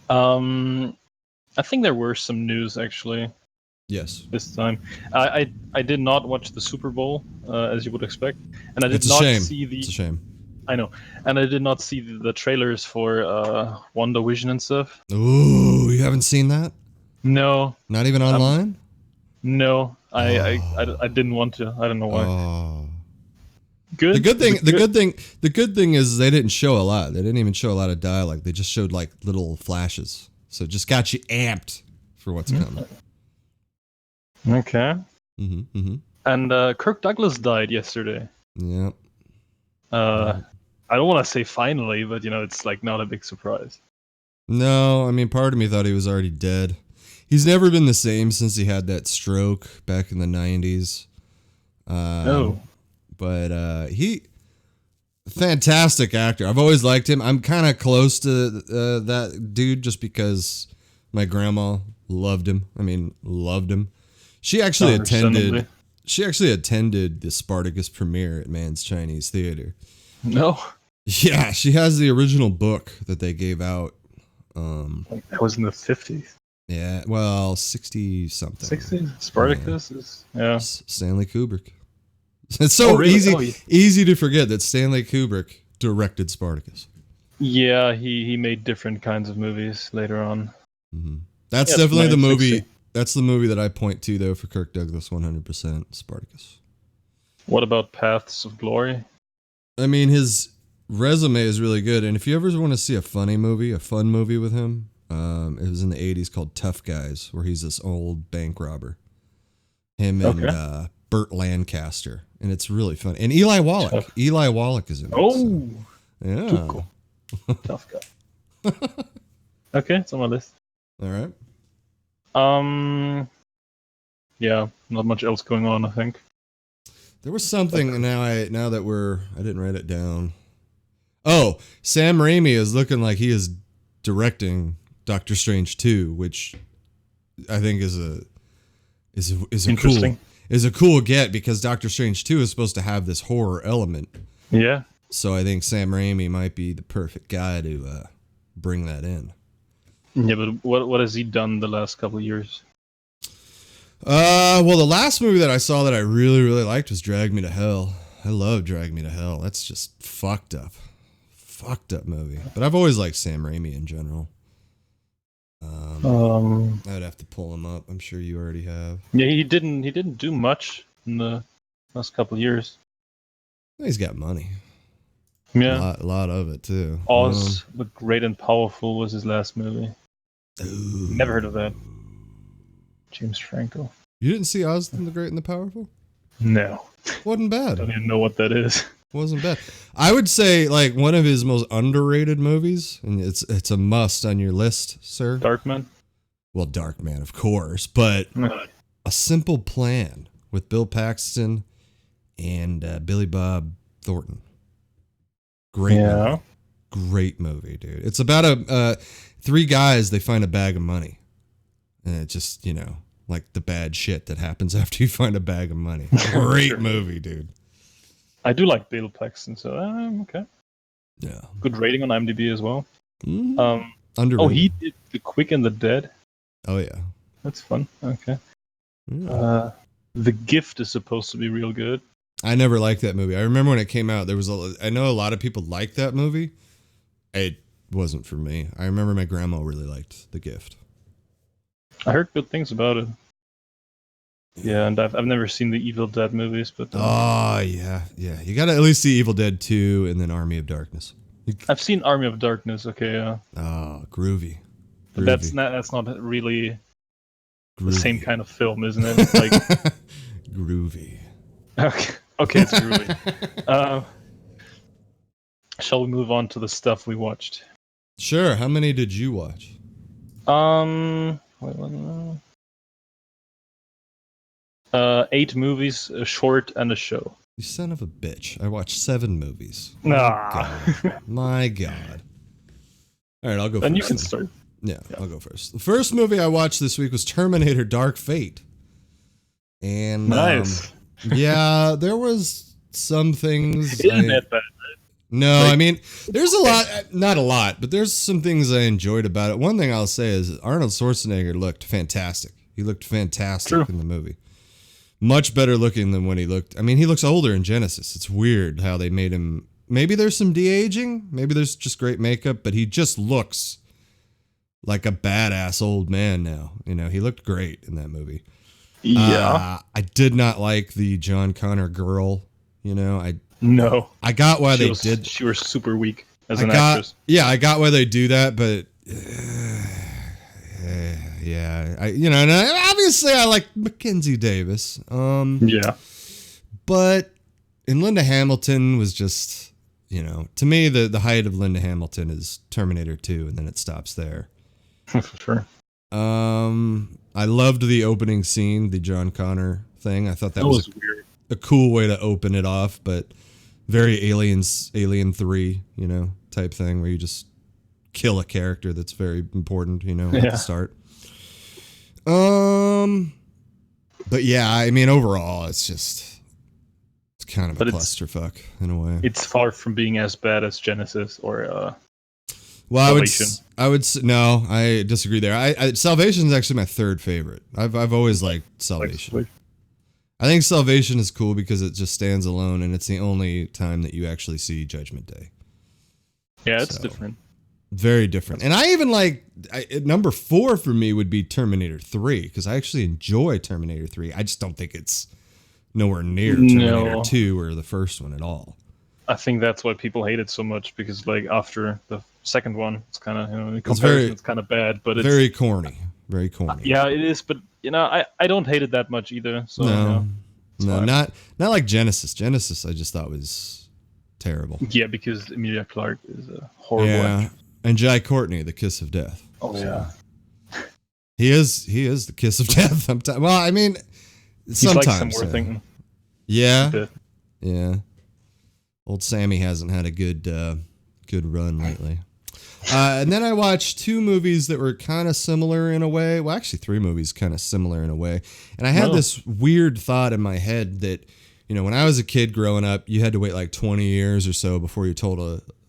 Um, I think there were some news actually Yes. this time. I did not watch the Super Bowl as you would expect, and I did It's a not shame. see It's a shame. I know, and I did not see the trailers for WandaVision and stuff. Ooh, you haven't seen that? No, Not even online? no, Oh. I didn't want to. I don't know why. Oh. The Good. good Is thing, it good? the good thing is they didn't show a lot. They didn't even show a lot of dialogue. They just showed like little flashes. So it just got you amped for what's coming. Okay. Mm-hmm. And Kirk Douglas died yesterday. Yep. Uh, Yep. I don't want to say finally, but it's like not a big surprise. No, I mean, part of me thought he was already dead. He's never been the same since he had that stroke back in the 90s. Oh. But he, fantastic actor. I've always liked him. I'm kind of close to that dude just because my grandma loved him. I mean, loved him. She actually attended. She actually attended the Spartacus premiere at Man's Chinese Theater. No. Yeah, she has the original book that they gave out. That was in the 50s. Yeah, well, 60 something. 60s? Spartacus is Stanley Kubrick. It's so easy to forget that Stanley Kubrick directed Spartacus. Yeah, he made different kinds of movies later on. Mm-hmm. That's definitely the movie. That's the movie that I point to, though, for Kirk Douglas, 100%, Spartacus. What about Paths of Glory? I mean, his resume is really good, and if you ever want to see a fun movie with him, it was in the 80s called Tough Guys, where he's this old bank robber. Him and Burt Lancaster, and it's really fun. And Eli Wallach. Tough. Eli Wallach is in it. Oh, so. Yeah. Too cool. Tough guy. Okay, it's on my list. All right. Yeah, not much else going on, I think. There was something I didn't write it down. Oh, Sam Raimi is looking like he is directing Doctor Strange 2, which I think is a cool get because Doctor Strange 2 is supposed to have this horror element. Yeah. So I think Sam Raimi might be the perfect guy to bring that in. Yeah, but what has he done the last couple of years? Well, the last movie that I saw that I really, really liked was Drag Me to Hell. I love Drag Me to Hell. That's just fucked up movie. But I've always liked Sam Raimi in general. I'd have to pull him up. I'm sure you already have. Yeah, he didn't do much in the last couple of years. He's got money. Yeah, a lot of it too. Oz, the Great and Powerful was his last movie. Ooh. Never heard of that. James Franco. You didn't see Oz the Great and the Powerful? No. Wasn't bad. I don't even know what that is. Wasn't bad. I would say like one of his most underrated movies, and it's a must on your list, sir. Darkman? Well, Darkman, of course, but A Simple Plan with Bill Paxton and Billy Bob Thornton. Great movie, dude. It's about three guys, they find a bag of money. And it just, like the bad shit that happens after you find a bag of money. Great movie, dude. I do like Bill Paxton, so okay. Yeah. Good rating on IMDb as well. Mm-hmm. Underrated. Oh, he did The Quick and the Dead. Oh, yeah. That's fun. Okay. Yeah. The Gift is supposed to be real good. I never liked that movie. I remember when it came out, I know a lot of people liked that movie. It wasn't for me. I remember my grandma really liked The Gift. I heard good things about it. Yeah, and I've never seen the Evil Dead movies, but oh yeah. You gotta at least see Evil Dead 2 and then Army of Darkness. I've seen Army of Darkness. Okay, yeah. Oh, groovy. But that's not really groovy. The same kind of film, isn't it? It's like groovy. Okay, it's groovy. Shall we move on to the stuff we watched? Sure. How many did you watch? Wait, 8 movies, a short, and a show. You son of a bitch. I watched 7 movies. My God. All right, I'll go first. Then you can start. Yeah, I'll go first. The first movie I watched this week was Terminator Dark Fate. And nice. Yeah, there was some things. It isn't that bad, right? No, Like- I mean, there's a lot, not a lot, but there's some things I enjoyed about it. One thing I'll say is Arnold Schwarzenegger looked fantastic. He looked fantastic True. in the movie. Much better looking than when he looked. I mean, he looks older in Genesis. It's weird how they made him. Maybe there's some de-aging. Maybe there's just great makeup, but he just looks like a badass old man now. You know, he looked great in that movie. Yeah. I did not like the John Connor girl. You know, No. I got why they was, did. She was super weak as I an got, actress. yeah, I got why they do that, but yeah, and obviously I like Mackenzie Davis. Yeah. But and Linda Hamilton was just, to me the height of Linda Hamilton is Terminator 2, and then it stops there. For sure. I loved the opening scene, the John Connor thing. I thought that was weird. a cool way to open it off, but very Alien 3, type thing where you just kill a character that's very important, at the start. But yeah, I mean, overall, it's kind of a clusterfuck in a way. It's far from being as bad as Genesis or well, Salvation. No, I disagree there. Salvation is actually my third favorite. I've always liked Salvation. I think Salvation is cool because it just stands alone, and it's the only time that you actually see Judgment Day. Yeah, it's different. Very different. And I even number 4 for me would be Terminator 3, because I actually enjoy Terminator 3. I just don't think it's nowhere near Terminator 2 or the first one at all. I think that's why people hate it so much, because after the second one, it's kind of, in comparison, it's kind of bad, but it's very corny. Very corny. Yeah, it is, but I don't hate it that much either. So no, not like Genesis. Genesis, I just thought was terrible. Yeah, because Emilia Clarke is a horrible actress. And Jai Courtney, the kiss of death. Oh yeah, he is the kiss of death. Well, I mean, sometimes. He's like some more thing. Yeah, yeah. Old Sammy hasn't had a good run lately. And then I watched 2 movies that were kind of similar in a way. Well, actually 3 movies kind of similar in a way. And I had this weird thought in my head that, when I was a kid growing up, you had to wait like 20 years or so before you told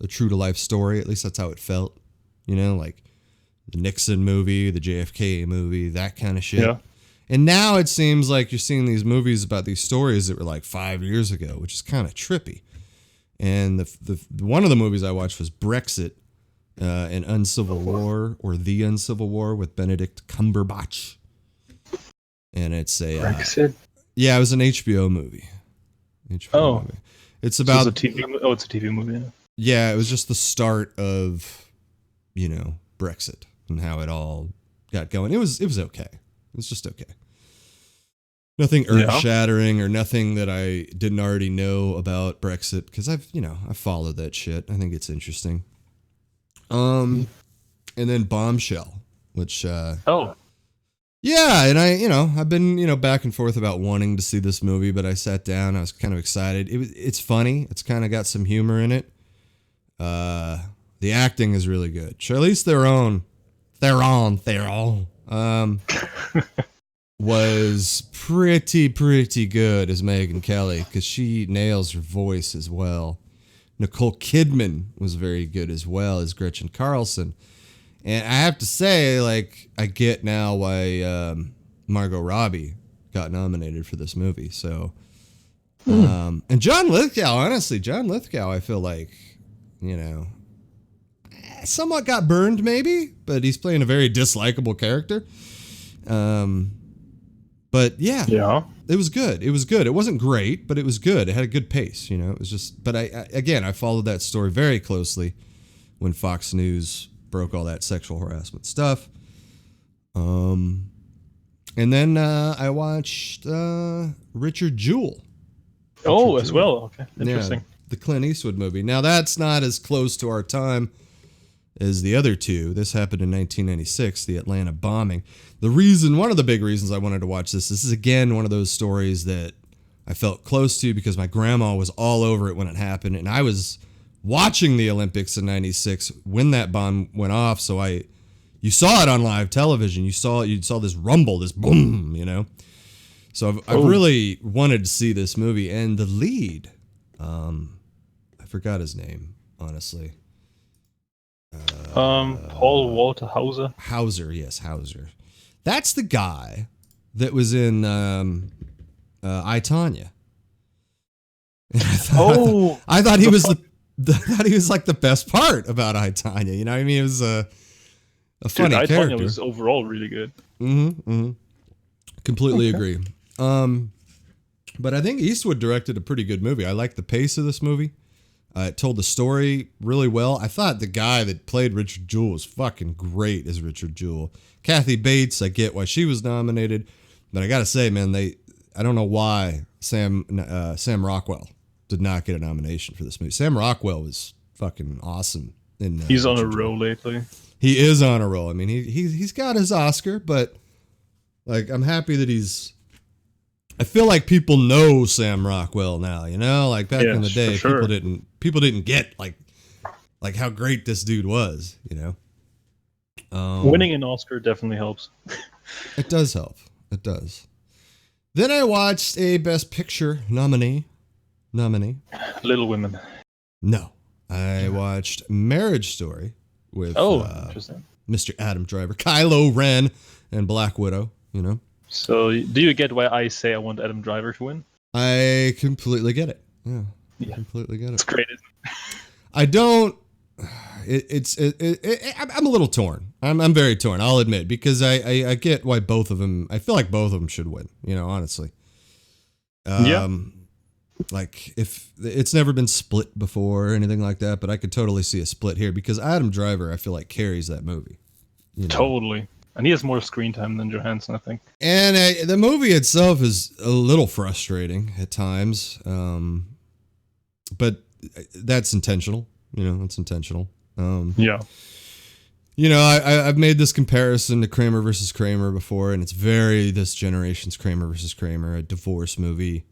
a true to life story. At least that's how it felt. Like the Nixon movie, the JFK movie, that kind of shit. Yeah. And now it seems like you're seeing these movies about these stories that were like 5 years ago, which is kind of trippy. And the one of the movies I watched was Brexit, an Uncivil War, or The Uncivil War, with Benedict Cumberbatch. And it's a Brexit. Yeah, it was an HBO movie. Movie. It's about it's a TV movie. Yeah, it was just the start of Brexit and how it all got going. It was okay. It was just okay. Nothing earth-shattering or nothing that I didn't already know about Brexit, because I've followed that shit. I think it's interesting. And then Bombshell, which yeah, and I've been back and forth about wanting to see this movie, but I sat down, I was kind of excited. It's funny. It's kind of got some humor in it. The acting is really good. Charlize Theron was pretty good as Megyn Kelly, because she nails her voice as well. Nicole Kidman was very good as well as Gretchen Carlson. And I have to say, I get now why Margot Robbie got nominated for this movie. So, and John Lithgow, I feel like, somewhat got burned maybe, but he's playing a very dislikable character. But yeah, it was good. It was good. It wasn't great, but it was good. It had a good pace, It was just, but I followed that story very closely when Fox News broke all that sexual harassment stuff. And then I watched Richard Jewell. As well. Okay, interesting. Yeah, the Clint Eastwood movie. Now that's not as close to our time as the other 2. This happened in 1996, the Atlanta bombing. One of the big reasons I wanted to watch this is again one of those stories that I felt close to because my grandma was all over it when it happened, and I was watching the Olympics in 96 when that bomb went off. So you saw it on live television. You saw this rumble, this boom, So I've really wanted to see this movie, and the lead, I forgot his name, honestly. Paul Walter Hauser. Hauser, yes, Hauser. That's the guy that was in I, Tonya. I thought he was I thought he was like the best part about I, Tonya. You know what I mean? It was a funny I, character. Tonya was overall really good. Completely agree. But I think Eastwood directed a pretty good movie. I like the pace of this movie. It told the story really well. I thought the guy that played Richard Jewell was fucking great as Richard Jewell. Kathy Bates, I get why she was nominated, but I gotta say, man, I don't know why Sam Rockwell did not get a nomination for this movie. Sam Rockwell was fucking awesome. He's on a roll lately. He is on a roll. I mean, he's got his Oscar, but like, I'm happy that I feel like people know Sam Rockwell now, you know, like back in the day, people didn't get like how great this dude was, you know. Winning an Oscar definitely helps. It does help. It does. Then I watched a Best Picture nominee. Little Women. No, I watched Marriage Story with interesting. Mr. Adam Driver, Kylo Ren, and Black Widow. You know. So, do you get why I say I want Adam Driver to win? I completely get it. Yeah. Completely get it. It's great. I don't. I'm a little torn. I'm very torn. I'll admit, because I get why both of them. I feel like both of them should win. You know, honestly. Like, if it's never been split before or anything like that, but I could totally see a split here because Adam Driver, I feel like, carries that movie. You know? Totally. And he has more screen time than Johansson, I think. And the movie itself is a little frustrating at times. But that's intentional. You know, it's intentional. Yeah. You know, I've made this comparison to Kramer versus Kramer before, and it's very this generation's Kramer versus Kramer, a divorce movie,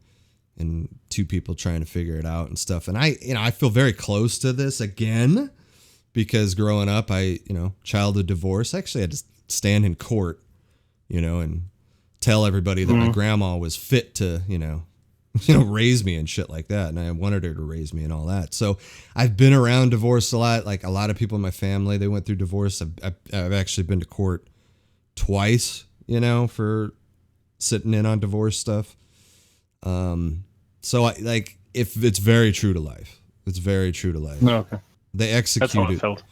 and two people trying to figure it out and stuff. And I feel very close to this again because growing up, childhood divorce. I actually had to stand in court, you know, and tell everybody that my grandma was fit to, raise me and shit like that. And I wanted her to raise me and all that. So I've been around divorce a lot. Like a lot of people in my family, they went through divorce. I've actually been to court twice, you know, for sitting in on divorce stuff. So if it's very true to life, it's very true to life. No, okay. They execute That's how it. I felt.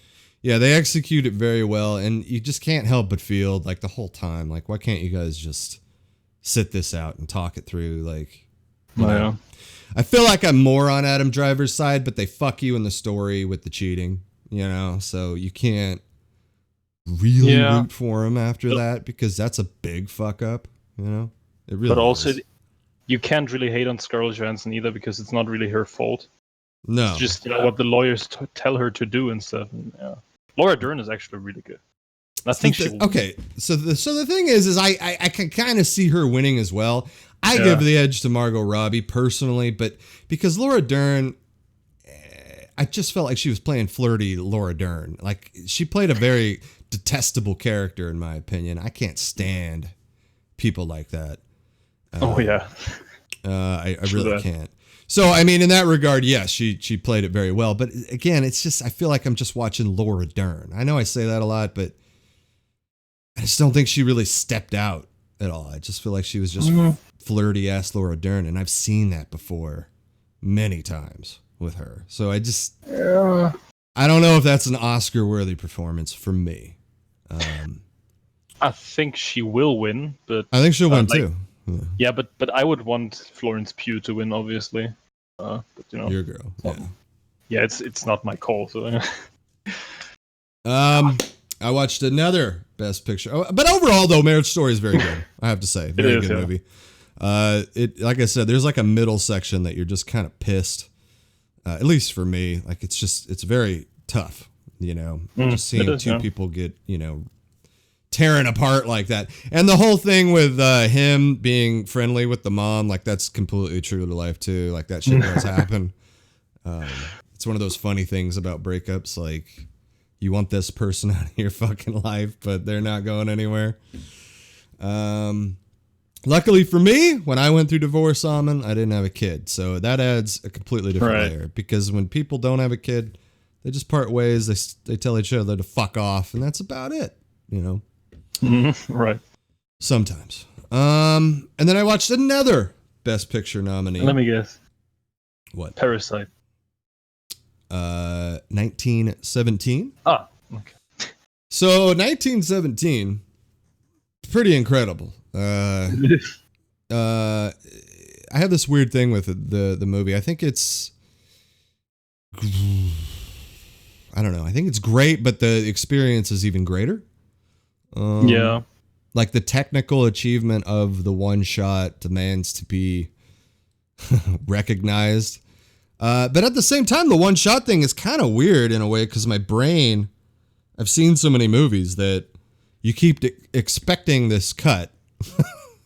Yeah, they execute it very well, and you just can't help but feel like the whole time, like, why can't you guys just sit this out and talk it through? Like, you know? Yeah. I feel like I'm more on Adam Driver's side, but they fuck you in the story with the cheating, you know, so you can't really root for him after that because that's a big fuck up, you know. It really. But also, you can't really hate on Scarlett Johansson either because it's not really her fault. No, it's just what the lawyers tell her to do and stuff. And, yeah. Laura Dern is actually really good. I think she. Okay, so the thing is I can kind of see her winning as well. I give the edge to Margot Robbie personally, but because Laura Dern, I just felt like she was playing flirty Laura Dern. Like she played a very detestable character in my opinion. I can't stand people like that. I really can't. So, I mean, in that regard, yes, she played it very well. But again, it's just, I feel like I'm just watching Laura Dern. I know I say that a lot, but I just don't think she really stepped out at all. I just feel like she was just flirty-ass Laura Dern. And I've seen that before many times with her. So I just, I don't know if that's an Oscar-worthy performance for me. I think she will win, but... I think she'll win, too. Yeah, but I would want Florence Pugh to win, obviously. But you know, your girl. Yeah, it's not my call. So. I watched another Best Picture, but overall though, Marriage Story is very good. I have to say, very good movie. It like I said, there's like a middle section that you're just kind of pissed. At least for me, like it's very tough. You know, just seeing two people get tearing apart like that. And the whole thing with him being friendly with the mom, like that's completely true to life too. Like that shit does happen. It's one of those funny things about breakups. Like you want this person out of your fucking life, but they're not going anywhere. Luckily for me, when I went through divorce, Almond, I didn't have a kid. So that adds a completely different layer. Because when people don't have a kid, they just part ways. They tell each other to fuck off, and that's about it. You know? Right. Sometimes. And then I watched another Best Picture nominee. Let me guess. What? Parasite. 1917. Ah, okay. So 1917, pretty incredible. I have this weird thing with the movie. I think it's, I don't know. I think it's great, but the experience is even greater. Yeah. Like the technical achievement of the one shot demands to be recognized. But at the same time, the one shot thing is kind of weird in a way because my brain, I've seen so many movies that you keep expecting this cut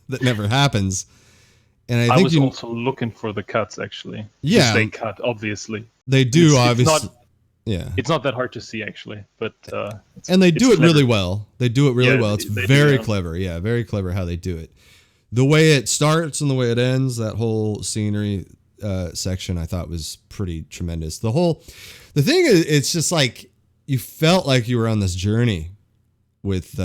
that never happens. And I think was also looking for the cuts actually. Yeah. They cut, obviously. They do, It's obviously. not, yeah. It's not that hard to see actually, but and they do it clever. really well. They do it really well. It's very do. clever. Yeah, very clever how they do it. The way it starts and the way it ends, that whole scenery section I thought was pretty tremendous. The thing is, it's just like you felt like you were on this journey with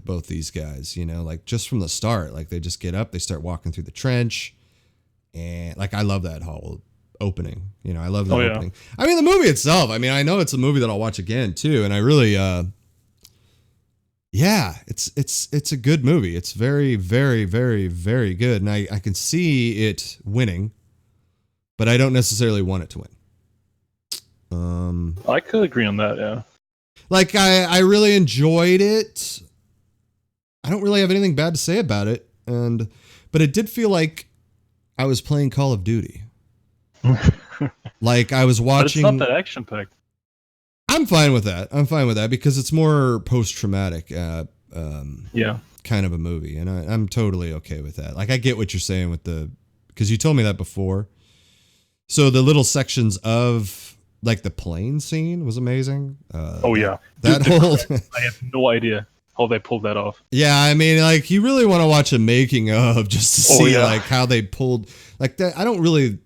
both these guys, you know, like just from the start, like they just get up, they start walking through the trench, and like I love that whole opening, you know, I love the opening. I mean, the movie itself, I mean, I know it's a movie that I'll watch again too, and I really it's a good movie. It's very, very, very, very good, and I can see it winning, but I don't necessarily want it to win. I could agree on that, yeah. Like I really enjoyed it. I don't really have anything bad to say about it, but it did feel like I was playing Call of Duty. Like I was watching. But it's not that action packed. I'm fine with that because it's more post-traumatic kind of a movie, and I'm totally okay with that. Like I get what you're saying with because you told me that before. So the little sections of like the plane scene was amazing. That whole I have no idea how they pulled that off. Yeah, I mean, like you really want to watch a making of just to see like how they pulled like that. I don't really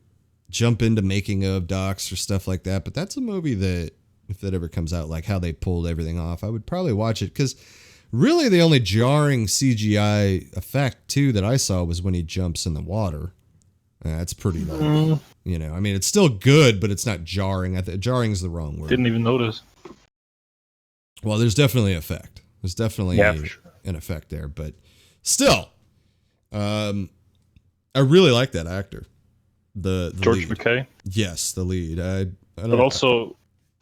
jump into making of docs or stuff like that, but that's a movie that if that ever comes out, like how they pulled everything off, I would probably watch it because really the only jarring CGI effect too that I saw was when he jumps in the water. That's pretty low. You know, I mean, it's still good, but it's not jarring. Jarring is the wrong word. Didn't even notice. Well, there's definitely an effect. There's definitely an effect there, but still, I really like that actor. The George lead. McKay. Yes, the lead. I don't but also,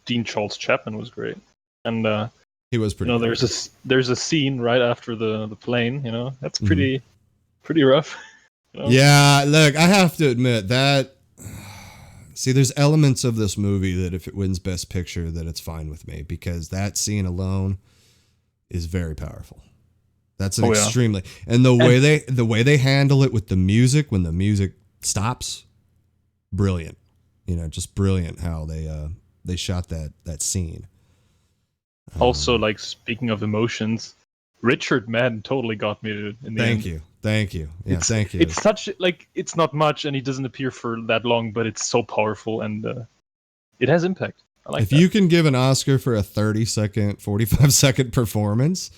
Dean Charles Chapman was great, and he was pretty. You know, there's a scene right after the plane. You know, that's pretty rough. You know? Yeah, look, I have to admit that. See, there's elements of this movie that if it wins Best Picture, that it's fine with me because that scene alone is very powerful. That's an extremely and the way they handle it with the music when the music stops, brilliant. You know, just brilliant how they shot that scene. Also, like speaking of emotions, Richard Madden totally got me in the end. Thank you. Yeah, thank you. It's such like it's not much, and he doesn't appear for that long, but it's so powerful and it has impact. I like if that. you can give an Oscar for a 30-second, 45-second performance,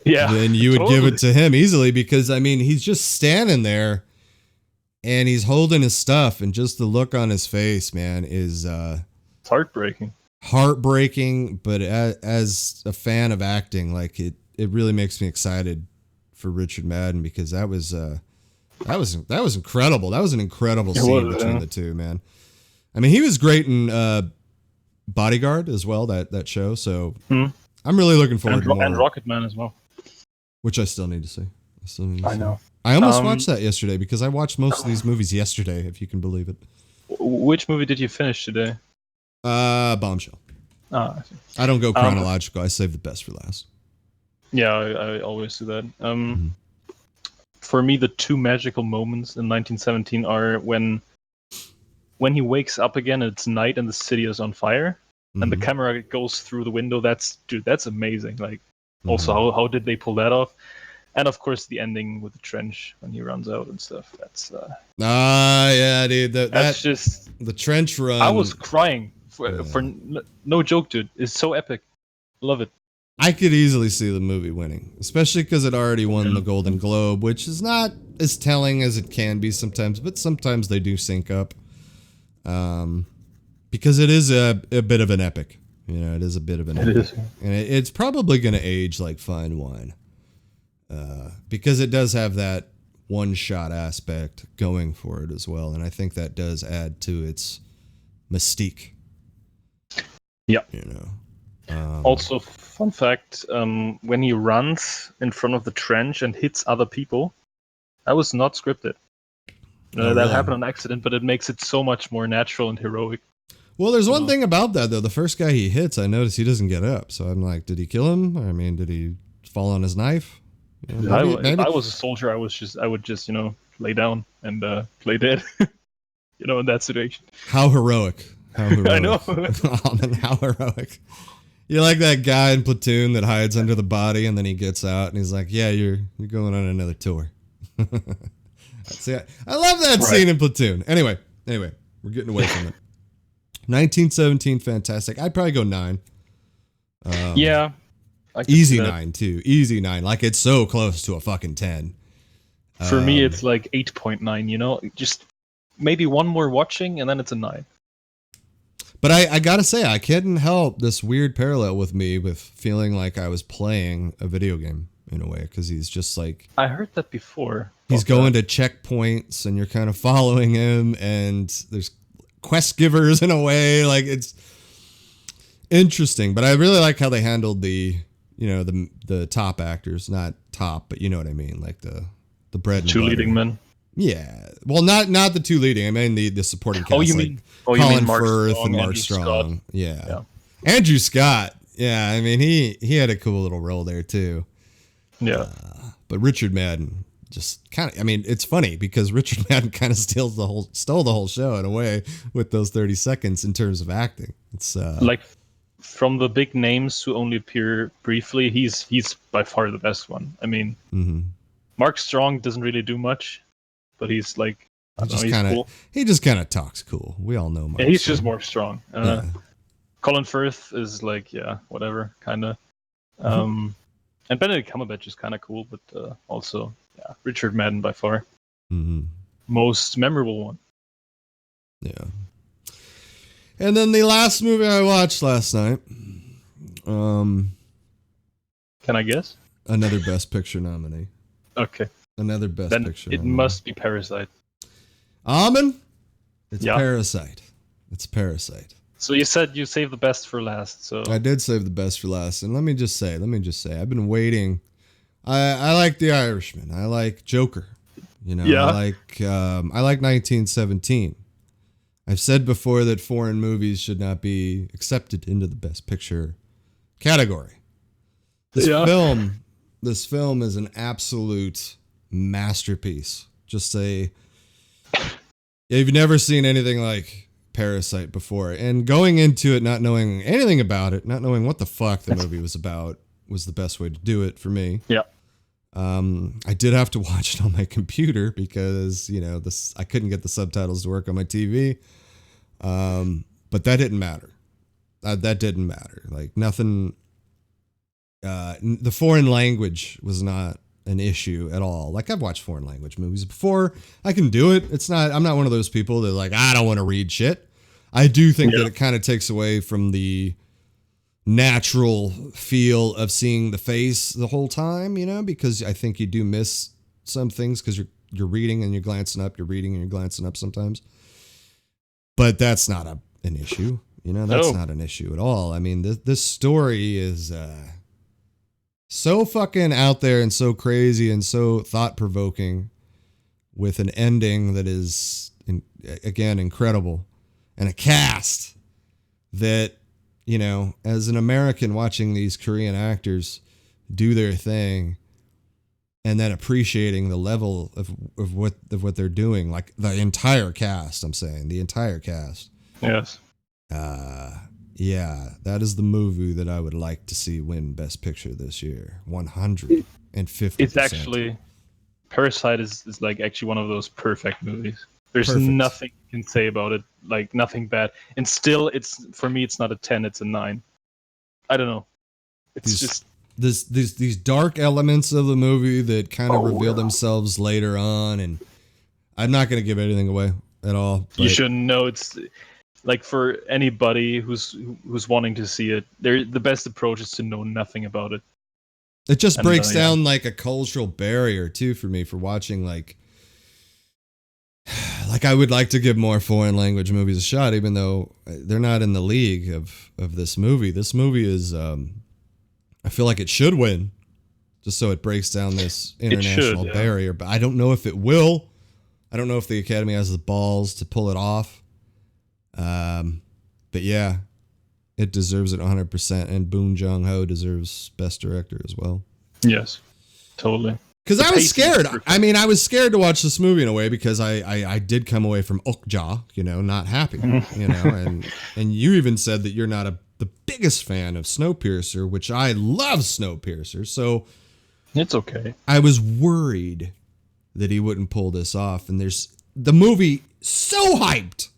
then you would give it to him easily because I mean he's just standing there and he's holding his stuff, and just the look on his face, man, is it's heartbreaking. Heartbreaking, but as a fan of acting, like it really makes me excited for Richard Madden because that was incredible. That was an incredible scene between the two, man. I mean, he was great in Bodyguard as well, that show. So I'm really looking forward to more. And Rocketman as well, which I still need to see. I know. I almost watched that yesterday because I watched most of these movies yesterday, if you can believe it. Which movie did you finish today? Bombshell. I see. I don't go chronological. I save the best for last. Yeah, I always do that. For me, the two magical moments in 1917 are when he wakes up again and it's night and the city is on fire, and the camera goes through the window. That's amazing. Like, also, how did they pull that off? And of course, the ending with the trench when he runs out and stuff. That's yeah, dude. that's just The trench run. I was crying for no joke, dude. It's so epic. Love it. I could easily see the movie winning, especially because it already won the Golden Globe, which is not as telling as it can be sometimes, but sometimes they do sync up. Because it is a bit of an epic. You know, it is a bit of an epic. Is. And it's probably going to age like fine wine. Because it does have that one-shot aspect going for it as well. And I think that does add to its mystique. Yeah. You know. Also, fun fact, when he runs in front of the trench and hits other people, that was not scripted. That really? happened on accident, but it makes it so much more natural and heroic. Well, there's one thing about that, though. The first guy he hits, I noticed he doesn't get up. So I'm like, did he kill him? I mean, did he fall on his knife? You know, If I was a soldier, I would just lay down and play dead. In that situation. How heroic. How heroic. I know. Oh, man, how heroic. You like that guy in Platoon that hides under the body and then he gets out and he's like, yeah, you're going on another tour. See, I love that scene in Platoon. Anyway, we're getting away from it. 1917, fantastic. I'd probably go 9. Yeah. Easy 9, too. Easy 9. Like, it's so close to a fucking 10. For me, it's like 8.9, Just maybe one more watching and then it's a 9. But I gotta say, I couldn't help this weird parallel with me with feeling like I was playing a video game in a way, because he's just like... I heard that before. He's going to checkpoints and you're kind of following him and there's quest givers in a way. Like, it's interesting. But I really like how they handled the top actors. Not top, but you know what I mean. Like the bread and 2 butter. leading men. Yeah. Well, not the 2 leading. I mean the supporting cast. You like mean Colin Mark Firth Strong, and Mark Andrew Strong. Scott. Yeah. Andrew Scott. Yeah, I mean he had a cool little role there too. Yeah. But Richard Madden just kind of, I mean, it's funny because Richard Madden kind of stole the whole show in a way with those 30 seconds in terms of acting. It's like from the big names who only appear briefly, he's by far the best one. I mean, Mark Strong doesn't really do much, but he's like, cool. He just kind of talks cool. We all know Mark. Yeah, he's just Mark Strong. Colin Firth is like, whatever, kind of. And Benedict Cumberbatch is kind of cool, but also, Richard Madden by far. Most memorable one. Yeah. And then the last movie I watched last night. Can I guess? Another Best Picture nominee. Okay. Another Best then Picture it nominee. must be Parasite. Amen? It's Parasite. It's Parasite. So you said you saved the best for last. So I did save the best for last, and let me just say, I've been waiting. I like The Irishman. I like Joker. I like 1917. I've said before that foreign movies should not be accepted into the Best Picture category. This film is an absolute masterpiece. You've never seen anything like Parasite before, and going into it not knowing anything about it, not knowing what the fuck the movie was about, was the best way to do it for me. Yeah. I did have to watch it on my computer because I couldn't get the subtitles to work on my TV. But that didn't matter. That didn't matter. Like nothing. The foreign language was not an issue at all. Like I've watched foreign language movies before. I can do it. I'm not one of those people that like, I don't want to read shit. I do think that it kind of takes away from the natural feel of seeing the face the whole time, because I think you do miss some things because you're reading and you're glancing up, you're reading and you're glancing up sometimes. But that's not an issue. That's not an issue at all. I mean, this story is so fucking out there and so crazy and so thought-provoking with an ending that is, again, incredible. And a cast that, as an American watching these Korean actors do their thing and then appreciating the level of what they're doing, like the entire cast, I'm saying, the entire cast. Yes. Yeah, that is the movie that I would like to see win Best Picture this year. 100%. and 50%. It's actually Parasite is like actually one of those perfect movies. There's Perfect. nothing you can say about it, like nothing bad. And still, it's for me, it's not a 10, it's a 9. I don't know. It's just these dark elements of the movie that kind of reveal themselves later on, and I'm not going to give anything away at all. You shouldn't know. It's like for anybody who's wanting to see it, the best approach is to know nothing about it. It just breaks down like a cultural barrier too for me for watching like I would like to give more foreign language movies a shot, even though they're not in the league of this movie. This movie is, I feel like it should win, just so it breaks down this international barrier. But I don't know if it will. I don't know if the Academy has the balls to pull it off. But yeah, it deserves it 100%, and Bong Joon-ho deserves Best Director as well. Yes, totally. Because I was scared. I mean, I was scared to watch this movie in a way because I did come away from Okja, not happy, and you even said that you're not the biggest fan of Snowpiercer, which I love Snowpiercer. So it's okay. I was worried that he wouldn't pull this off, and there's the movie so hyped,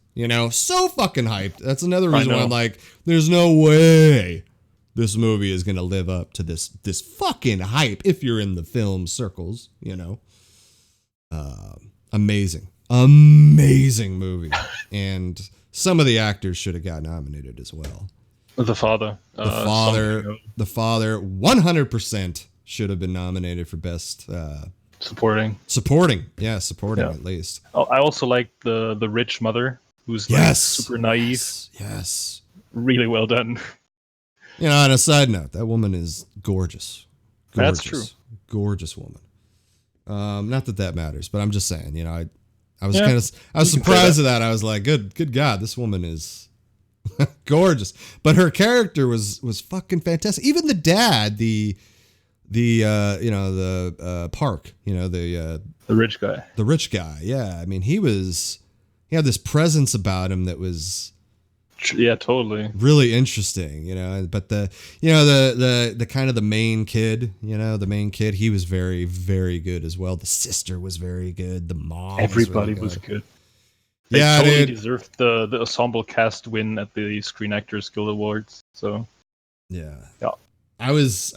so fucking hyped. That's another reason why I'm like, there's no way this movie is going to live up to this fucking hype if you're in the film circles, Amazing movie. And some of the actors should have got nominated as well. The father 100% should have been nominated for best supporting. Yeah, supporting at least. Oh, I also like the rich mother who's like super naive. Yes. Really well done. On a side note, that woman is gorgeous. That's true. Gorgeous woman. Not that matters, but I'm just saying, I was surprised at that. I was like, good God, this woman is gorgeous. But her character was fucking fantastic. Even the dad, the Park, the rich guy. The rich guy, yeah. I mean, he had this presence about him that was totally really interesting, but the kind of the main kid, he was very, very good as well. The sister was very good. The mom, everybody was good. They totally deserved the ensemble cast win at the Screen Actors Guild Awards. So yeah. I was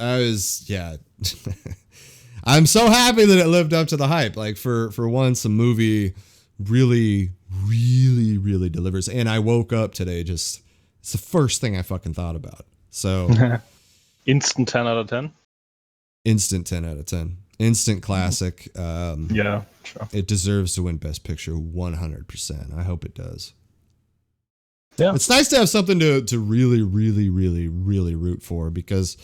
I'm so happy that it lived up to the hype. Like for once, a movie really, really, really delivers. And I woke up today it's the first thing I fucking thought about. So instant 10 out of 10. Instant 10 out of 10. Instant classic. Yeah, sure. It deserves to win Best Picture 100%. I hope it does. Yeah. It's nice to have something to really, really, really, really root for, because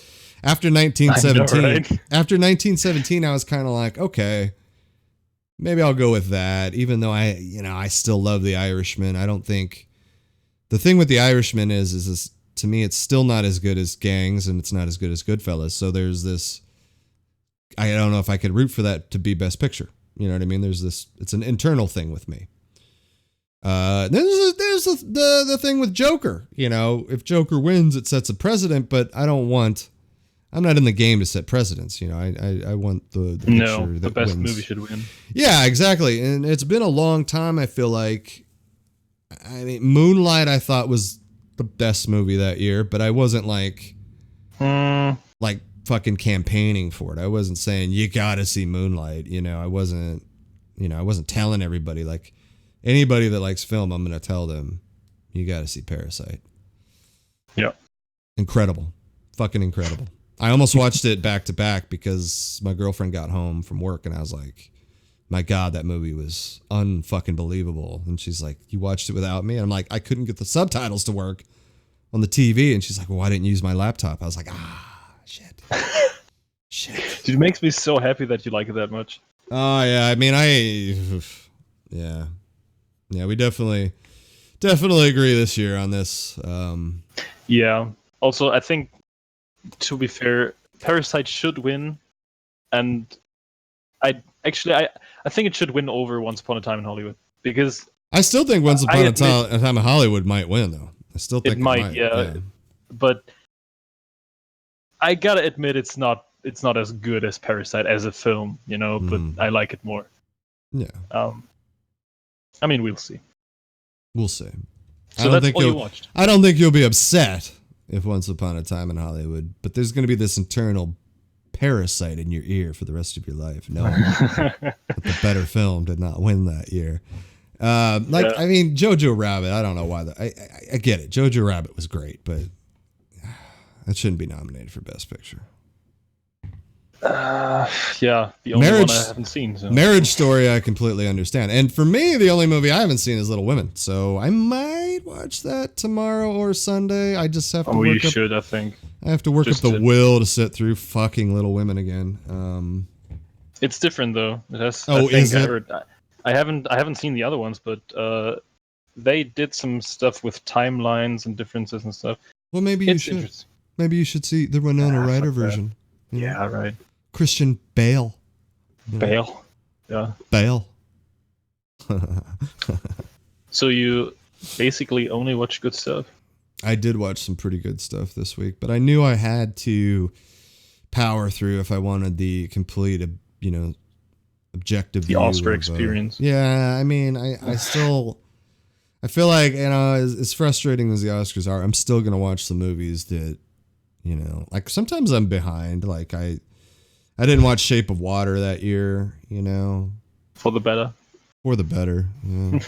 after 1917, I was kind of like, okay, maybe I'll go with that, even though I still love The Irishman. I don't think the thing with The Irishman is to me, it's still not as good as Gangs, and it's not as good as Goodfellas. So there's this, I don't know if I could root for that to be Best Picture. You know what I mean? There's this, it's an internal thing with me. There's the thing with Joker. If Joker wins, it sets a precedent, but I'm not in the game to set precedents. I want the picture that the best wins. Movie should win. Yeah, exactly. And it's been a long time. I feel like, Moonlight I thought was the best movie that year, but I wasn't like fucking campaigning for it. I wasn't saying you got to see Moonlight. I wasn't telling everybody, like anybody that likes film, I'm going to tell them you got to see Parasite. Yeah. Incredible. Fucking incredible. I almost watched it back to back because my girlfriend got home from work and I was like, my God, that movie was unfucking believable. And she's like, you watched it without me? And I'm like, I couldn't get the subtitles to work on the TV. And she's like, well, why didn't you use my laptop? I was like, shit. Dude, it makes me so happy that you like it that much. Oh, yeah. Yeah, we definitely agree this year on this. Yeah. Also, I think, to be fair, Parasite should win, and I think it should win over Once Upon a Time in Hollywood, because I still think Once Upon a Time in Hollywood might win, though. I still think it might. Yeah. But I gotta admit, it's not it's not as good as Parasite as a film, you know, but I like it more. Yeah. I mean, we'll see. We'll see. So that's all you watched. I don't think you'll be upset if Once Upon a Time in Hollywood, but there's going to be this internal parasite in your ear for the rest of your life. No, but the better film did not win that year. I mean, Jojo Rabbit. I don't know why. I get it. Jojo Rabbit was great, but that shouldn't be nominated for Best Picture. Yeah, the only one I haven't seen. So. Marriage Story, I completely understand. And for me, the only movie I haven't seen is Little Women. So I might watch that tomorrow or Sunday. I just have to I think. I have to work up the will to sit through fucking Little Women again. It's different though. It has. I haven't seen the other ones, but they did some stuff with timelines and differences and stuff. Well, maybe you should. Maybe you should see the Winona Ryder version. Yeah, right. Christian Bale. Bale. Yeah. Bale. So you basically only watch good stuff? I did watch some pretty good stuff this week, but I knew I had to power through if I wanted the complete, objective the Oscar experience. Yeah, I mean, I still... I feel like, as frustrating as the Oscars are, I'm still going to watch the movies that, like sometimes I'm behind. Like I didn't watch Shape of Water that year, For the better. For the better. Yeah.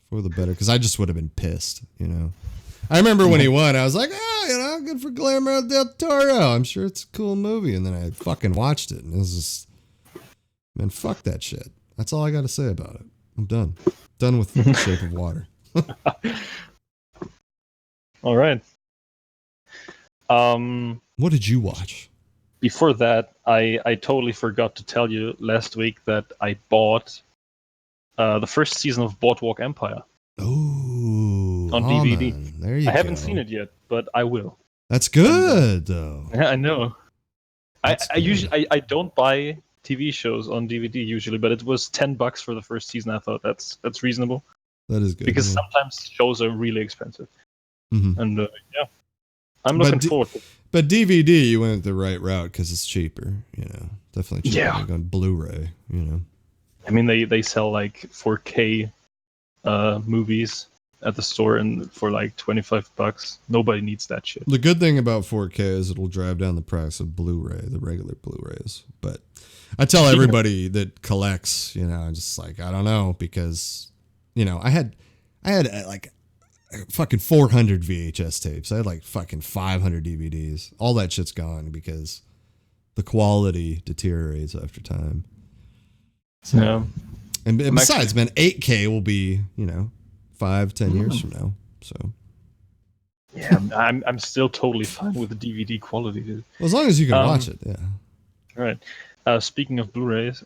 For the better. Because I just would have been pissed, I remember when he won, I was like, good for Guillermo del Toro. I'm sure it's a cool movie. And then I fucking watched it. And it was just, man, fuck that shit. That's all I got to say about it. I'm done. Done with Shape of Water. All right. What did you watch? Before that, I totally forgot to tell you last week that I bought the first season of Boardwalk Empire. Oh, on DVD. Man. There you go. I haven't seen it yet, but I will. That's good, though. Yeah, I know. I usually I don't buy TV shows on DVD usually, but it was $10 for the first season. I thought that's reasonable. That is good. Because sometimes shows are really expensive. Mm-hmm. And yeah, I'm looking forward to it. But DVD, you went the right route because it's cheaper, Definitely cheaper than on Blu-ray, I mean, they sell like 4K movies at the store and for like $25. Nobody needs that shit. The good thing about 4K is it'll drive down the price of Blu-ray, the regular Blu-rays. But I tell everybody that collects, just like, I don't know, because, I had like fucking 400 VHS tapes. I had like fucking 500 DVDs. All that shit's gone because the quality deteriorates after time. So, yeah. And besides, man, 8K will be, 5-10 years from now. So. Yeah, I'm still totally fine with the DVD quality, dude. Well, as long as you can watch it, yeah. All right. Speaking of Blu-rays,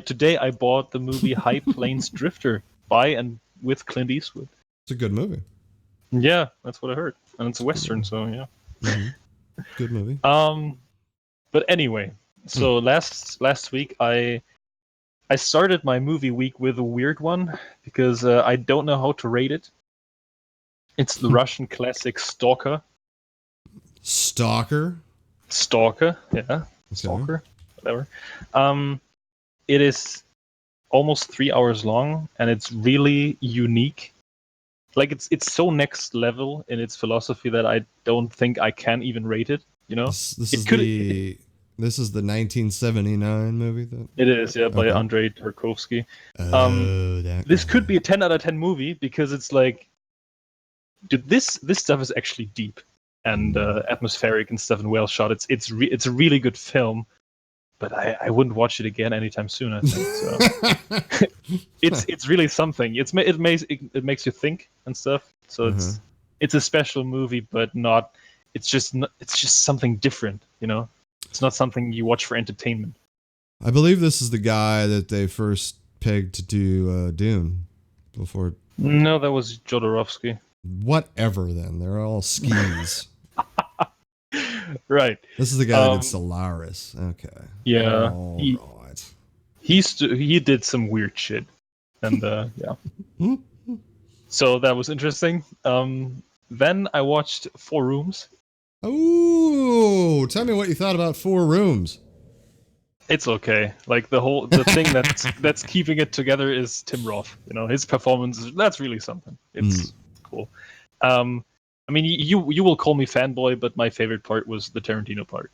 today I bought the movie High Plains Drifter by and with Clint Eastwood. It's a good movie. Yeah, that's what I heard, and it's a Western, so yeah. Mm-hmm. Good movie. But anyway, so last week I started my movie week with a weird one because I don't know how to rate it. It's the Russian classic Stalker. Stalker, yeah. Okay. Stalker, whatever. It is almost 3 hours long, and it's really unique. Like it's so next level in its philosophy that I don't think I can even rate it. This is the 1979 movie. It is, yeah, by Andrei Tarkovsky. This could be a 10 out of 10 movie because it's like, dude, this stuff is actually deep and atmospheric and stuff and well shot. It's a really good film, but I wouldn't watch it again anytime soon. I think so. it's really something. It makes you think and stuff. So it's a special movie, but not. It's just something different, It's not something you watch for entertainment. I believe this is the guy that they first pegged to do Dune before. No, that was Jodorowsky. Whatever. Then they're all skis. Right. This is the guy that did Solaris. Okay. Yeah. Right. He did some weird shit, and yeah. So that was interesting. Then I watched 4 Rooms. Oh, tell me what you thought about Four Rooms. It's okay. Like the thing that's keeping it together is Tim Roth. You know, his performance, that's really something. It's cool. I mean, you will call me fanboy, but my favorite part was the Tarantino part.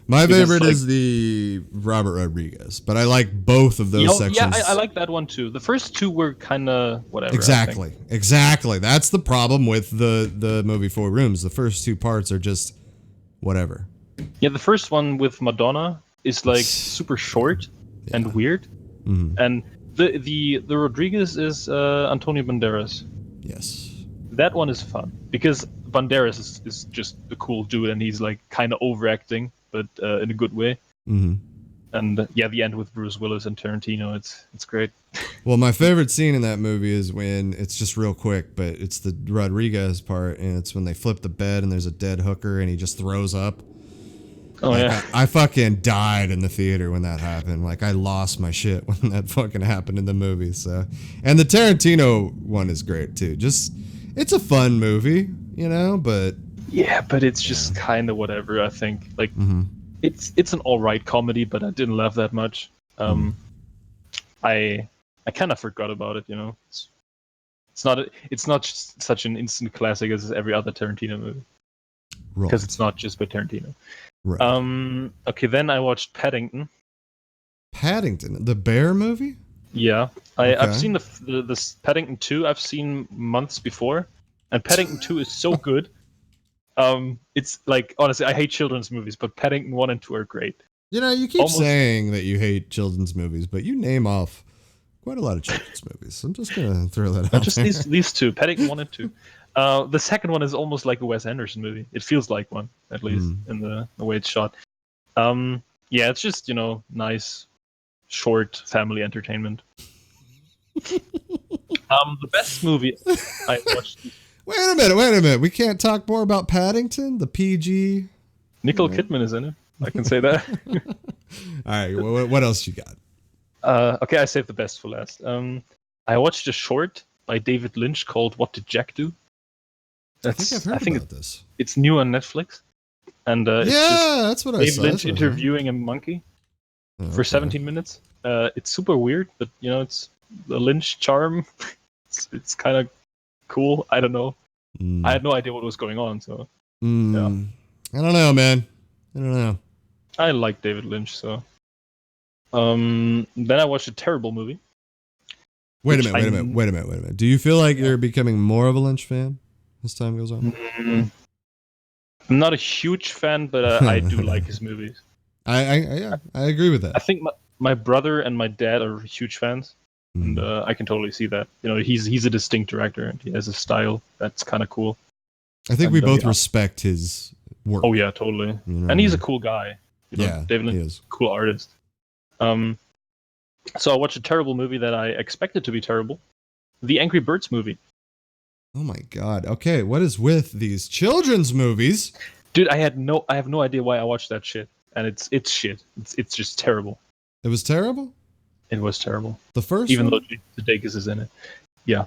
My Because, favorite like, is the Robert Rodriguez, but I like both of those sections. Yeah, I like that one too. The first two were kind of whatever. Exactly. That's the problem with the movie Four Rooms. The first two parts are just whatever. Yeah, the first one with Madonna is like super short and weird, and the Rodriguez is Antonio Banderas. Yes. That one is fun because Banderas is just a cool dude, and he's like kind of overacting, but in a good way. And yeah, the end with Bruce Willis and Tarantino, it's great. Well, my favorite scene in that movie is when it's just real quick, but it's the Rodriguez part, and it's when they flip the bed and there's a dead hooker and he just throws up. Oh like, yeah, I fucking died in the theater when that happened. Like I lost my shit when that fucking happened in the movie. So, and the Tarantino one is great too. Just it's a fun movie, you know, but yeah, but it's just kind of whatever. I think like it's an all right comedy, but I didn't laugh that much. I kind of forgot about it. You know, it's not just such an instant classic as every other Tarantino movie because it's not just by Tarantino. Right. Okay, then I watched Paddington. Paddington, the bear movie? Yeah, I've seen the Paddington 2. I've seen months before, and Paddington 2 is so good. It's like honestly, I hate children's movies, but Paddington 1 and 2 are great. You know, you keep saying that you hate children's movies, but you name off quite a lot of children's movies. I'm just gonna throw that out. Just there. these two, Paddington 1 and 2. The second one is almost like a Wes Anderson movie. It feels like one, at least in the way it's shot. Yeah, it's just nice, short family entertainment. The best movie I watched. Wait a minute. We can't talk more about Paddington, the PG. Nicole Kidman is in it. I can say that. All right, what else you got? Okay, I saved the best for last. I watched a short by David Lynch called "What Did Jack Do?" I think I've heard about this. It's new on Netflix, and it's that's what I saw. David Lynch interviewing a monkey for 17 minutes. It's super weird, but it's the Lynch charm. It's kind of cool. I don't know. I had no idea what was going on, so yeah. I don't know, man. I don't know. I like David Lynch, so. Then I watched a terrible movie. Wait a minute. Do you feel like you're becoming more of a Lynch fan as time goes on? I'm not a huge fan, but I do like his movies. I agree with that. I think my brother and my dad are huge fans, and I can totally see that. He's a distinct director, and he has a style that's kind of cool. I think we both respect his work. Oh yeah, totally. And he's a cool guy. David Lynch is a cool artist. So I watched a terrible movie that I expected to be terrible. The Angry Birds movie. Oh my god. Okay, what is with these children's movies? Dude, I have no idea why I watched that shit. And it's shit. It's just terrible. It was terrible? It was terrible. The first even one? though Sudeikis is in it. Yeah.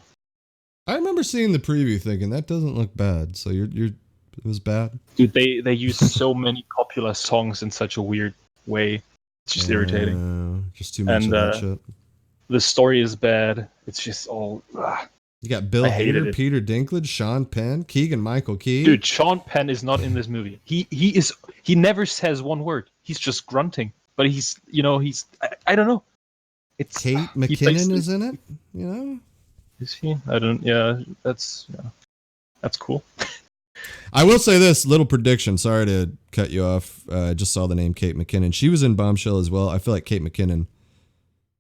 I remember seeing the preview thinking that doesn't look bad. So it was bad. Dude, they use so many popular songs in such a weird way. It's just irritating. Just too much of that shit. The story is bad. It's just all. You got Bill Hader, Peter Dinklage, Sean Penn, Keegan-Michael Key. Dude, Sean Penn is not in this movie. He never says one word. He's just grunting. But he's I don't know. It's Kate McKinnon is in it. Is he? I don't. Yeah, that's cool. I will say this little prediction. Sorry to cut you off. I just saw the name Kate McKinnon. She was in Bombshell as well. I feel like Kate McKinnon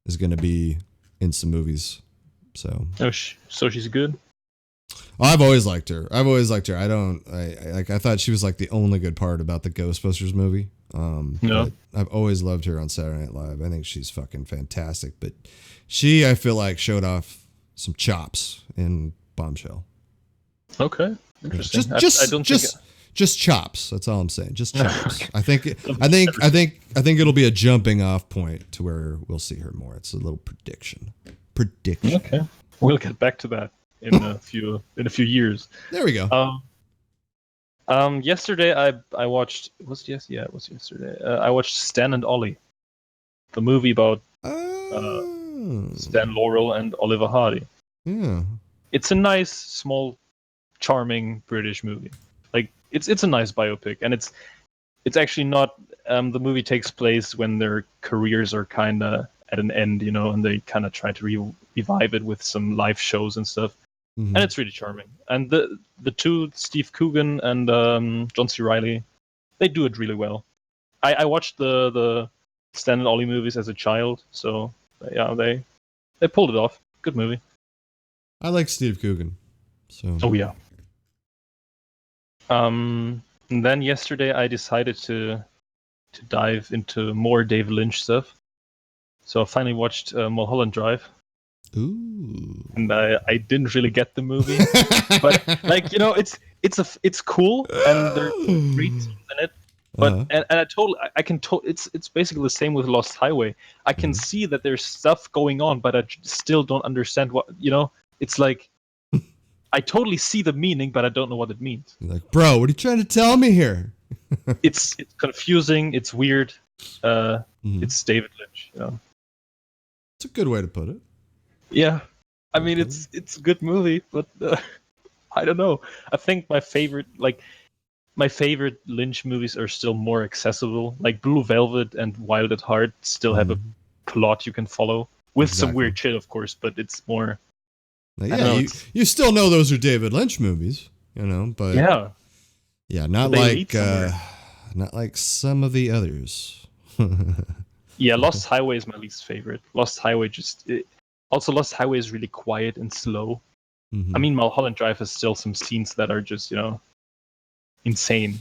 is going to be in some movies. So. Oh, so she's good. Oh, I've always liked her. I thought she was like the only good part about the Ghostbusters movie. No. I've always loved her on Saturday Night Live. I think she's fucking fantastic. But she, I feel like, showed off some chops in Bombshell. Okay. Interesting. Just chops. That's all I'm saying. Just chops. I think it'll be a jumping off point to where we'll see her more. It's a little prediction. Okay. We'll get back to that in a few years. There we go. Yesterday I watched. It was yesterday. I watched Stan and Ollie, the movie about Oh. Stan Laurel and Oliver Hardy. Yeah. It's a nice, small, charming British movie. Like it's a nice biopic, and it's actually not. The movie takes place when their careers are kind of at an end, and they kind of try to revive it with some live shows and stuff. Mhm. And it's really charming. And the two, Steve Coogan and John C. Reilly, they do it really well. I watched the Stan and Ollie movies as a child, so yeah, they pulled it off. Good movie. I like Steve Coogan. So. Oh yeah. And then yesterday I decided to dive into more David Lynch stuff. So I finally watched Mulholland Drive. Ooh. And I didn't really get the movie, but it's cool and there's great scenes in it. But Uh-huh. and I can it's basically the same with Lost Highway. I can see that there's stuff going on, but I still don't understand what. It's like I totally see the meaning, but I don't know what it means. You're like, bro, what are you trying to tell me here? It's confusing. It's weird. It's David Lynch. It's a good way to put it. Yeah, I mean it's a good movie, but I don't know. I think my favorite Lynch movies are still more accessible. Like Blue Velvet and Wild at Heart still have a plot you can follow with some weird shit, of course, but it's more. Now, yeah, you still know those are David Lynch movies, but yeah, not like some of the others. Yeah, Lost Highway is my least favorite. Lost Highway Lost Highway is really quiet and slow. I mean, Mulholland Drive has still some scenes that are just, insane.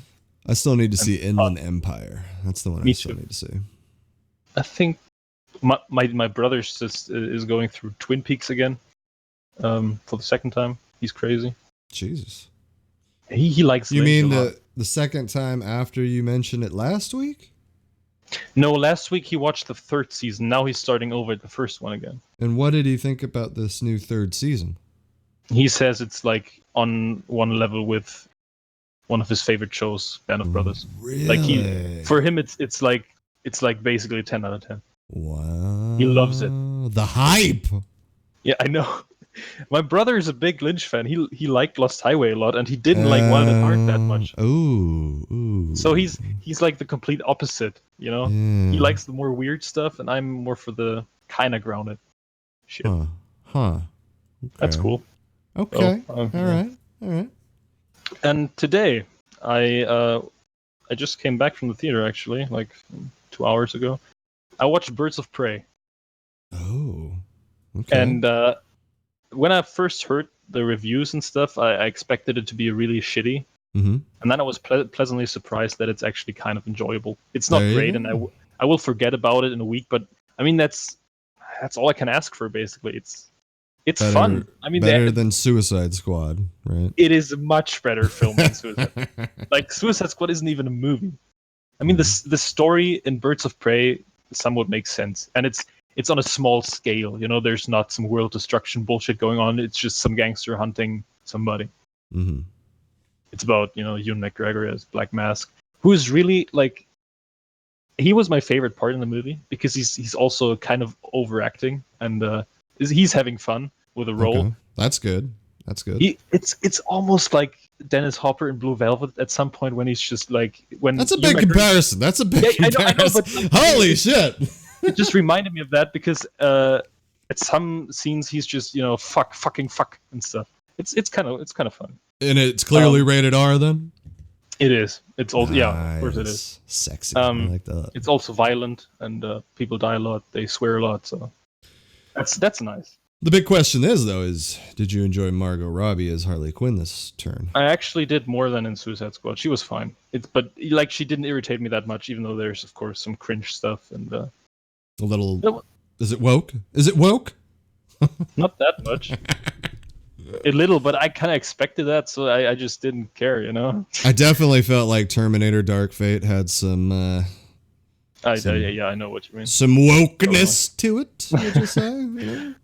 I still need to see Inland Empire. That's the one I still need to see. I think my brother just is going through Twin Peaks again for the second time. He's crazy. Jesus. He likes You Lynch mean a lot. the second time after you mentioned it last week? No, last week he watched the third season. Now he's starting over at the first one again. And what did he think about this new third season? He says it's like on one level with one of his favorite shows, Band of Brothers. Really? Like for him it's like basically a 10 out of 10. Wow. He loves it. The hype. Yeah, I know. My brother is a big Lynch fan. He liked Lost Highway a lot, and he didn't like Wild at Heart that much. Ooh. So he's like the complete opposite, He likes the more weird stuff, and I'm more for the kind of grounded shit. Huh. Okay. That's cool. Okay. All right. And today, I just came back from the theater actually, like 2 hours ago. I watched Birds of Prey. Oh. Okay. And when I first heard the reviews and stuff, I expected it to be really shitty. Mm-hmm. And then I was pleasantly surprised that it's actually kind of enjoyable. It's not great, and I will forget about it in a week. But I mean, that's all I can ask for. Basically, it's fun. I mean, better than Suicide Squad, right? It is a much better film than Suicide. Like Suicide Squad isn't even a movie. I mean, the story in Birds of Prey somewhat makes sense, and it's on a small scale. There's not some world destruction bullshit going on. It's just some gangster hunting somebody. Mm-hmm. It's about, Ewan McGregor as Black Mask, who is really like, he was my favorite part in the movie because he's also kind of overacting and he's having fun with the role. Okay. That's good. It's almost like Dennis Hopper in Blue Velvet at some point when he's just like when. That's a big comparison. Comparison. I know, but holy shit! It just reminded me of that because at some scenes he's just fucking and stuff. It's kind of fun. And it's clearly rated R then. It is. It's also nice. Yeah, of course it is. Sexy. I like that. It's also violent and people die a lot. They swear a lot, so that's nice. The big question is, did you enjoy Margot Robbie as Harley Quinn this turn? I actually did more than in Suicide Squad. She was fine. But she didn't irritate me that much, even though there's of course some cringe stuff and a little. Is it woke? Not that much. A little, but I kind of expected that, so I just didn't care, I definitely felt like Terminator Dark Fate had some. I know what you mean. Some wokeness to it, would you say?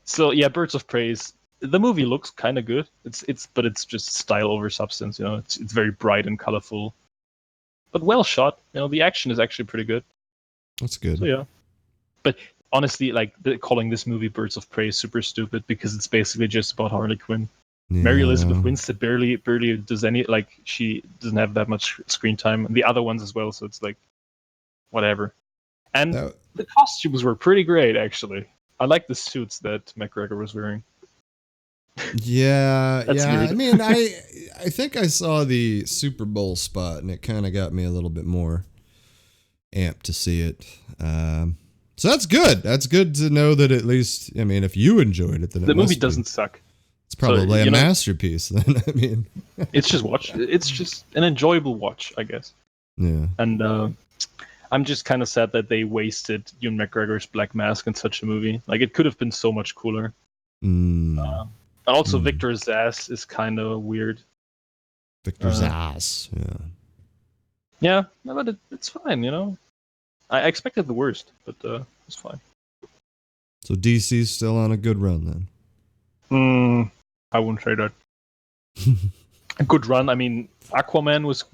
So yeah, Birds of Prey the movie looks kind of good. But it's just style over substance. It's very bright and colorful, but well shot. The action is actually pretty good. That's good. So yeah, but honestly, like calling this movie Birds of Prey is super stupid because it's basically just about Harley Quinn. Yeah. Mary Elizabeth Winstead barely does any, like, she doesn't have that much screen time, and the other ones as well. So it's like whatever. And the costumes were pretty great, actually. I like the suits that McGregor was wearing. Yeah, That's yeah. weird. I mean, I think I saw the Super Bowl spot, and it kind of got me a little bit more amped to see it. So that's good. That's good to know that at least, I mean, if you enjoyed it, then the movie doesn't suck. It's probably a masterpiece. Then I mean, it's just an enjoyable watch, I guess. Yeah. And I'm just kind of sad that they wasted Ewan McGregor's Black Mask in such a movie. Like, it could have been so much cooler. And also, Victor Zsasz is kind of weird. Victor Zsasz, yeah. Yeah, but it's fine, I expected the worst, but it's fine. So DC's still on a good run then? I wouldn't say that. A good run. I mean, Aquaman was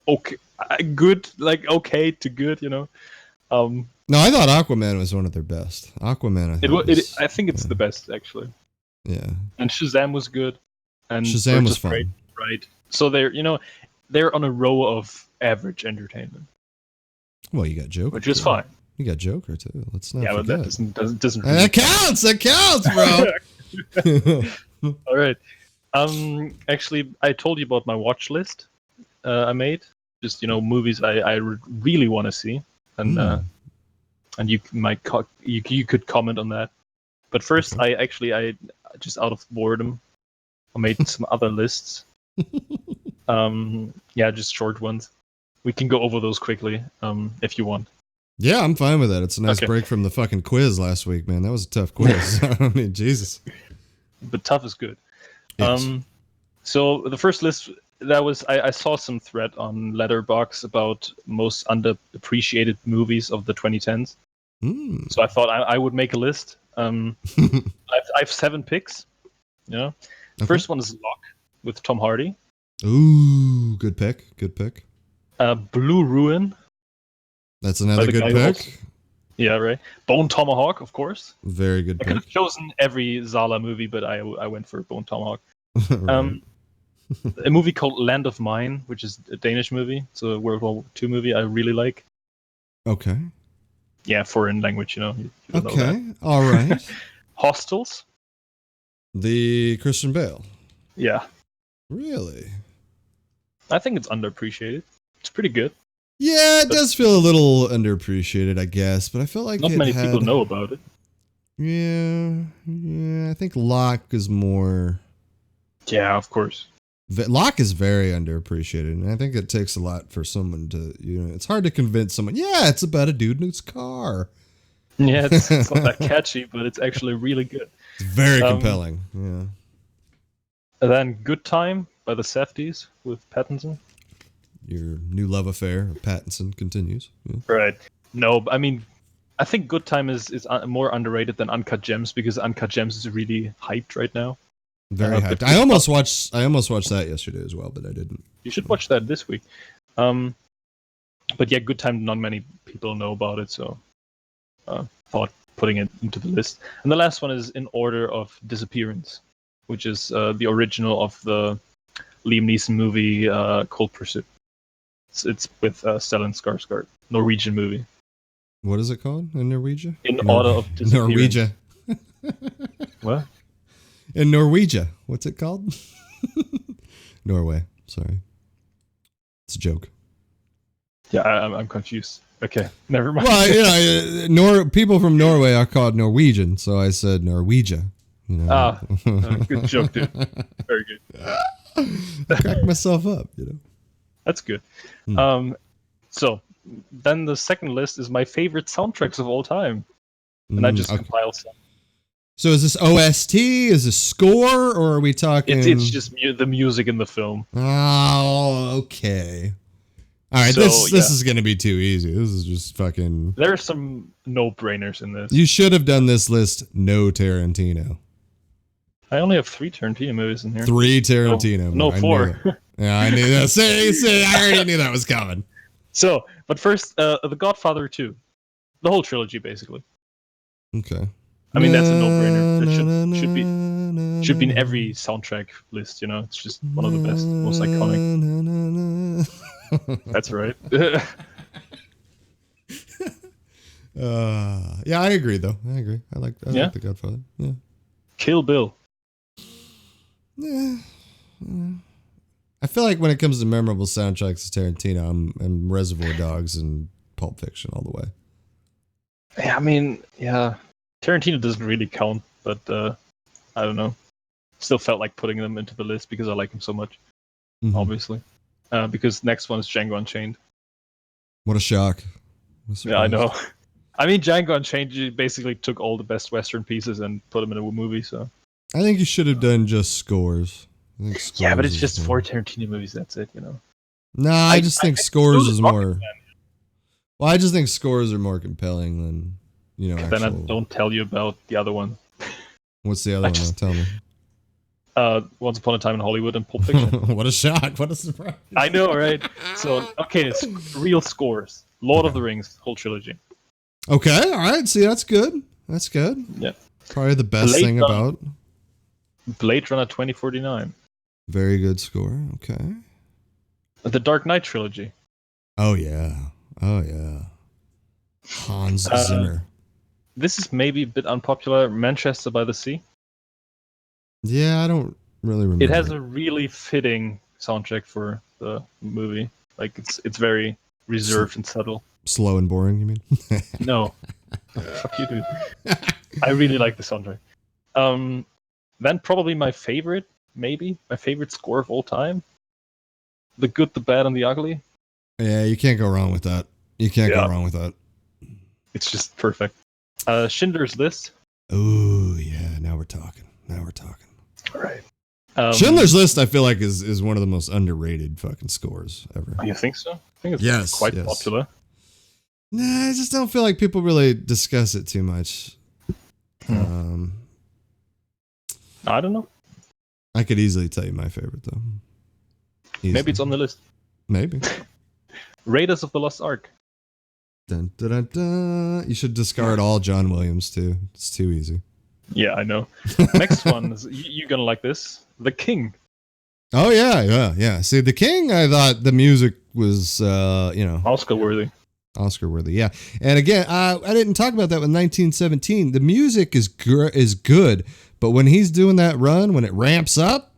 okay, good, like okay to good, No, I thought Aquaman was one of their best. Aquaman, I think it's the best, actually. Yeah. And Shazam was good. And Shazam was fun. Right. So they're on a row of average entertainment. Well, you got Joker, which is fine. You got Joker too. Let's not forget. But that doesn't. Really that counts, bro. All right. Actually, I told you about my watch list. I made just movies I really want to see, and you could comment on that. But first, I just out of boredom, I made some other lists. Just short ones. We can go over those quickly, if you want. Yeah, I'm fine with that. It's a nice break from the fucking quiz last week, man. That was a tough quiz. I mean, Jesus. But tough is good. Yes. So the first list that was I saw some thread on Letterboxd about most underappreciated movies of the 2010s. So I thought I would make a list. I have 7 picks. The first one is Lock with Tom Hardy. Ooh, good pick. Good pick. Blue Ruin. That's another good pick. Yeah, right. Bone Tomahawk, of course. Very good pick. I could have chosen every Zala movie, but I went for Bone Tomahawk. Right. A movie called Land of Mine, which is a Danish movie. It's a World War II movie I really like. Okay. Yeah, foreign language, you don't know that. All right. Hostels. The Christian Bale. Yeah. Really? I think it's underappreciated. It's pretty good. Yeah, it does feel a little underappreciated, I guess, but I feel like not many people know about it. Yeah, I think Locke is more... Yeah, of course. Locke is very underappreciated, and I think it takes a lot for someone to, it's hard to convince someone, it's about a dude in his car. Yeah, it's not that catchy, but it's actually really good. It's very compelling, yeah. And then Good Time by the Safdies with Pattinson. Your new love affair of Pattinson continues. Yeah. Right. No, I mean, I think Good Time is more underrated than Uncut Gems because Uncut Gems is really hyped right now. Very hyped. I almost watched that yesterday as well, but I didn't. You should watch that this week. But yeah, Good Time, not many people know about it, so thought putting it into the list. And the last one is In Order of Disappearance, which is the original of the Liam Neeson movie Cold Pursuit. It's with Stellan Skarsgård, Norwegian movie. What is it called in Norwegian? In Order of Disappearance. Norwegia. What? In Norwegia. What's it called? Norway. Sorry. It's a joke. Yeah, I'm confused. Okay, never mind. Well, people from Norway are called Norwegian, so I said Norwegia. Good joke, dude. Very good. Crack myself up, That's good. So then the second list is my favorite soundtracks of all time, and I just compiled some. So is this OST? Is this score, or are we talking? It's just the music in the film. Oh, okay. All right, this is gonna be too easy. This is just fucking. There are some no-brainers in this. You should have done this list. No Tarantino. I only have 3 Tarantino movies in here. 3 Tarantino. No, 4. Yeah, I knew that. See, I already knew that was coming. So, but first, The Godfather 2. The whole trilogy, basically. Okay. I mean, that's a no-brainer. That should be in every soundtrack list, you know? It's just one of the best, most iconic. That's right. Yeah, I agree, though. I agree. I like The Godfather. Yeah. Kill Bill. Yeah. I feel like when it comes to memorable soundtracks of Tarantino, I'm Reservoir Dogs and Pulp Fiction all the way. Yeah, I mean, yeah. Tarantino doesn't really count, but I don't know. Still felt like putting them into the list because I like him so much, obviously. Because next one is Django Unchained. What a shock. Yeah, I know. I mean, Django Unchained basically took all the best Western pieces and put them in a movie, so. I think you should have done just scores. Yeah, but it's just 4 Tarantino movies, that's it, you know. No, I just think scores is more. Well, I just think scores are more compelling than, you know, Then I don't tell you about the other one. What's the other one? Tell me. Once Upon a Time in Hollywood and Pulp Fiction. What a shock. What a surprise. I know, right? So, okay, it's real scores. Lord of the Rings, whole trilogy. Okay, all right. See, that's good. That's good. Yeah. Probably the best thing about Blade Runner 2049. Very good score. Okay. The Dark Knight trilogy. Oh, yeah. Oh, yeah. Hans Zimmer. This is maybe a bit unpopular. Manchester by the Sea. Yeah, I don't really remember. It has a really fitting soundtrack for the movie. Like, it's very reserved and subtle. Slow and boring, you mean? No. Fuck you, dude. I really like the soundtrack. Then probably my favorite score of all time. The Good, the Bad, and the Ugly. Yeah, you can't go wrong with that. You can't go wrong with that. It's just perfect. Schindler's List. Oh, yeah. Now we're talking. All right. Schindler's List, I feel like, is one of the most underrated fucking scores ever. You think so? I think it's quite popular. Nah, I just don't feel like people really discuss it too much. I don't know. I could easily tell you my favorite, though. Easily. Maybe it's on the list. Maybe. Raiders of the Lost Ark. Dun, dun, dun, dun. You should discard all John Williams, too. It's too easy. Yeah, I know. Next one, you're going to like this. The King. Oh, yeah. See, The King, I thought the music was, Oscar-worthy. Oscar-worthy, yeah. And again, I didn't talk about that with 1917. The music is good, but when he's doing that run, when it ramps up,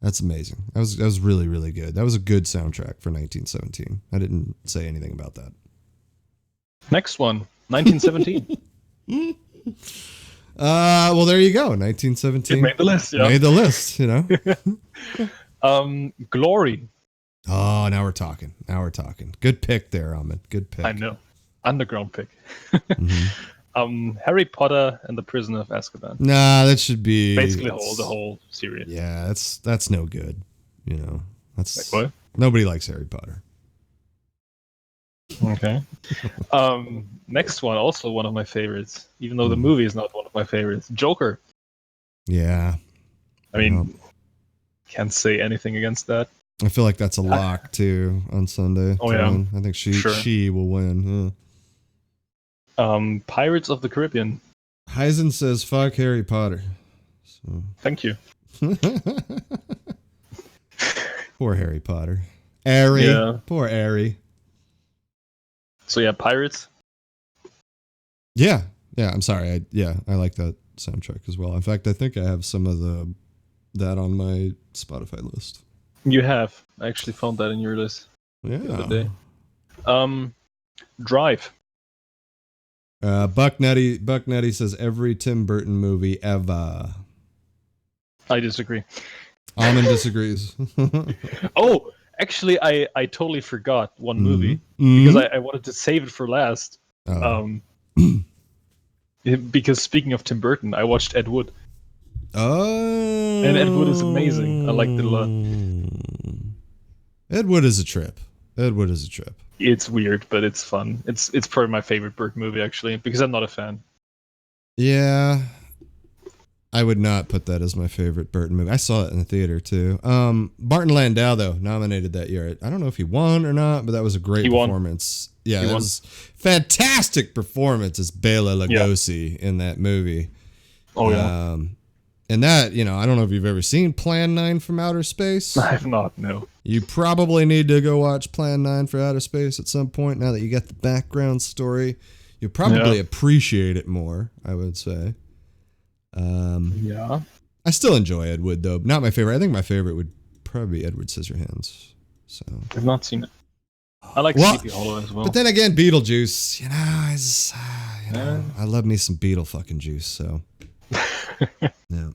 that's amazing. That was really, really good. That was a good soundtrack for 1917. I didn't say anything about that. Next one, 1917. Well, there you go. 1917. It made the list, yeah. Made the list, you know. Glory. Oh, now we're talking. Good pick there, Ahmed. Good pick. I know. Underground pick. Harry Potter and the Prisoner of Azkaban. Nah, that should be basically the whole series. Yeah, that's no good. You know, that's like what? Nobody likes Harry Potter. Okay. Next one, also one of my favorites, even though the movie is not one of my favorites. Joker. Yeah. I mean, can't say anything against that. I feel like that's a lock too on Sunday. Oh yeah. I think she will win. Yeah. Pirates of the Caribbean. Heisen says fuck Harry Potter. So. Thank you. Poor Harry Potter. Harry. Yeah. Poor Harry. So yeah, Pirates. Yeah. I'm sorry. I like that soundtrack as well. In fact, I think I have some of that on my Spotify list. You have. I actually found that in your list. Yeah. The other day. Drive. Buck Nutty says every Tim Burton movie ever. I disagree. Almond disagrees. Oh, actually, I totally forgot one movie because I wanted to save it for last. Oh. Because speaking of Tim Burton, I watched Ed Wood. Oh. And Ed Wood is amazing. I liked it a lot. Ed Wood is a trip. It's weird, but it's fun. It's probably my favorite Burton movie, actually, because I'm not a fan. Yeah. I would not put that as my favorite Burton movie. I saw it in the theater too. Barton Landau though nominated that year. I don't know if he won or not, but that was a great performance. Yeah, it was fantastic performance as Bela Lugosi in that movie. Oh yeah. And that, I don't know if you've ever seen Plan 9 from Outer Space. I have not, no. You probably need to go watch Plan 9 for Outer Space at some point now that you get the background story. You'll probably appreciate it more, I would say. Yeah. I still enjoy Ed Wood, though. Not my favorite. I think my favorite would probably be Edward Scissorhands. So I've not seen it. I like Sleepy Hollow as well. But then again, Beetlejuice, I love me some Beetle fucking juice, so. Yeah.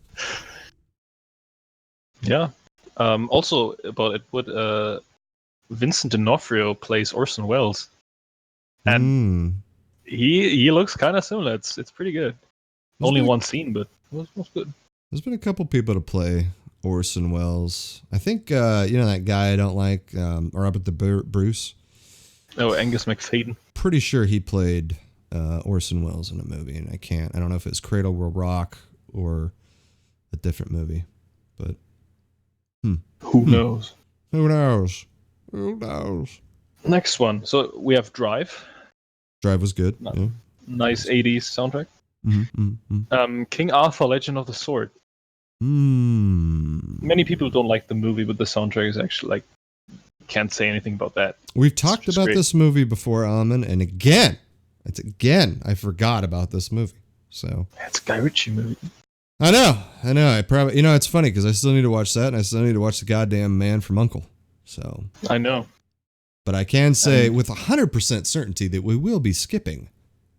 Yeah. Also about Ed Wood, Vincent D'Onofrio plays Orson Welles. And he looks kind of similar. It's pretty good. Only one scene, but it was good. There's been a couple people to play Orson Welles. I think, that guy I don't like, or up at the Bruce. Oh, Angus McFadden. Pretty sure he played Orson Welles in a movie, and I don't know if it's Cradle Will Rock or a different movie, but who knows? Who knows? Who knows? Next one. So we have Drive. Drive was good. Nice 80s soundtrack. King Arthur, Legend of the Sword. Many people don't like the movie, but the soundtrack is actually can't say anything about that. We've talked about this movie before, Alman, and again, I forgot about this movie. So it's a Guy Ritchie movie. I know. I probably, it's funny because I still need to watch that, and I still need to watch The Goddamn Man from U.N.C.L.E. So I know. But I can say with 100% certainty that we will be skipping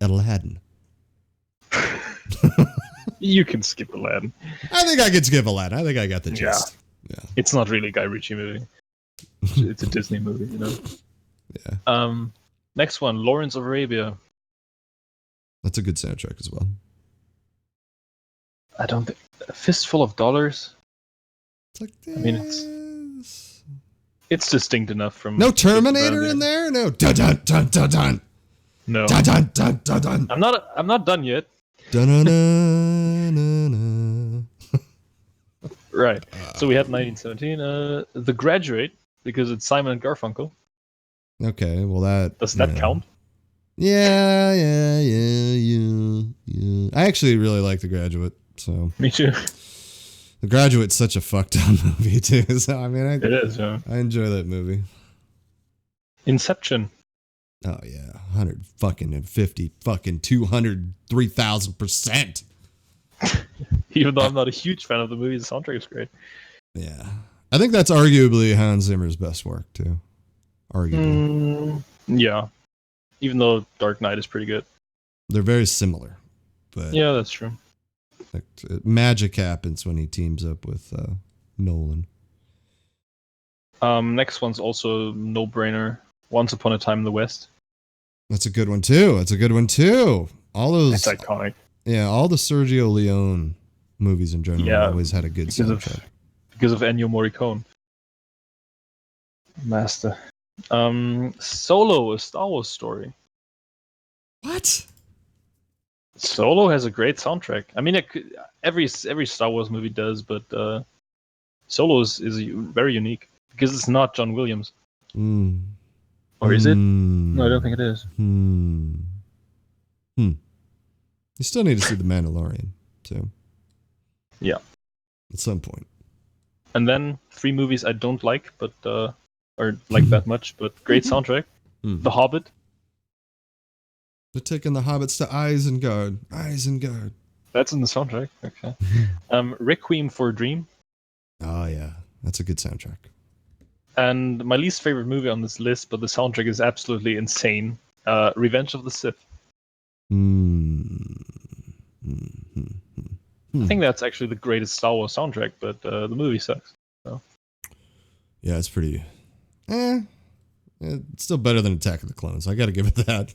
Aladdin. You can skip Aladdin. I think I could skip Aladdin. I think I got the gist. Yeah. It's not really a Guy Ritchie movie. It's a Disney movie, Yeah. Next one, Lawrence of Arabia. That's a good soundtrack as well. I don't think A Fistful of Dollars. It's like this. I mean, it's distinct enough from. No Terminator in there. No dun dun dun dun dun. No. Dun dun dun dun dun. I'm not done yet. Dun dun dun. Right. So we had 1917. The Graduate, because it's Simon and Garfunkel. Okay. Well, does that count? Yeah. I actually really like The Graduate. So me too. The Graduate's such a fucked up movie too. So it is. Yeah. I enjoy that movie. Inception. Oh yeah, 150 fucking 203,000%. Even though I'm not a huge fan of the movie, the soundtrack is great. Yeah, I think that's arguably Hans Zimmer's best work too. Arguably. Yeah. Even though Dark Knight is pretty good. They're very similar, but yeah, that's true. Magic happens when he teams up with Nolan. Next one's also no-brainer. Once Upon a Time in the West. That's a good one too. All those. It's iconic. Yeah, all the Sergio Leone movies in general always had a good soundtrack. Because of Ennio Morricone. Master. Solo, a Star Wars story. What? Solo has a great soundtrack. I mean, every Star Wars movie does, but Solo is very unique because it's not John Williams. Or is it? No, I don't think it is. You still need to see The Mandalorian, too. Yeah. At some point. And then 3 movies I don't like, but or like that much, but great soundtrack. The Hobbit. They're taking the hobbits to Isengard. Isengard. That's in the soundtrack. Okay. Requiem for a Dream. Oh yeah, that's a good soundtrack. And my least favorite movie on this list, but the soundtrack is absolutely insane. Revenge of the Sith. I think that's actually the greatest Star Wars soundtrack, but the movie sucks. So. Yeah, it's pretty. It's still better than Attack of the Clones. I got to give it that.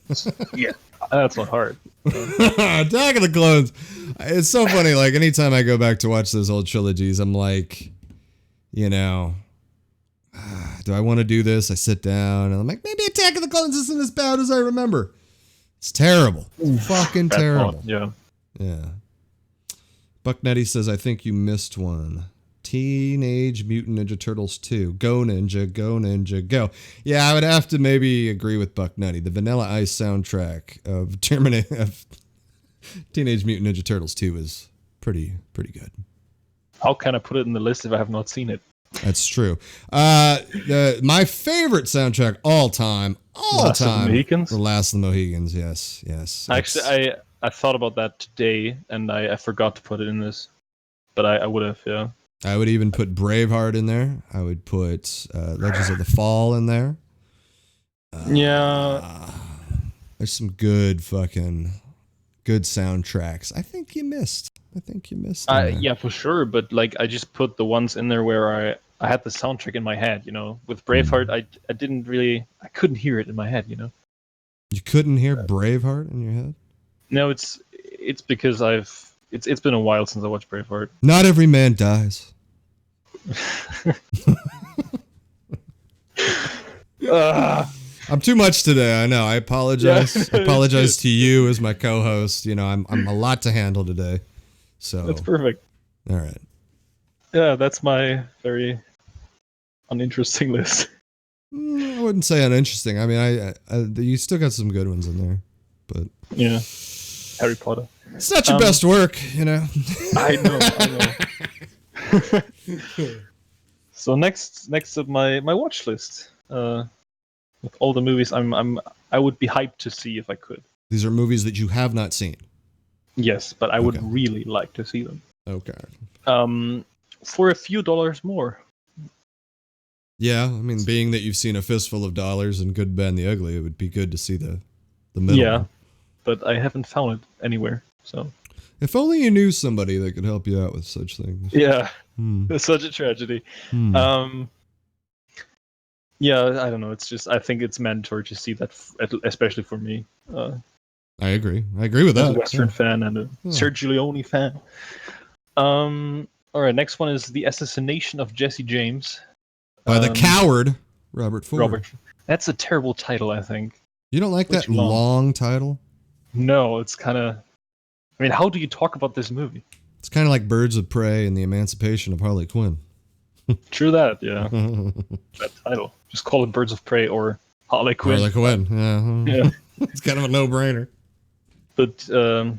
Yeah, that's not hard. Attack of the Clones. It's so funny. Like anytime I go back to watch those old trilogies, I'm like, do I want to do this? I sit down and I'm like, maybe Attack of the Clones isn't as bad as I remember. It's terrible. It's fucking terrible. Yeah. Yeah. Buck Nutty says, I think you missed one. Teenage Mutant Ninja Turtles 2. Go Ninja, go Ninja, go. Yeah, I would have to maybe agree with Buck Nutty. The Vanilla Ice soundtrack of Teenage Mutant Ninja Turtles 2 is pretty good. How can I put it in the list if I have not seen it? That's true. My favorite soundtrack all time. Last of the Mohicans? The Last of the Mohicans, yes. Actually, I thought about that today, and I forgot to put it in this. But I would have, yeah. I would even put Braveheart in there. I would put Legends of the Fall in there. Yeah. There's some good soundtracks. I think you missed. Yeah, for sure. But like, I just put the ones in there where I had the soundtrack in my head. You know, with Braveheart, I couldn't hear it in my head. You know. You couldn't hear Braveheart in your head? No, it's because it's been a while since I watched Braveheart. Not every man dies. I'm too much today. I know. I apologize. Yeah. I apologize to you as my co-host. You know, I'm a lot to handle today. So that's perfect. All right. Yeah, that's my very uninteresting list. I wouldn't say uninteresting. I mean, I you still got some good ones in there, but yeah, Harry Potter. It's not your best work, you know. I know. So next up my watch list. With all the movies I would be hyped to see if I could. These are movies that you have not seen. Yes, but I would really like to see them. Okay. For a few dollars more. Yeah, I mean, being that you've seen A Fistful of Dollars and Good, Bad, and the Ugly, it would be good to see the middle. Yeah, one. But I haven't found it anywhere. So. If only you knew somebody that could help you out with such things. Yeah, it's such a tragedy. Yeah, I don't know. It's just I think it's mandatory to see that, especially for me. I agree. I agree with that. As a Western fan and a Sergio Leone fan. All right, next one is The Assassination of Jesse James. By the coward, Robert Ford. That's a terrible title, I think. You don't like that long title? No, it's kind of... I mean, how do you talk about this movie? It's kind of like Birds of Prey and the Emancipation of Harley Quinn. True that, yeah. That title. Just call it Birds of Prey or Harley Quinn. Harley Quinn, yeah. It's kind of a no-brainer. But do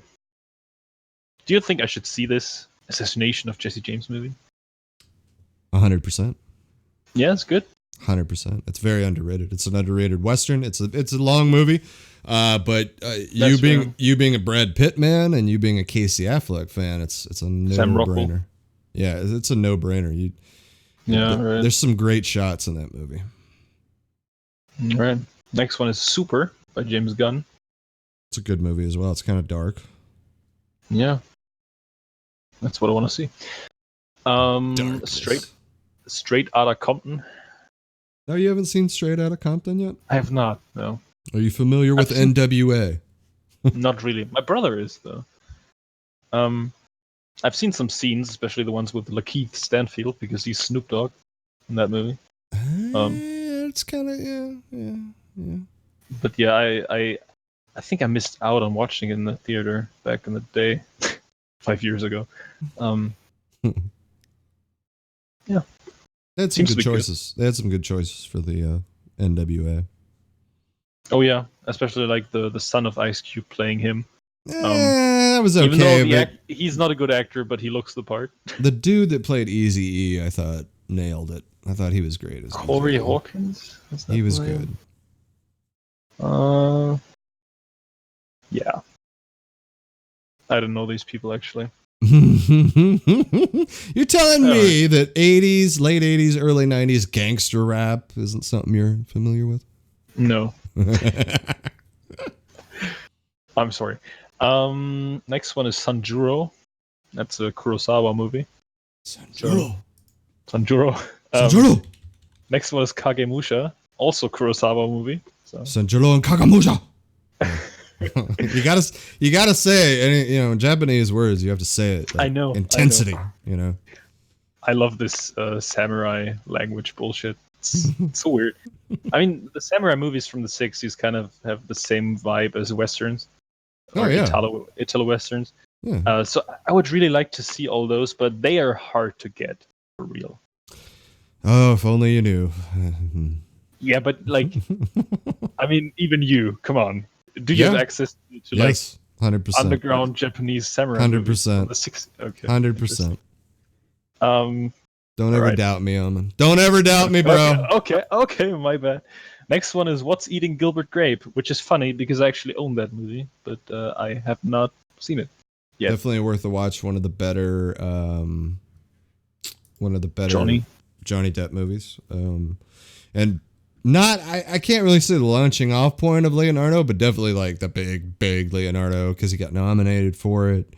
you think I should see this Assassination of Jesse James movie? 100%. Yeah, it's good. 100%. It's very underrated. It's an underrated Western. It's a long movie, but you being a Brad Pitt man and you being a Casey Affleck fan, it's a no-brainer. Yeah, it's a no-brainer. Right. There's some great shots in that movie. All right. Next one is Super by James Gunn. It's a good movie as well. It's kind of dark. Yeah. That's what I want to see. Straight Outta Compton. No, you haven't seen Straight Outta Compton yet? I have not, no. Are you familiar with NWA? Not really. My brother is, though. I've seen some scenes, especially the ones with Lakeith Stanfield, because he's Snoop Dogg in that movie. It's kind of, yeah. But yeah, I think I missed out on watching it in the theater back in the day, 5 years ago. Yeah. They had some good choices. They had some good choices for the NWA. Oh yeah, especially like the son of Ice Cube playing him. That was okay. Even though he's not a good actor, but he looks the part. The dude that played Eazy-E, I thought nailed it. I thought he was great as Corey Hawkins. He was good. Yeah. I don't know these people actually. You're telling me that late 80s, early 90s gangster rap isn't something you're familiar with? No. I'm sorry. Next one is Sanjuro. That's a Kurosawa movie. Sanjuro. Next one is Kagemusha, also Kurosawa movie. So. Sanjuro and Kagemusha. you gotta say, Japanese words. You have to say it. I know intensity. I love this samurai language bullshit. It's so weird. I mean, the samurai movies from the 60s kind of have the same vibe as westerns. Oh yeah, Italo westerns. Yeah. So I would really like to see all those, but they are hard to get for real. Oh, if only you knew. Yeah, but like, I mean, even you, come on. Do you have Yeah. access to Yes, like 100%. underground Japanese samurai movies from the 60s? Okay. 100%. Don't Don't ever doubt me, Omen. Don't ever doubt me, bro. Okay, my bad. Next one is What's Eating Gilbert Grape, which is funny because I actually own that movie, but I have not seen it yet. Definitely worth a watch. One of the better Johnny Depp movies. And not I can't really say the launching off point of Leonardo, but definitely like the big Leonardo because he got nominated for it.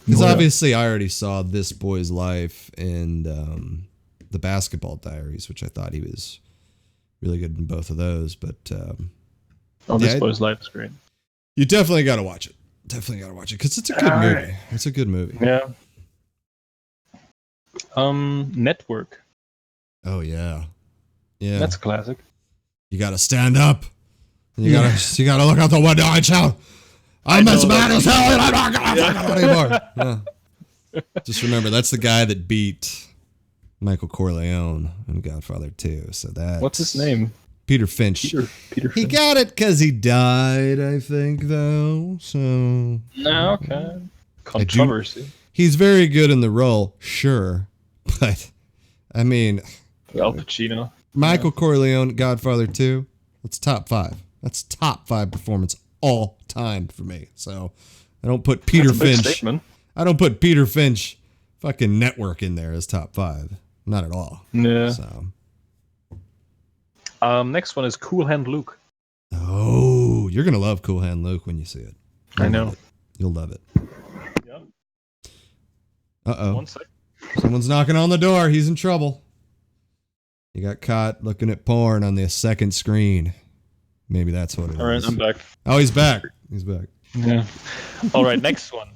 Because obviously I already saw This Boy's Life and The Basketball Diaries, which I thought he was really good in both of those. But This Boy's Life is great. You definitely got to watch it. Definitely got to watch it because it's a good movie. Right. It's a good movie. Yeah. Network. Oh yeah. Yeah. That's a classic. You got to stand up. You got to look out the window and shout, I'm as mad as hell and I'm not going to fuck it anymore. Yeah. Just remember, that's the guy that beat Michael Corleone in Godfather 2. So that. What's his name? Peter Finch. Peter Finch. He got it because he died, I think, though. So. No, okay. Controversy. He's very good in the role, sure. But, I mean. Al Pacino. Michael Corleone, Godfather 2. That's top 5. That's top 5 performance all time for me. So I don't put Peter Finch. I don't put Peter Finch fucking Network in there as top 5. Not at all. Yeah. So. Next one is Cool Hand Luke. Oh, you're gonna love Cool Hand Luke when you see it. I know. You'll love it. Yep. Uh-oh. 1 sec. Someone's knocking on the door. He's in trouble. He got caught looking at porn on the second screen. Maybe that's what it is. All right, I'm back. Oh, he's back. He's back. Yeah. All right, next one.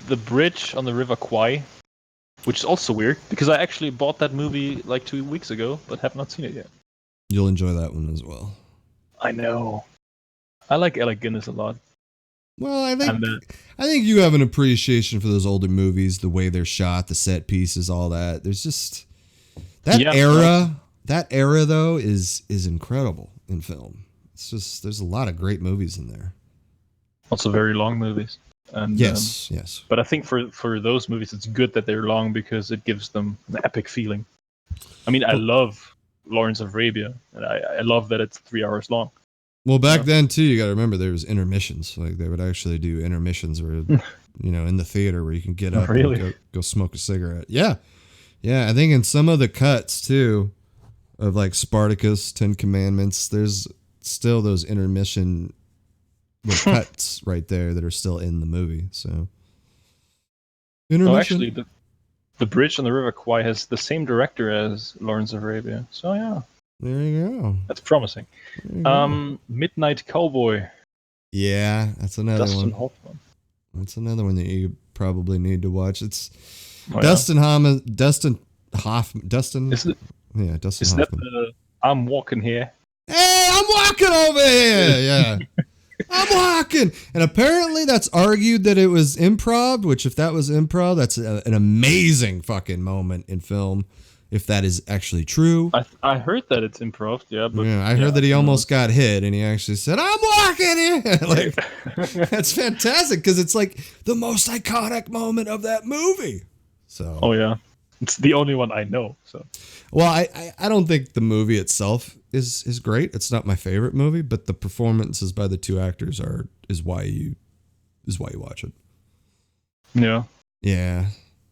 The Bridge on the River Kwai, which is also weird because I actually bought that movie like 2 weeks ago, but have not seen it yet. You'll enjoy that one as well. I know. I like Alec Guinness a lot. Well, I think you have an appreciation for those older movies, the way they're shot, the set pieces, all that. There's just that era. That era though is incredible in film. It's just there's a lot of great movies in there. Also very long movies. And, yes. But I think for those movies, it's good that they're long because it gives them an epic feeling. I mean, I love Lawrence of Arabia, and I love that it's 3 hours long. Well, back then too, you got to remember there was intermissions. Like they would actually do intermissions where, in the theater where you can get up and go smoke a cigarette. Yeah. I think in some of the cuts too, of like Spartacus, 10 Commandments, there's still those intermission cuts right there that are still in the movie. So, intermission. Oh, actually, the Bridge on the River Kwai has the same director as Lawrence of Arabia. So yeah, there you go. That's promising. Midnight Cowboy. Yeah, that's another Dustin one. Hoffman. That's another one that you probably need to watch. It's Dustin Hoffman. Dustin. Is it? Yeah, Dustin Is Hoffman. That I'm walking here? Hey, I'm walking over here. Yeah. I'm walking. And apparently that's argued that it was improv, which if that was improv, that's an amazing fucking moment in film. If that is actually true. I heard that it's improv, yeah. But I heard that he almost got hit and he actually said, I'm walking here. Like, that's fantastic because it's like the most iconic moment of that movie. So. Oh, yeah. It's the only one I know. So. Well, I don't think the movie itself is great. It's not my favorite movie, but the performances by the two actors is why you watch it. Yeah. Yeah.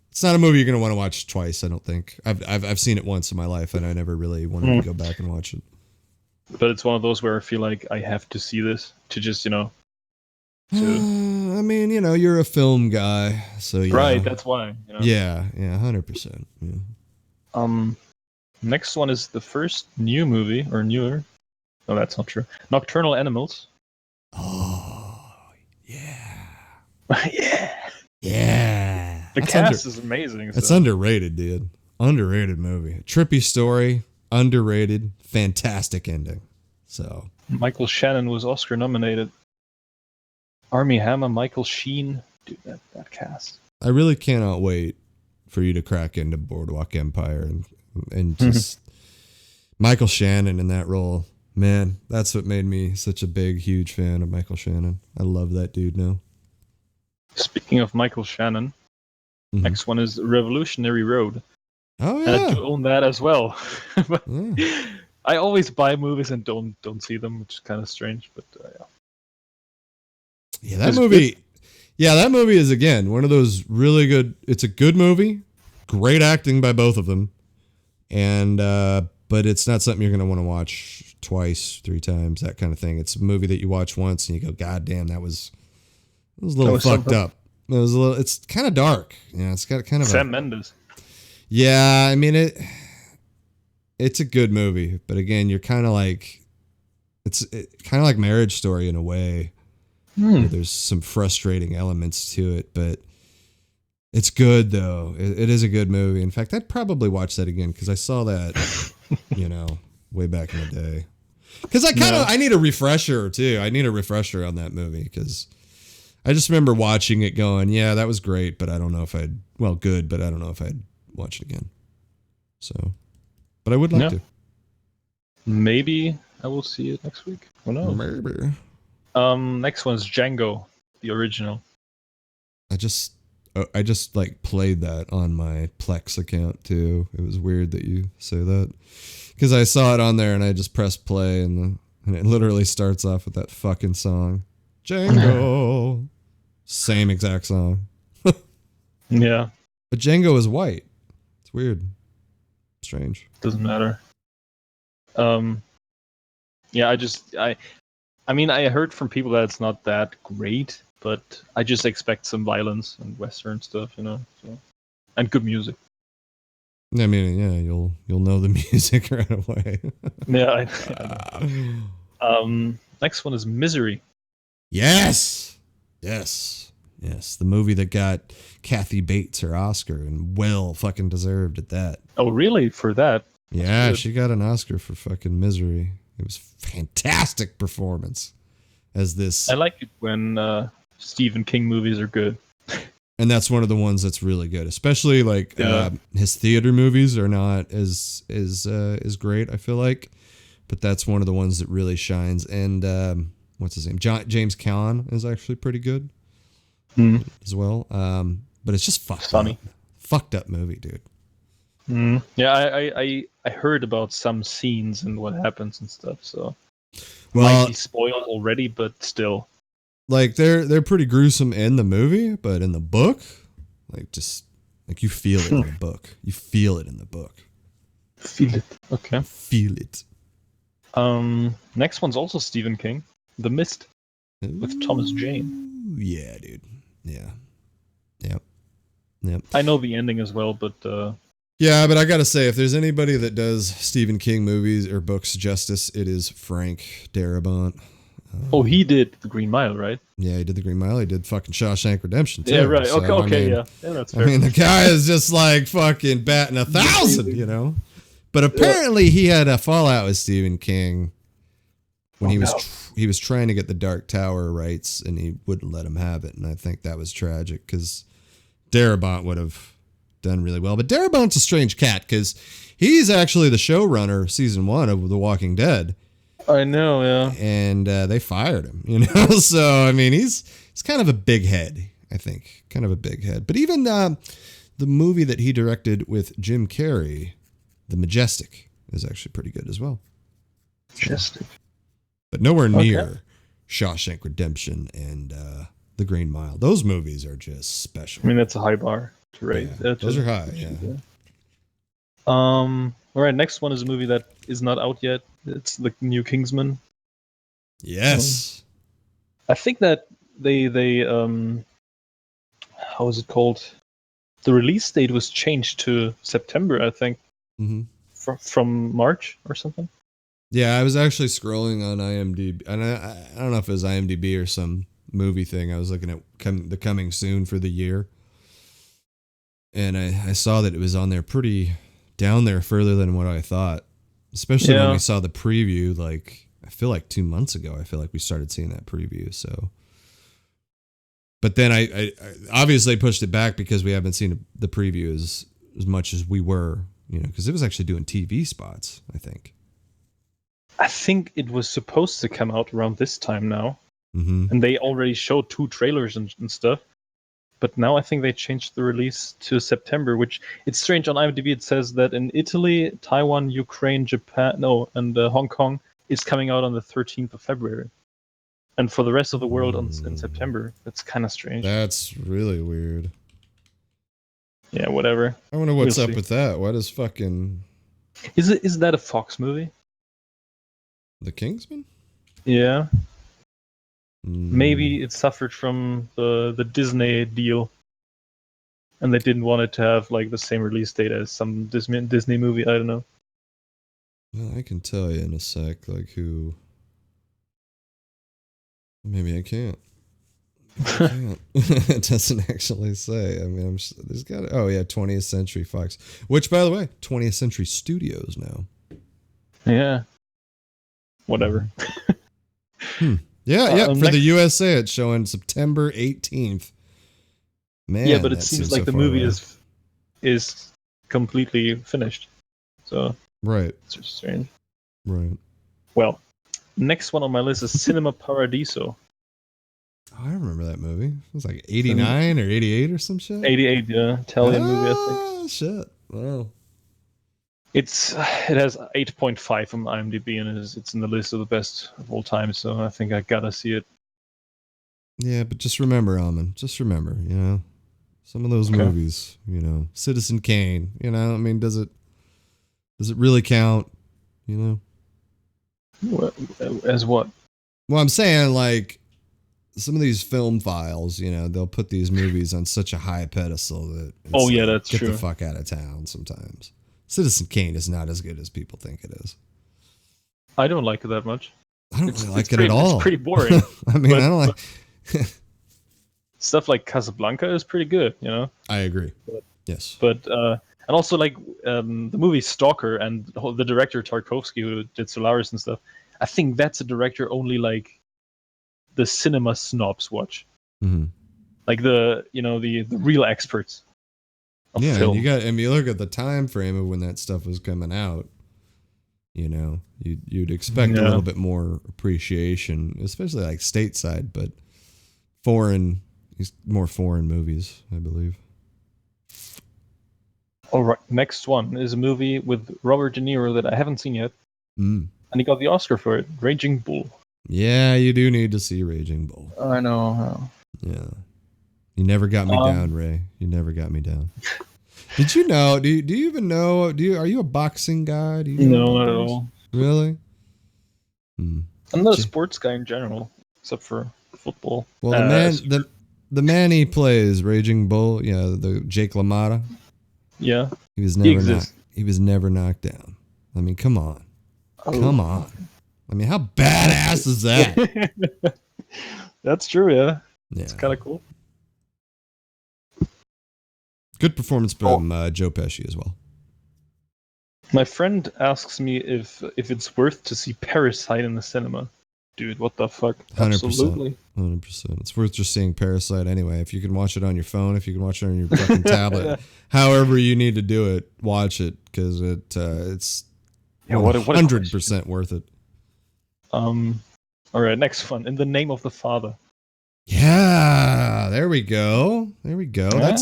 It's not a movie you're gonna want to watch twice. I don't think. I've seen it once in my life, and I never really wanted to go back and watch it. But it's one of those where I feel like I have to see this to just To... I mean, you're a film guy, so yeah. Right, that's why. Yeah, 100%. Yeah. Next one is the first new movie or newer. No, that's not true. Nocturnal Animals. Oh, yeah. Yeah. The cast is amazing. It's underrated, dude. Underrated movie. Trippy story, underrated, fantastic ending. So Michael Shannon was Oscar nominated. Armie Hammer, Michael Sheen, dude, that cast. I really cannot wait for you to crack into Boardwalk Empire and just Michael Shannon in that role. Man, that's what made me such a big, huge fan of Michael Shannon. I love that dude now. Speaking of Michael Shannon, next one is Revolutionary Road. Oh And I yeah. do own that as well. But Yeah. I always buy movies and don't see them, which is kind of strange. But yeah. Yeah, that It's movie. good. Yeah, that movie is again one of those really good. It's a good movie, great acting by both of them, and but it's not something you're going to want to watch twice, 3 times, that kind of thing. It's a movie that you watch once and you go, God damn, that was a little fucked something. up. It was a little. It's kind of dark. Yeah, it's got kind of Sam Mendes. Yeah, I mean it's a good movie, but again, you're kind of like it's kind of like Marriage Story in a way. Where there's some frustrating elements to it, but it's good though. It is a good movie. In fact, I'd probably watch that again because I saw that, way back in the day. Because I need a refresher too. I need a refresher on that movie because I just remember watching it going, yeah, that was great, but I don't know if good, but I don't know if I'd watch it again. So, but I would like to. Maybe I will see it next week. Who knows? Maybe. Next one is Django, the original. I just like played that on my Plex account too. It was weird that you say that because I saw it on there and I just pressed play and it literally starts off with that fucking song, Django. Same exact song. Yeah, but Django is white. It's weird, strange. Doesn't matter. Yeah, I mean, I heard from people that it's not that great, but I just expect some violence and Western stuff, so, and good music. I mean, yeah, you'll know the music right away. Yeah. Next one is Misery. Yes. The movie that got Kathy Bates her Oscar and well fucking deserved at that. Oh, really? For that? Yeah, she got an Oscar for fucking Misery. It was fantastic performance as this. I like it when Stephen King movies are good. And that's one of the ones that's really good, especially like his theater movies are not as great, I feel like, but that's one of the ones that really shines. And what's his name? James Caan is actually pretty good as well. But it's just fucked up movie, dude. Yeah, I heard about some scenes and what happens and stuff, so well, might be spoiled already, but still. Like they're pretty gruesome in the movie, but in the book, like you feel it in the book. You feel it in the book. Feel it. Okay. Feel it. Next one's also Stephen King, The Mist, with Thomas Jane. Yeah, dude. Yeah. Yep. I know the ending as well, but yeah, but I gotta say, if there's anybody that does Stephen King movies or books justice, it is Frank Darabont. He did The Green Mile, right? Yeah, he did The Green Mile. He did fucking Shawshank Redemption too. Yeah, right. So, Okay, yeah, that's fair. I mean, the guy is just like fucking batting 1,000, But apparently, he had a fallout with Stephen King when he was trying to get the Dark Tower rights, and he wouldn't let him have it. And I think that was tragic because Darabont would have done really well. But Darabont's a strange cat because he's actually the showrunner season 1 of The Walking Dead. I know, yeah. And they fired him, So I mean, he's kind of a big head, I think, kind of a big head. But even the movie that he directed with Jim Carrey, The Majestic, is actually pretty good as well. Majestic, but nowhere near Shawshank Redemption and The Green Mile. Those movies are just special. I mean, that's a high bar to rate. Yeah, those are high. Yeah. All right. Next one is a movie that is not out yet. It's the new Kingsman. Yes. I think that they how is it called? The release date was changed to September, I think, from March or something. Yeah, I was actually scrolling on IMDb, and I don't know if it was IMDb or some movie thing. I was looking at the coming soon for the year, and I saw that it was on there pretty down there further than what I thought, especially when we saw the preview, like I feel like 2 months ago, I feel like we started seeing that preview. So But then I obviously pushed it back because we haven't seen the preview as much as we were, because it was actually doing TV spots, I think. I think it was supposed to come out around this time now. Mm-hmm. And they already showed 2 trailers and stuff. But now I think they changed the release to September, which it's strange. On IMDb it says that in Italy, Taiwan, Ukraine, Japan, and Hong Kong is coming out on the 13th of February. And for the rest of the world in September. That's kind of strange. That's really weird. Yeah, whatever. I wonder what's up with that. What is fucking... Is that a Fox movie? The Kingsman? Yeah. Maybe it suffered from the Disney deal, and they didn't want it to have like the same release date as some Disney movie. I don't know. Well, I can tell you in a sec, like who. Maybe I can't. It doesn't actually say. I mean, there's got. Oh yeah, 20th Century Fox. Which, by the way, 20th Century Studios now. Yeah. Whatever. Yeah, for the USA, it's showing September 18th. Man, yeah, but it seems like the movie is completely finished. So right, it's just strange. Right. Well, next one on my list is Cinema Paradiso. Oh, I remember that movie. It was like 89 or 88 or some shit. 88, yeah, Italian movie, I think. Oh shit! Wow. It has 8.5 on IMDb, and it's in the list of the best of all time. So I think I gotta see it. Yeah, but just remember, Alman. Just remember, some of those movies. Citizen Kane. I mean, does it really count? As what? Well, I'm saying like some of these film files. They'll put these movies on such a high pedestal that that's get true. Get the fuck out of town sometimes. Citizen Kane is not as good as people think it is. I don't like it that much. I don't really like it at all. It's pretty boring. I mean, I don't like... Stuff like Casablanca is pretty good, I agree. Yes. But, and also like the movie Stalker and the director Tarkovsky, who did Solaris and stuff, I think that's a director only like the cinema snobs watch. Mm-hmm. Like the real experts. Yeah, and you look at the time frame of when that stuff was coming out, you'd expect a little bit more appreciation, especially like stateside, but more foreign movies, I believe. All right, next one is a movie with Robert De Niro that I haven't seen yet, and he got the Oscar for it, Raging Bull. Yeah, you do need to see Raging Bull. I know. Yeah. You never got me down, Ray. You never got me down. Did you know? Do you even know? Are you a boxing guy? No, not at all. Really? I'm not a sports guy in general, except for football. Well, the man he plays, Raging Bull, the Jake LaMotta. Yeah. He was never knocked down. I mean, come on. Come on. I mean, how badass is that? That's true, yeah. Yeah. It's kind of cool. Good performance from Joe Pesci as well. My friend asks me if it's worth to see Parasite in the cinema. Dude, what the fuck? 100%. Absolutely. 100%. It's worth just seeing Parasite anyway. If you can watch it on your phone, if you can watch it on your fucking tablet, however you need to do it, watch it because it's 100% worth it. All right, next one. In the Name of the Father. Yeah, there we go. Yeah.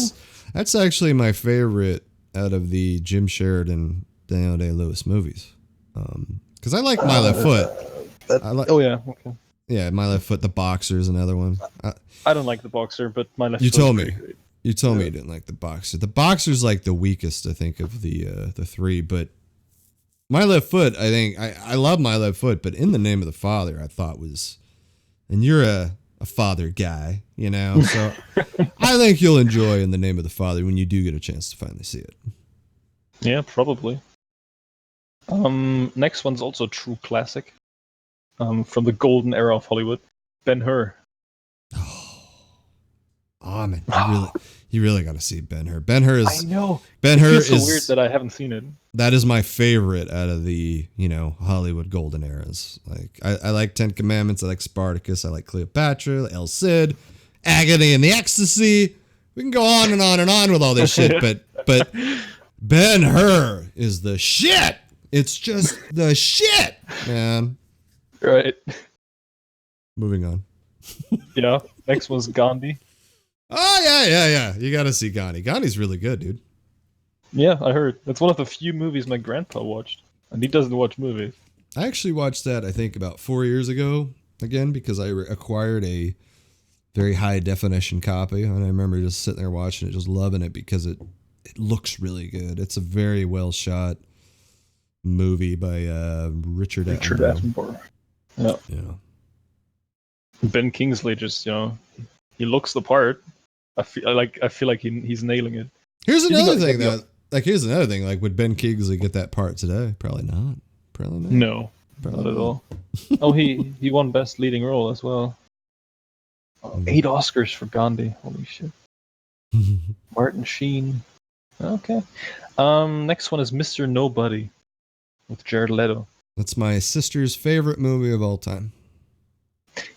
That's actually my favorite out of the Jim Sheridan, Daniel Day-Lewis movies. Because I like My Left Foot. Okay. Yeah, My Left Foot, The Boxer is another one. I don't like The Boxer, but My Left Foot. You told me you didn't like The Boxer. The Boxer's like the weakest, I think, of the three. But My Left Foot, I think I love My Left Foot, but In the Name of the Father, I thought was, and you're a father guy, so I think you'll enjoy In the Name of the Father when you do get a chance to finally see it. Yeah, probably. Next one's also a true classic. From the golden era of Hollywood, Ben-Hur. Oh man, you really got to see Ben-Hur. Ben-Hur is. I know. Ben-Hur is so weird that I haven't seen it. That is my favorite out of the Hollywood golden eras. Like I like Ten Commandments. I like Spartacus. I like Cleopatra. El Cid. Agony and the Ecstasy. We can go on and on and on with all this shit, but Ben-Hur is the shit. It's just the shit, man. Right. Moving on. Yeah. Next one's Gandhi. Oh, yeah. You gotta see Gandhi. Gandhi's really good, dude. Yeah, I heard. That's one of the few movies my grandpa watched. And he doesn't watch movies. I actually watched that, I think, about 4 years ago, again, because I acquired a very high definition copy. And I remember just sitting there watching it, just loving it because it looks really good. It's a very well shot movie by Richard Attenborough. Yeah. Yeah. Ben Kingsley just, he looks the part. I feel like he's nailing it. Here's another thing though. Like, would Ben Kingsley get that part today? Probably not. No, Probably not at all. Oh, he won Best Leading Role as well. 8 Oscars for Gandhi. Holy shit. Martin Sheen. Okay. Next one is Mr. Nobody with Jared Leto. That's my sister's favorite movie of all time.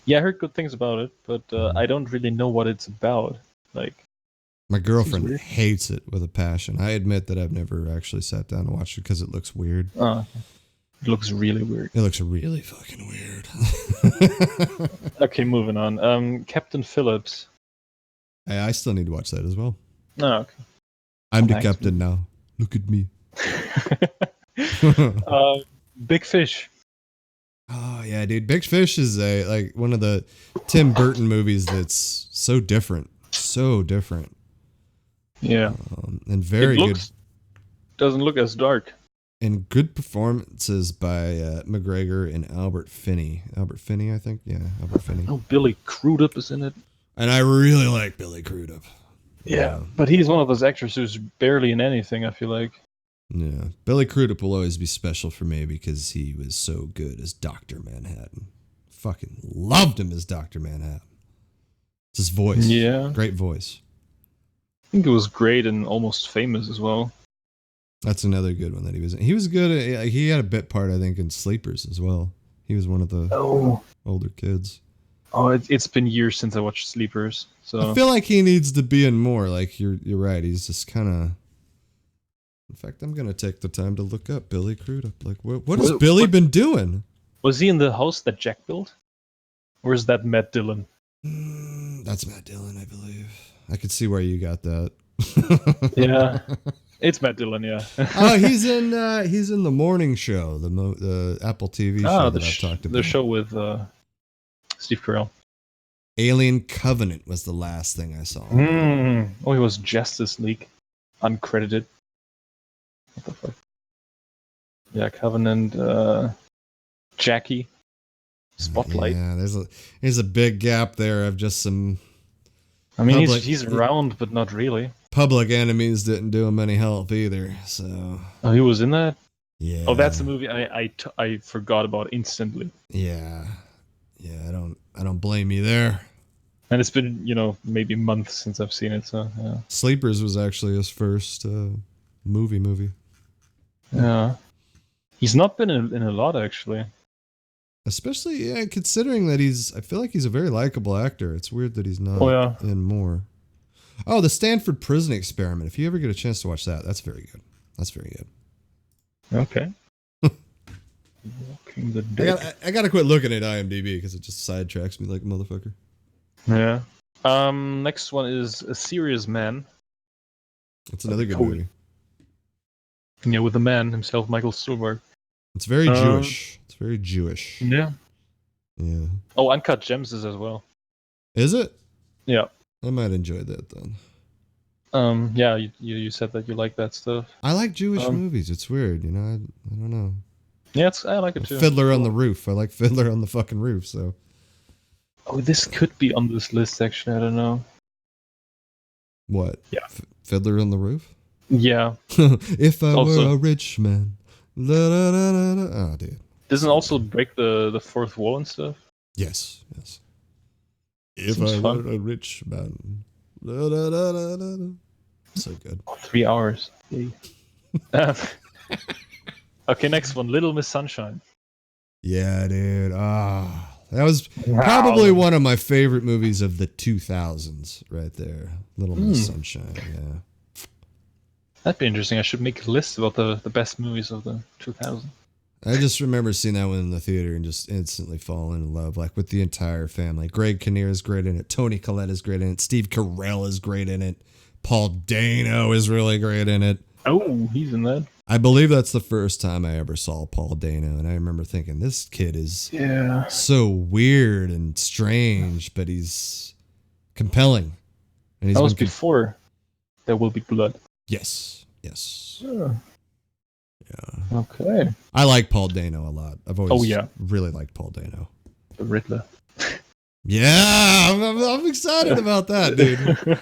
Yeah, I heard good things about it, but I don't really know what it's about. Like, my girlfriend hates it with a passion. I admit that I've never actually sat down and watched it because it looks weird. It looks really weird. It looks really fucking weird. Okay, moving on. Captain Phillips. Hey, I still need to watch that as well. Oh, okay. I'm the captain now. Look at me. Big Fish. Oh yeah, dude. Big Fish is one of the Tim Burton movies that's so different. So different. Yeah. And very good. Doesn't look as dark. And good performances by McGregor and Albert Finney. Albert Finney, I think. Yeah, Albert Finney. Oh, Billy Crudup is in it. And I really like Billy Crudup. Yeah, but he's one of those actors who's barely in anything, I feel like. Yeah. Billy Crudup will always be special for me because he was so good as Dr. Manhattan. Fucking loved him as Dr. Manhattan. It's his voice. Yeah. Great voice. I think it was great and Almost Famous as well. That's another good one that he was in. He was good at, he had a bit part, I think, in Sleepers as well. He was one of the older kids. Oh, it's been years since I watched Sleepers. So I feel like he needs to be in more. Like, you're right. He's just kind of... In fact, I'm going to take the time to look up Billy Crudup. Like, what has Billy been doing? Was he in the house that Jack built? Or is that Matt Dillon? That's Matt Dillon, I believe. I could see where you got that. Yeah. It's Matt Dillon, yeah. Oh, he's in the morning show, the Apple TV show that I've talked about. The show with Steve Carell. Alien Covenant was the last thing I saw. Oh, he was Justice League, uncredited. What the fuck? Yeah, Covenant, Jackie, Spotlight. Yeah, there's a big gap there of just some. I mean, he's around, but not really. Public Enemies didn't do him any help either. So. Oh, he was in that. Yeah. Oh, that's the movie I forgot about instantly. Yeah. Yeah, I don't blame you there. And it's been, maybe months since I've seen it, so yeah. Sleepers was actually his first movie. Yeah. He's not been in a lot, actually. Especially, considering that I feel like he's a very likable actor. It's weird that he's not in more. Oh, the Stanford Prison Experiment. If you ever get a chance to watch that, that's very good. That's very good. Okay. Walking the Dead. I gotta quit looking at IMDb because it just sidetracks me like a motherfucker. Yeah. Next one is A Serious Man. That's another good movie. Yeah, with the man himself, Michael Stuhlbarg. It's very Jewish. It's very Jewish. Yeah. Yeah. Oh, Uncut Gems is as well. Is it? Yeah. I might enjoy that then. Yeah, you said that you like that stuff. I like Jewish movies. It's weird, I don't know. Yeah, I like it too. Fiddler on the Roof. I like Fiddler on the fucking Roof, so. Oh, this could be on this list, actually. I don't know. What? Yeah. Fiddler on the Roof? Yeah. If I were a rich man. Oh, dude. Doesn't also break the fourth wall and stuff? Yes. If I were a rich man. So good. 3 hours. Okay, next one. Little Miss Sunshine. Yeah, dude. That was probably one of my favorite movies of the 2000s right there. Little Miss Sunshine, yeah. That'd be interesting. I should make a list about the best movies of the 2000s. I just remember seeing that one in the theater and just instantly falling in love, like with the entire family. Greg Kinnear is great in it. Toni Collette is great in it. Steve Carell is great in it. Paul Dano is really great in it. Oh, he's in that. I believe that's the first time I ever saw Paul Dano, and I remember thinking, this kid is so weird and strange, but he's compelling. And that was before There Will Be Blood. Yes. Yeah. Okay. I like Paul Dano a lot. I've always really liked Paul Dano. The Riddler. Yeah, I'm excited about that, dude.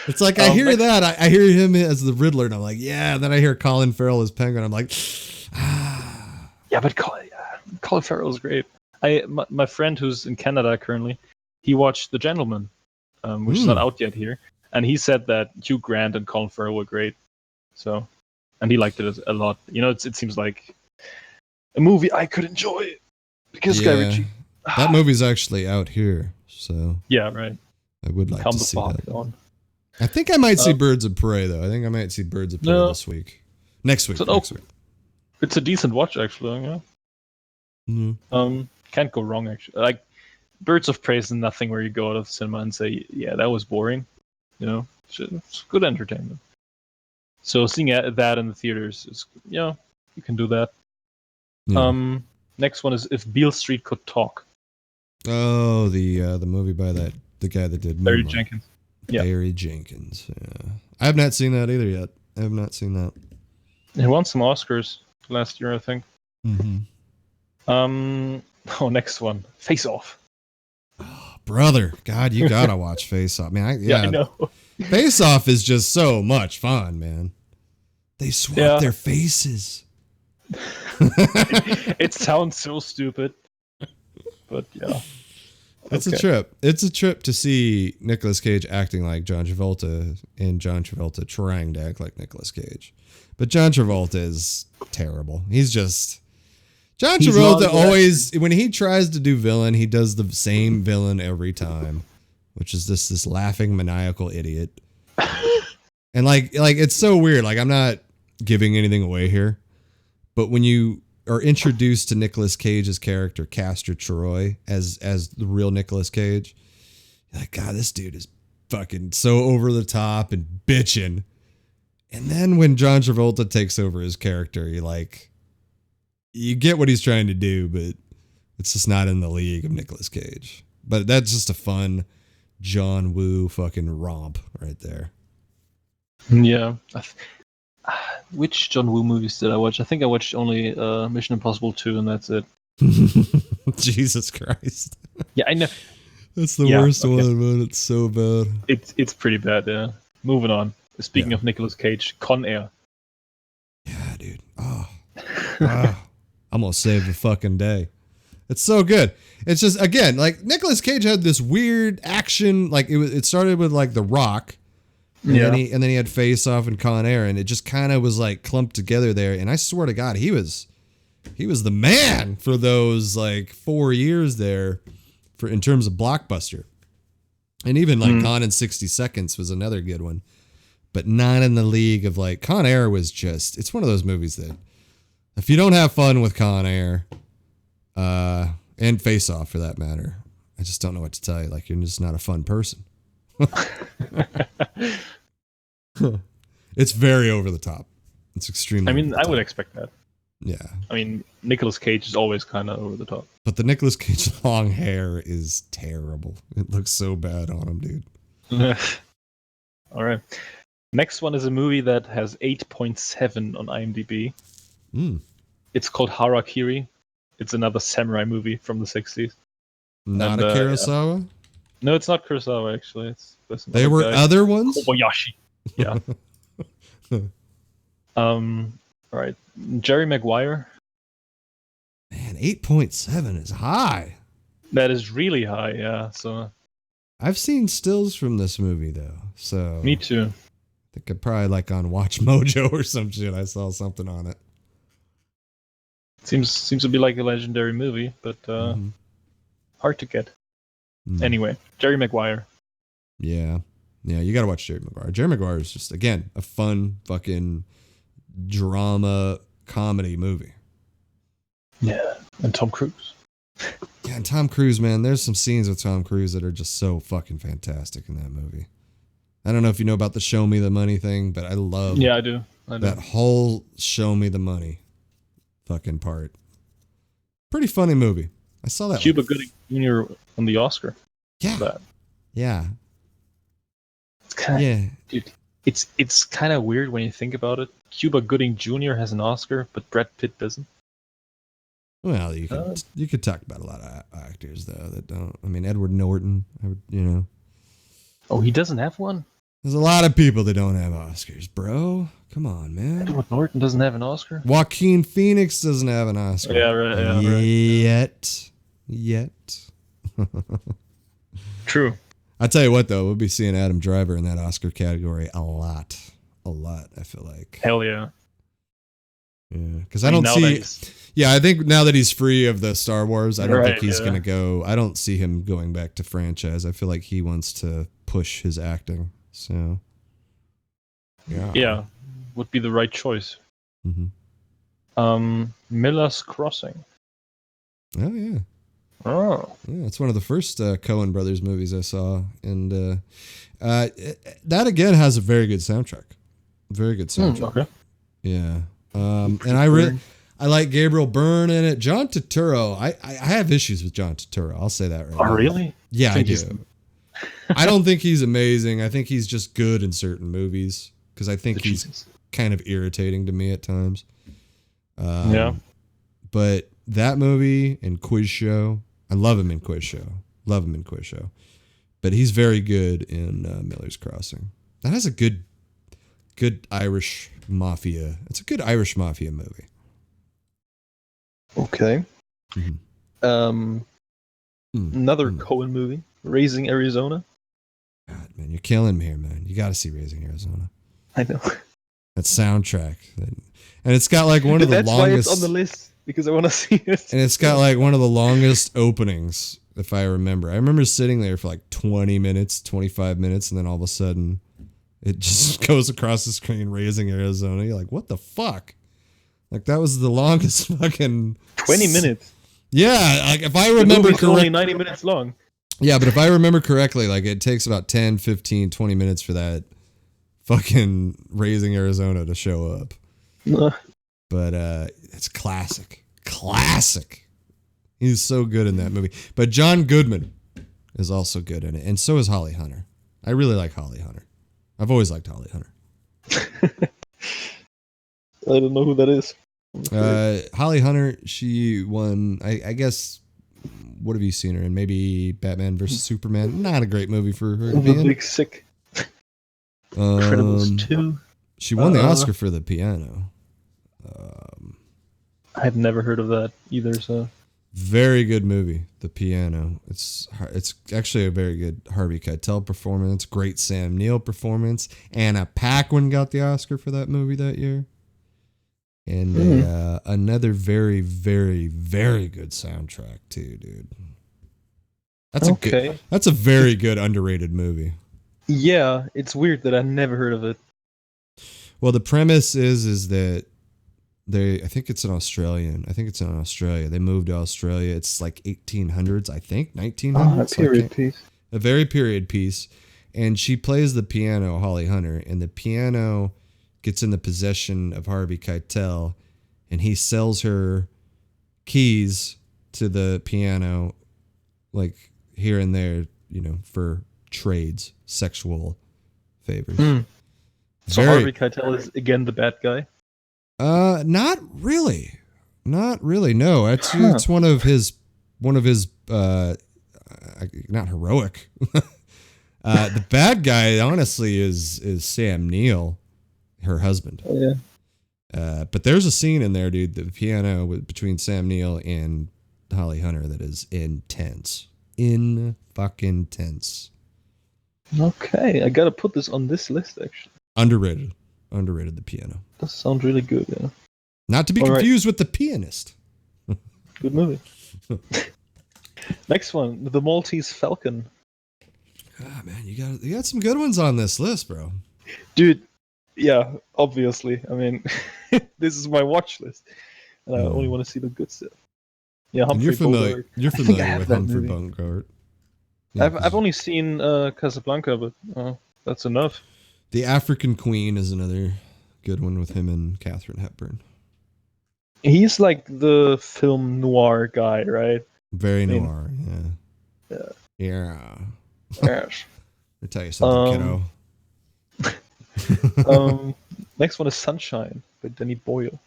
It's like I hear that. I hear him as the Riddler, and I'm like, yeah. And then I hear Colin Farrell as Penguin. I'm like, ah. Yeah, but Colin Farrell is great. My friend who's in Canada currently, he watched The Gentleman, which is not out yet here, and he said that Hugh Grant and Colin Farrell were great. So, and he liked it a lot. You know, it seems like a movie I could enjoy because Guy Ritchie. That movie's actually out here, so yeah, right. I would like to see that. On. I think I might see Birds of Prey, though. I think I might see Birds of Prey this week. Next week. It's a decent watch, actually. Yeah. Mm-hmm. Can't go wrong, actually. Like, Birds of Prey is nothing where you go out of the cinema and say, yeah, that was boring. You know, it's good entertainment. So seeing that in the theaters is, you can do that. Yeah. Next one is If Beale Street Could Talk. Oh, the movie by the guy that did Barry Jenkins. Yeah. Barry Jenkins. Yeah. I have not seen that either yet. I have not seen that. He won some Oscars last year, I think. Mm-hmm. Next one. Face Off. Oh, brother. God, you gotta watch Face Off. Man, I know. Face Off is just so much fun, man. They swap their faces. It sounds so stupid. But yeah. It's a trip. It's a trip to see Nicolas Cage acting like John Travolta and John Travolta trying to act like Nicolas Cage. But John Travolta is terrible. He's just... John Travolta always... When he tries to do villain, he does the same villain every time. Which is this laughing, maniacal idiot. And like it's so weird. Like, I'm not giving anything away here. But when you are introduced to Nicolas Cage's character, Castor Troy, as the real Nicolas Cage, you're like, God, this dude is fucking so over the top and bitching. And then when John Travolta takes over his character, you get what he's trying to do, but it's just not in the league of Nicolas Cage. But that's just a fun John Woo fucking romp right there. Yeah. Which John Woo movies did I watch? I think I watched only Mission Impossible 2, and that's it. Jesus Christ. Yeah, I know. That's the worst one, man. It's so bad. It's pretty bad, yeah. Moving on. Speaking of Nicolas Cage, Con Air. Yeah, dude. Almost saved the fucking day. It's so good. It's just, again, like, Nicolas Cage had this weird action, like, it started with, like, The Rock, and then he had Face Off and Con Air, and it just kind of was, like, clumped together there, and I swear to God, he was the man for those, like, 4 years there, in terms of blockbuster. And even, like, Con in 60 Seconds was another good one, but not in the league of, like, Con Air was just, it's one of those movies that, if you don't have fun with Con Air, and Face Off for that matter, I just don't know what to tell you. Like, you're just not a fun person. It's very over the top. It's extremely. I mean, I would expect that. Yeah. I mean, Nicolas Cage is always kind of over the top. But the Nicolas Cage long hair is terrible. It looks so bad on him, dude. All right. Next one is a movie that has 8.7 on IMDb. It's called Harakiri. It's another samurai movie from the 60s. Not a Kurosawa? Yeah. No, it's not Kurosawa, actually. There were other ones? Kobayashi. Yeah. All right. Jerry Maguire. Man, 8.7 is high. That is really high, yeah. So I've seen stills from this movie, though. So me too. I think I probably like on Watch Mojo or some shit. I saw something on it. Seems to be like a legendary movie, but hard to get. Mm. Anyway, Jerry Maguire. Yeah. Yeah, you got to watch Jerry Maguire. Jerry Maguire is just, again, a fun fucking drama comedy movie. Yeah, and Tom Cruise. Yeah, and Tom Cruise, man, there's some scenes with Tom Cruise that are just so fucking fantastic in that movie. I don't know if you know about the show me the money thing, but I love I do. that whole show me the money fucking part. Pretty funny movie. I saw that. Cuba Gooding Jr. on the Oscar. Yeah. That. Yeah. It's kind of, dude, it's kind of weird when you think about it. Cuba Gooding Jr. has an Oscar, but Brad Pitt doesn't. Well, you could talk about a lot of actors though that don't. I mean, Edward Norton, Oh, he doesn't have one? There's a lot of people that don't have Oscars, bro. Come on, man. Edward Norton doesn't have an Oscar? Joaquin Phoenix doesn't have an Oscar. Yeah, right. Yeah, Yet. True. I tell you what, though, we'll be seeing Adam Driver in that Oscar category a lot. I feel like. Hell yeah. Yeah, because I don't see. Yeah, I think now that he's free of the Star Wars, I don't think he's going to go. I don't see him going back to franchise. I feel like he wants to push his acting. So, yeah. Yeah, would be the right choice. Mm-hmm. Miller's Crossing. Oh, yeah. Oh. Yeah, it's one of the first Coen Brothers movies I saw. And that, again, has a very good soundtrack. Very good soundtrack. Okay. Yeah. And I like Gabriel Byrne in it. John Turturro. I have issues with John Turturro. I'll say that right now. Oh, really? Yeah, I do. I don't think he's amazing. I think he's just good in certain movies because I think he's kind of irritating to me at times. Yeah. But that movie and Quiz Show, I love him in Quiz Show. But he's very good in Miller's Crossing. That has a good Irish mafia. It's a good Irish mafia movie. Okay. Mm-hmm. Another Coen movie, Raising Arizona. God, man, you're killing me here, man. You got to see Raising Arizona. I know. That soundtrack. And it's got like one of the longest... That's why it's on the list, because I want to see it. And it's got like one of the longest openings, if I remember. I remember sitting there for like 20 minutes, 25 minutes, and then all of a sudden it just goes across the screen, Raising Arizona. You're like, what the fuck? Like, that was the longest fucking... 20 minutes. Yeah, like if I remember correctly... only 90 minutes long. Yeah, but if I remember correctly, like it takes about 10, 15, 20 minutes for that fucking Raising Arizona to show up. But it's classic. Classic. He's so good in that movie. But John Goodman is also good in it. And so is Holly Hunter. I really like Holly Hunter. I've always liked Holly Hunter. I don't know who that is. Holly Hunter, she won, I guess, what have you seen her in? Maybe Batman vs. Superman. Not a great movie for her to be in. Big Sick. Incredibles 2. She won the Oscar for The Piano. I've never heard of that either, so... Very good movie, The Piano. It's actually a very good Harvey Keitel performance. Great Sam Neill performance. Anna Paquin got the Oscar for that movie that year. And another very, very, very good soundtrack too, dude. That's a very good underrated movie. Yeah, it's weird that I never heard of it. Well, the premise is that I think it's in Australia. They moved to Australia. It's like 1800s, I think, 1900s. A period piece. A very period piece. And she plays the piano, Holly Hunter, and the piano gets in the possession of Harvey Keitel, and he sells her keys to the piano, like here and there, for trades, sexual favors. So Harvey Keitel is again the bad guy? Not really. No, it's one of his not heroic. The bad guy, honestly, is Sam Neill, her husband. Oh, yeah. But there's a scene in there, dude, the piano between Sam Neill and Holly Hunter that is intense. Fucking tense. Okay, I gotta put this on this list, actually. Underrated, The Piano. That sounds really good, yeah. Not to be confused with The Pianist. Good movie. Next one, The Maltese Falcon. Ah, man, you got some good ones on this list, bro. Dude, yeah, obviously. I mean, this is my watch list, and I only want to see the good stuff. Yeah, And you're Humphrey familiar. Bogart. You're I think I familiar have with that Humphrey movie. Bogart. Yeah, I've only seen Casablanca, but that's enough. The African Queen is another good one with him and Katharine Hepburn. He's like the film noir guy, right? Very noir. Yeah. Yeah. Yes. Let me tell you something, kiddo. Next one is Sunshine by Danny Boyle.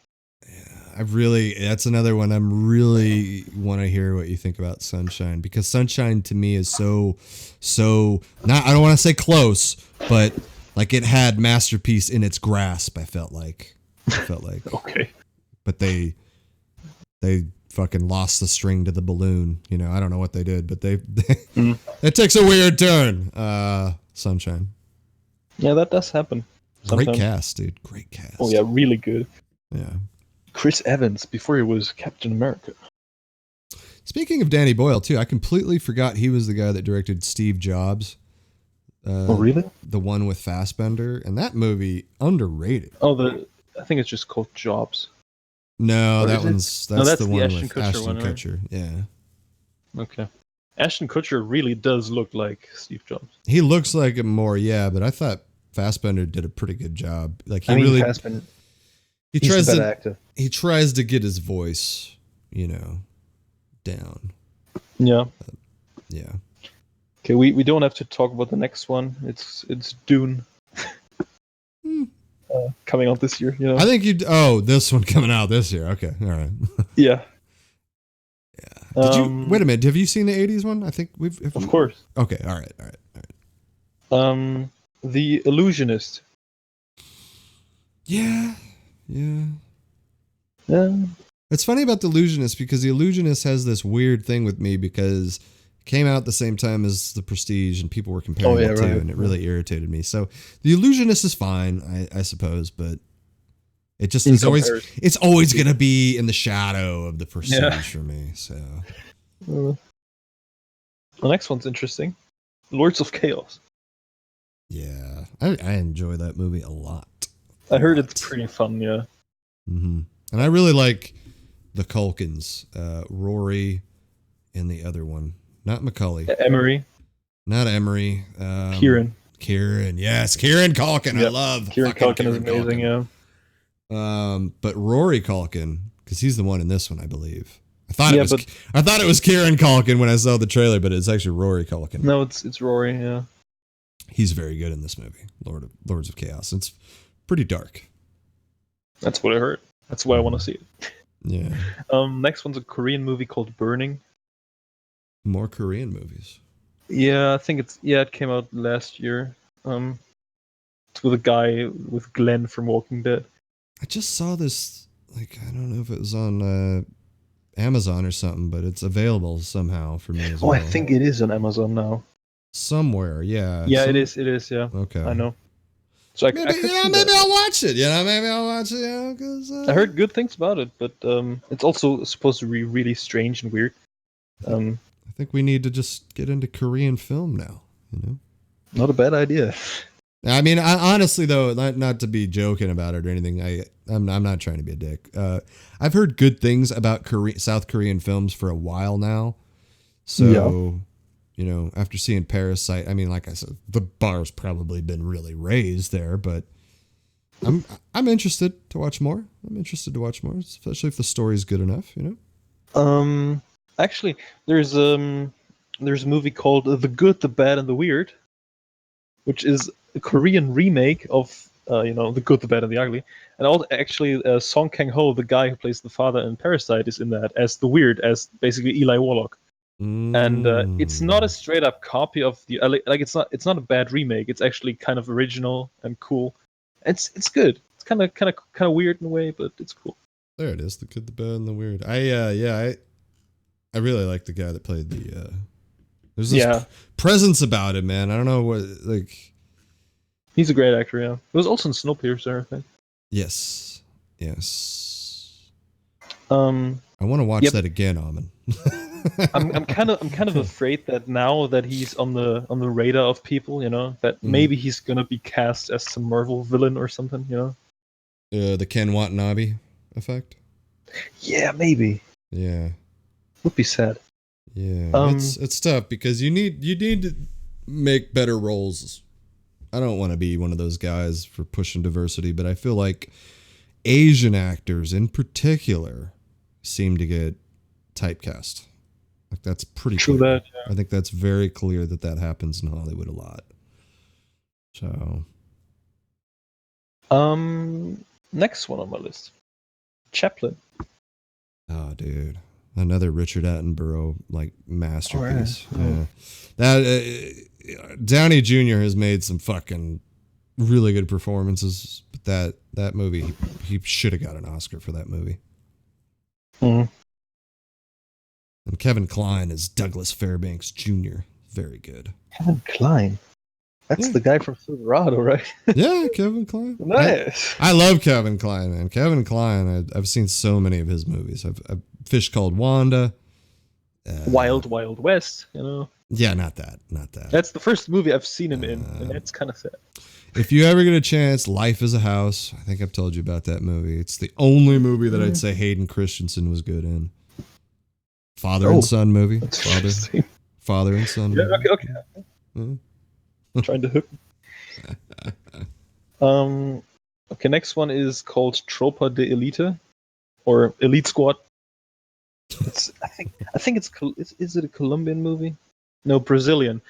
That's another one. I'm really want to hear what you think about Sunshine, because Sunshine to me is so not, I don't want to say close, but like it had masterpiece in its grasp. I felt like Okay. but they fucking lost the string to the balloon. You know, I don't know what they did, but it takes a weird turn. Sunshine. Yeah, that does happen. Sometimes. Great cast, dude. Great cast. Oh yeah, really good. Yeah. Chris Evans before he was Captain America. Speaking of Danny Boyle too, I completely forgot he was the guy that directed Steve Jobs. Oh really? The one with Fassbender, and that movie underrated. Oh, I think it's just called Jobs. No, Or that's that's the one Ashton with Kutcher Ashton one, right? Kutcher. Yeah. Okay. Ashton Kutcher really does look like Steve Jobs. He looks like him more, yeah, but I thought Fassbender did a pretty good job. Like Fassbender. He He's tries a to better actor. He tries to get his voice, down. Yeah. Yeah. Okay, we don't have to talk about the next one. It's Dune. Coming out this year, I think this one coming out this year. Okay, all right. Yeah. Yeah. Did you wait a minute? Have you seen the '80s one? I think Of course. Okay, all right. The Illusionist. Yeah. Yeah. It's funny about The Illusionist, because The Illusionist has this weird thing with me, because it came out the same time as The Prestige and people were comparing it to, and it really irritated me. So The Illusionist is fine, I suppose, but it just is always going to be in the shadow of The Prestige for me. So the next one's interesting. Lords of Chaos. Yeah, I enjoy that movie a lot. I heard it's pretty fun, yeah. Mm-hmm. And I really like the Culkins, Rory, and the other one, not Macaulay, Emery, not Emery, Kieran, yes, Kieran Culkin. Yep. I love Kieran Culkin is amazing, Culkin. Yeah. But Rory Culkin, because he's the one in this one, I believe. I thought it was Kieran Culkin when I saw the trailer, but it's actually Rory Culkin. No, it's Rory, yeah. He's very good in this movie, Lords of Chaos. It's pretty dark. That's what I heard. That's why I want to see it. Yeah. Next one's a Korean movie called Burning. More Korean movies. Yeah, I think it came out last year. It's with a guy with Glenn from Walking Dead. I just saw this, I don't know if it was on Amazon or something, but it's available somehow for me as well. I think it is on Amazon now. Somewhere, yeah. Yeah, it is, yeah. Okay. I know. So maybe I'll watch it. Maybe I'll watch it. Because I heard good things about it, but it's also supposed to be really strange and weird. I think we need to just get into Korean film now. Not a bad idea. I mean, honestly though, not to be joking about it or anything. I'm not trying to be a dick. I've heard good things about South Korean films for a while now. So. Yeah. After seeing Parasite, I mean, like I said, the bar's probably been really raised there, but I'm interested to watch more. Especially if the story's good enough, Actually, there's a movie called The Good, the Bad, and the Weird, which is a Korean remake of The Good, the Bad, and the Ugly. And actually, Song Kang-ho, the guy who plays the father in Parasite, is in that as the Weird, as basically Eli Wallach. And it's not a straight up copy of the it's not a bad remake. It's actually kind of original and cool. It's good. It's kind of weird in a way, but it's cool. There it is, The Good, the Bad, and the Weird. I really like the guy that played the. There's this presence about him, man. I don't know what He's a great actor. Yeah, he was also in Snowpiercer, I think. Yes. I want to watch that again, Amen. I'm kind of afraid that now that he's on the radar of people, that Mhm. maybe he's gonna be cast as some Marvel villain or something. The Ken Watanabe effect. Yeah, maybe. Yeah, Would be sad. yeah. Um, It's tough because you need to make better roles. I don't want to be one of those guys for pushing diversity, but I feel like Asian actors in particular seem to get typecast. Like that's pretty true clear. that. I think that's very clear that happens in Hollywood a lot. So, Next one on my list, Chaplin. oh, dude, another Richard Attenborough like masterpiece. Oh, yeah. Yeah, that Downey Jr. has made some fucking really good performances, but that movie he should have got an Oscar for that movie. Mhm. And Kevin Kline is Douglas Fairbanks Jr. Very good. Kevin Kline. That's Yeah. the guy from Silverado, right? Yeah, Kevin Kline. Nice. I love Kevin Kline, man. Kevin Kline, I've seen so many of his movies. I've Fish Called Wanda. Wild Wild West. Yeah, not that. Not that. That's the first movie I've seen him in, and that's kind of sad. If you ever get a chance, Life is a House. I think I've told you about that movie. It's the only movie that I'd say Hayden Christensen was good in. Father and son movie. That's interesting. Father and son. Yeah, movie. okay. Mhm. Trying to hook me. Okay, next one is called Tropa de Elite, or Elite Squad. I think is it a Colombian movie? No, Brazilian.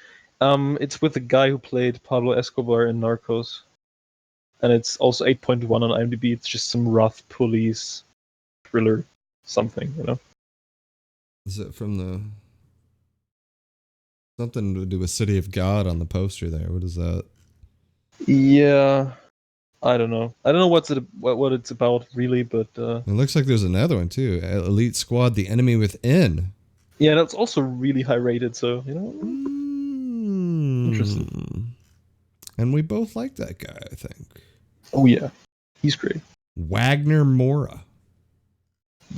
It's with the guy who played Pablo Escobar in Narcos, and it's also 8.1 on IMDb. It's just some rough police thriller something. Is it from the something to do with City of God on the poster there? What is that? Yeah, I don't know. I don't know what it's about really, but It looks like there's another one too. Elite Squad: The Enemy Within. yeah, that's also really high rated. So interesting. And we both like that guy, I think. Oh yeah, he's great. Wagner Mora.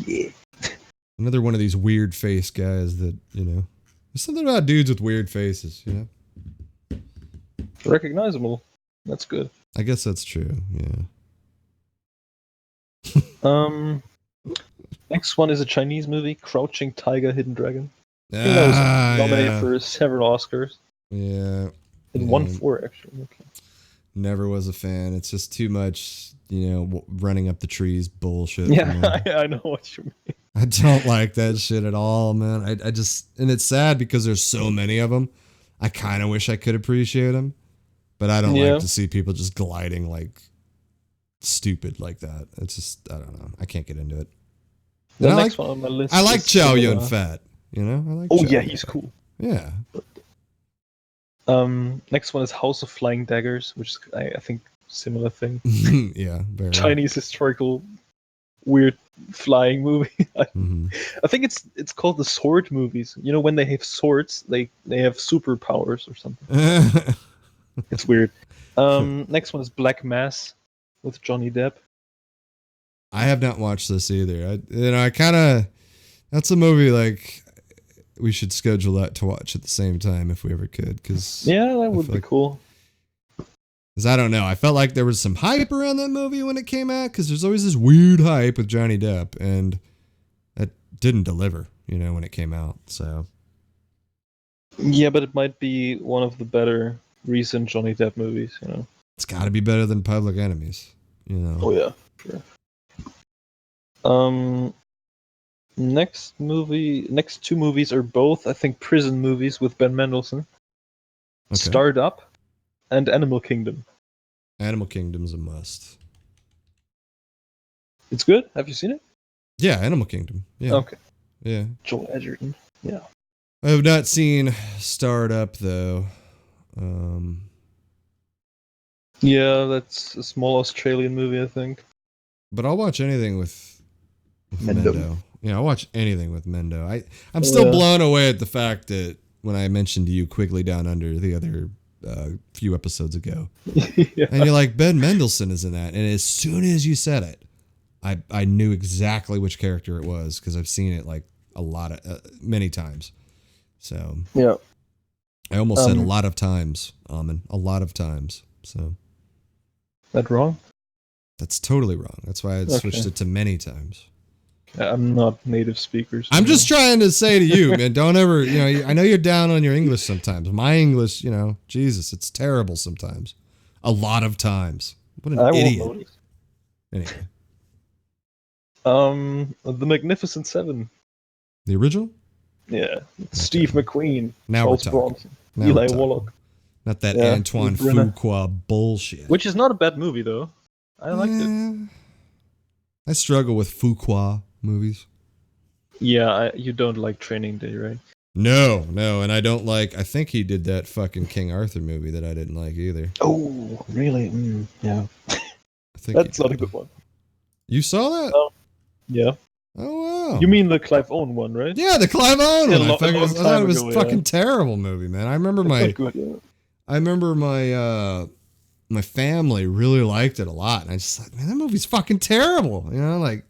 Yeah. Another one of these weird face guys that, there's something about dudes with weird faces, Recognizable. That's good. I guess that's true, yeah. Next one is a Chinese movie, Crouching Tiger, Hidden Dragon. I think that was nominated for several Oscars. Yeah. It won 4 actually. Okay. Never was a fan. It's just too much, running up the trees bullshit. Yeah, I know what you mean. I don't like that shit at all, man. I just, and it's sad because there's so many of them. I kind of wish I could appreciate them, but I don't like to see people just gliding like stupid like that. It's just, I don't know. I can't get into it. The next one on my list. I like Chow Yun Fat. I like. Oh Chow yeah, Yun he's Fat. cool. Yeah. Next one is House of Flying Daggers, which is I think similar thing. Yeah. Very Chinese historical weird flying movie. Mm-hmm. I think it's called the sword movies. When they have swords, they have superpowers or something. It's weird. Next one is Black Mass with Johnny Depp. I have not watched this either. I kind of, that's a movie like we should schedule that to watch at the same time if we ever could. Cause yeah, that would be cool. Because I don't know. I felt like there was some hype around that movie when it came out because there's always this weird hype with Johnny Depp and that didn't deliver, when it came out. So. Yeah, but it might be one of the better recent Johnny Depp movies, It's got to be better than Public Enemies, Oh yeah, sure. Next two movies are both, I think, prison movies with Ben Mendelsohn. Okay. Startup and Animal Kingdom. Animal Kingdom's a must. It's good. Have you seen it? Yeah, Animal Kingdom. Yeah. Okay. Yeah. Joel Edgerton. Yeah. I have not seen Startup though. Yeah, that's a small Australian movie, I think. But I'll watch anything with Mendo. Yeah, I'll watch anything with Mendo. I'm still blown away at the fact that when I mentioned to you Quigley Down Under the other few episodes ago, yeah. And you're like, Ben Mendelsohn is in that, and as soon as you said it, I knew exactly which character it was because I've seen it like many times. So Yeah. I almost said a lot of times, Amen. A lot of times. So that wrong? That's totally wrong. That's why I switched it to many times. I'm not native speaker. So I'm just trying to say to you, man, don't ever, I know you're down on your English sometimes. My English, Jesus, it's terrible sometimes. A lot of times. What an idiot. Won't notice. Anyway. The Magnificent Seven. The original? Yeah. Okay. Steve McQueen. Now Charles we're talking. Bronson. Now Eli Wallach. Not that Antoine Fuqua bullshit. Which is not a bad movie, though. I liked it. I struggle with Fuqua movies. Yeah, you don't like Training Day, right? No, and I don't like, I think he did that fucking King Arthur movie that I didn't like either. Oh, really? Yeah. I think that's not a good one. You saw that? Yeah. Oh, wow. You mean the Clive Owen one, right? Yeah, the Clive Owen one. I thought it was a fucking yeah. terrible movie, man. I remember my family really liked it a lot. And I just like, man, that movie's fucking terrible. Like,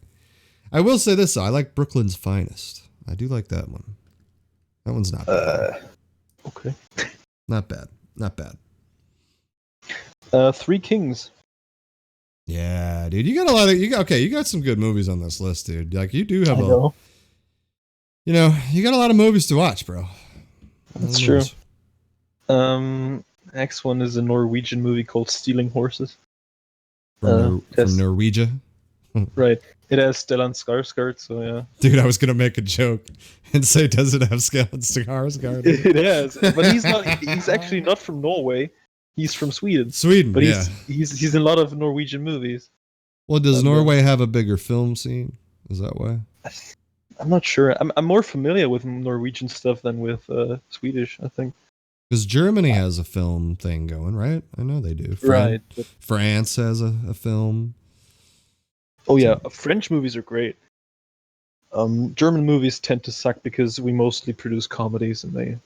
I will say this, though. I like Brooklyn's Finest. I do like that one. That one's not bad. Okay. Not bad. Not bad. Three Kings. Yeah, dude. You got some good movies on this list, dude. Like, you do have you got a lot of movies to watch, bro. That's true. Next one is a Norwegian movie called Stealing Horses. From Norwegia. Right. It has Stellan Skarsgård, so yeah. Dude, I was gonna make a joke and say, does it have Stellan Skarsgård? It has, but he's actually not from Norway. He's from Sweden. But he's in a lot of Norwegian movies. Well, does Norway have a bigger film scene? Is that why? I'm not sure. I'm more familiar with Norwegian stuff than with Swedish, I think. Because Germany has a film thing going, right? I know they do. Right. France has a film. Oh yeah, French movies are great. German movies tend to suck because we mostly produce comedies and they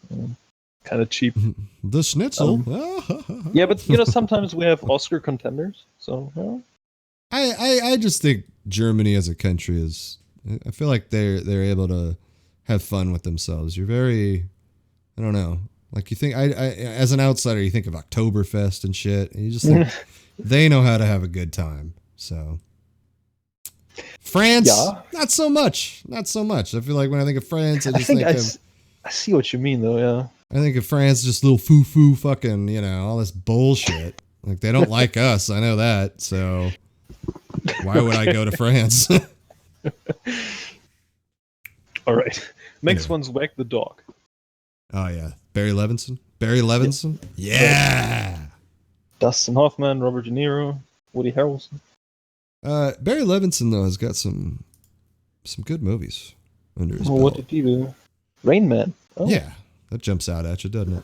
kind of cheap. The Schnitzel. Yeah, but sometimes we have Oscar contenders. So I just think Germany as a country is. I feel like they're able to have fun with themselves. You're very, I don't know. Like you think I as an outsider, you think of Oktoberfest and shit, and you just think they know how to have a good time. So France, not so much. I feel like when I think of France, I see what you mean though. Yeah, I think of France just little foo fucking all this bullshit. Like they don't like us. I know that. So why would I go to France? All right. Next one's Wag the Dog. Oh yeah, Barry Levinson. Yeah. Dustin Hoffman, Robert De Niro, Woody Harrelson. Barry Levinson though has got some good movies under his belt. What did he do? Rain Man. Oh. Yeah, that jumps out at you, doesn't it?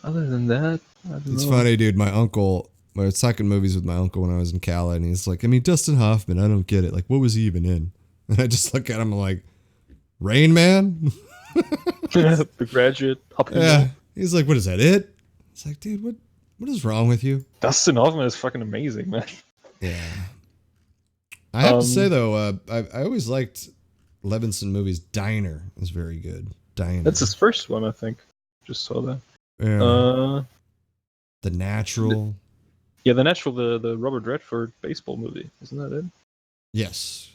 Other than that, I don't know. It's funny, dude. I was talking movies with my uncle when I was in Cali, and he's like, Dustin Hoffman, I don't get it. Like, what was he even in? And I just look at him like, Rain Man? The Graduate. Yeah. He's like, what is that, it? It's like, dude, what is wrong with you? Dustin Hoffman is fucking amazing, man. Yeah. I have to say, though, I always liked Levinson movies. Diner is very good. Diner. That's his first one, I think. Just saw that. Yeah. The Natural. The Natural, the Robert Redford baseball movie. Isn't that it? Yes.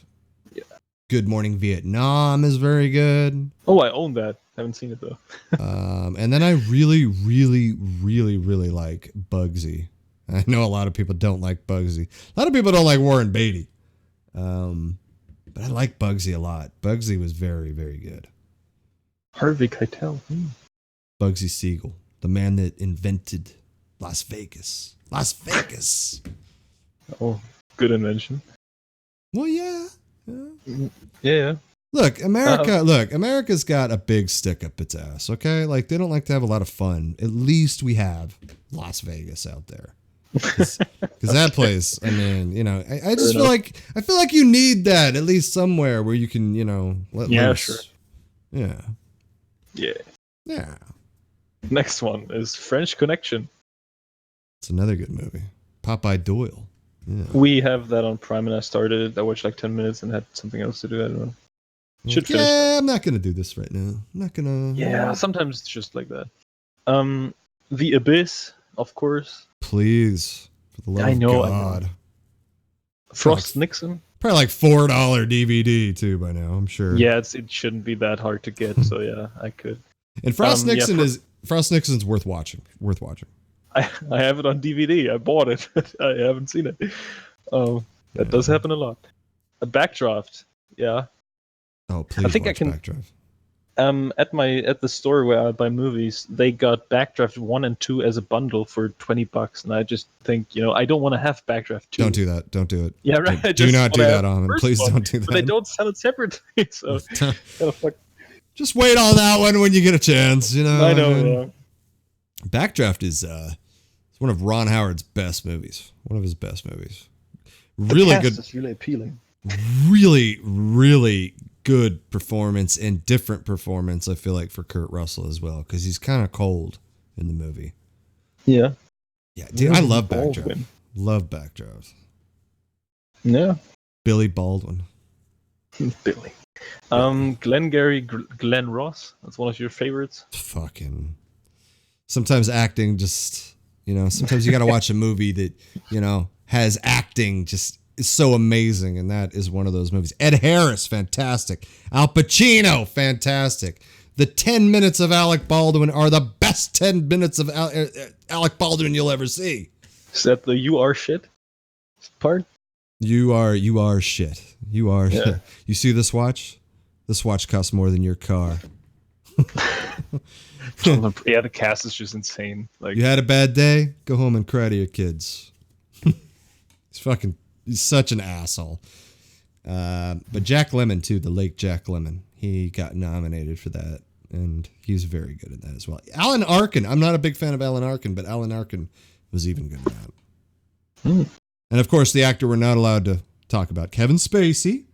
Yeah. Good Morning Vietnam is very good. Oh, I own that. Haven't seen it, though. And then I really, really, really, really like Bugsy. I know a lot of people don't like Bugsy. A lot of people don't like Warren Beatty. But I like Bugsy a lot. Bugsy was very, very good. Harvey Keitel. Bugsy Siegel, the man that invented Las Vegas. Las Vegas. Oh, good invention. Well, yeah. Yeah. Look, America's got a big stick up its ass, okay? Like, they don't like to have a lot of fun. At least we have Las Vegas out there. Because that place, I mean, I just feel like you need that at least somewhere where you can, let loose. Yeah, sure. Yeah. Yeah. Yeah. Next one is French Connection. It's another good movie. Popeye Doyle. Yeah. We have that on Prime, and I started it. I watched like 10 minutes and had something else to do. I don't know. Should finish. Yeah, I'm not gonna do this right now. I'm not gonna. Yeah, sometimes it's just like that. The Abyss, of course. Please, for the love I know, of God. I know. Frost Nixon. Probably like $4 DVD too by now. I'm sure. Yeah, it shouldn't be that hard to get. So yeah, I could. And Frost Nixon's worth watching. Worth watching. I have it on DVD. I bought it. I haven't seen it. That does happen a lot. A Backdraft. Yeah. Oh, please. I think watch I can. Backdraft. At the store where I buy movies, they got Backdraft 1 and 2 as a bundle for $20, and I just think, I don't want to have Backdraft 2. Don't do that. Don't do it. Yeah, right. Do not do that, Almond. Please don't do that. But they don't sell it separately, so fuck. Just wait on that one when you get a chance. I know. Yeah. Backdraft is one of Ron Howard's best movies. One of his best movies. Really good. It's really appealing. Really, really good performance and different performance, I feel like, for Kurt Russell as well, because he's kind of cold in the movie. Yeah. Yeah, dude, I love Backdraft. Love Backdraft. Yeah. Billy Baldwin. Billy. Glenn Ross. That's one of your favorites. Fucking. Sometimes acting just, sometimes you got to watch a movie that, has acting just is so amazing, and that is one of those movies. Ed Harris, fantastic. Al Pacino, fantastic. The 10 minutes of Alec Baldwin are the best 10 minutes of Alec Baldwin you'll ever see. Is that the "you are shit" part? You are shit. You are. Yeah. You see this watch? This watch costs more than your car. Yeah, the cast is just insane. Like, you had a bad day? Go home and cry to your kids. He's such an asshole. But Jack Lemmon too, the late Jack Lemmon, he got nominated for that, and he's very good at that as well. Alan Arkin, I'm not a big fan of Alan Arkin, but Alan Arkin was even good at that. And of course, the actor we're not allowed to talk about, Kevin Spacey,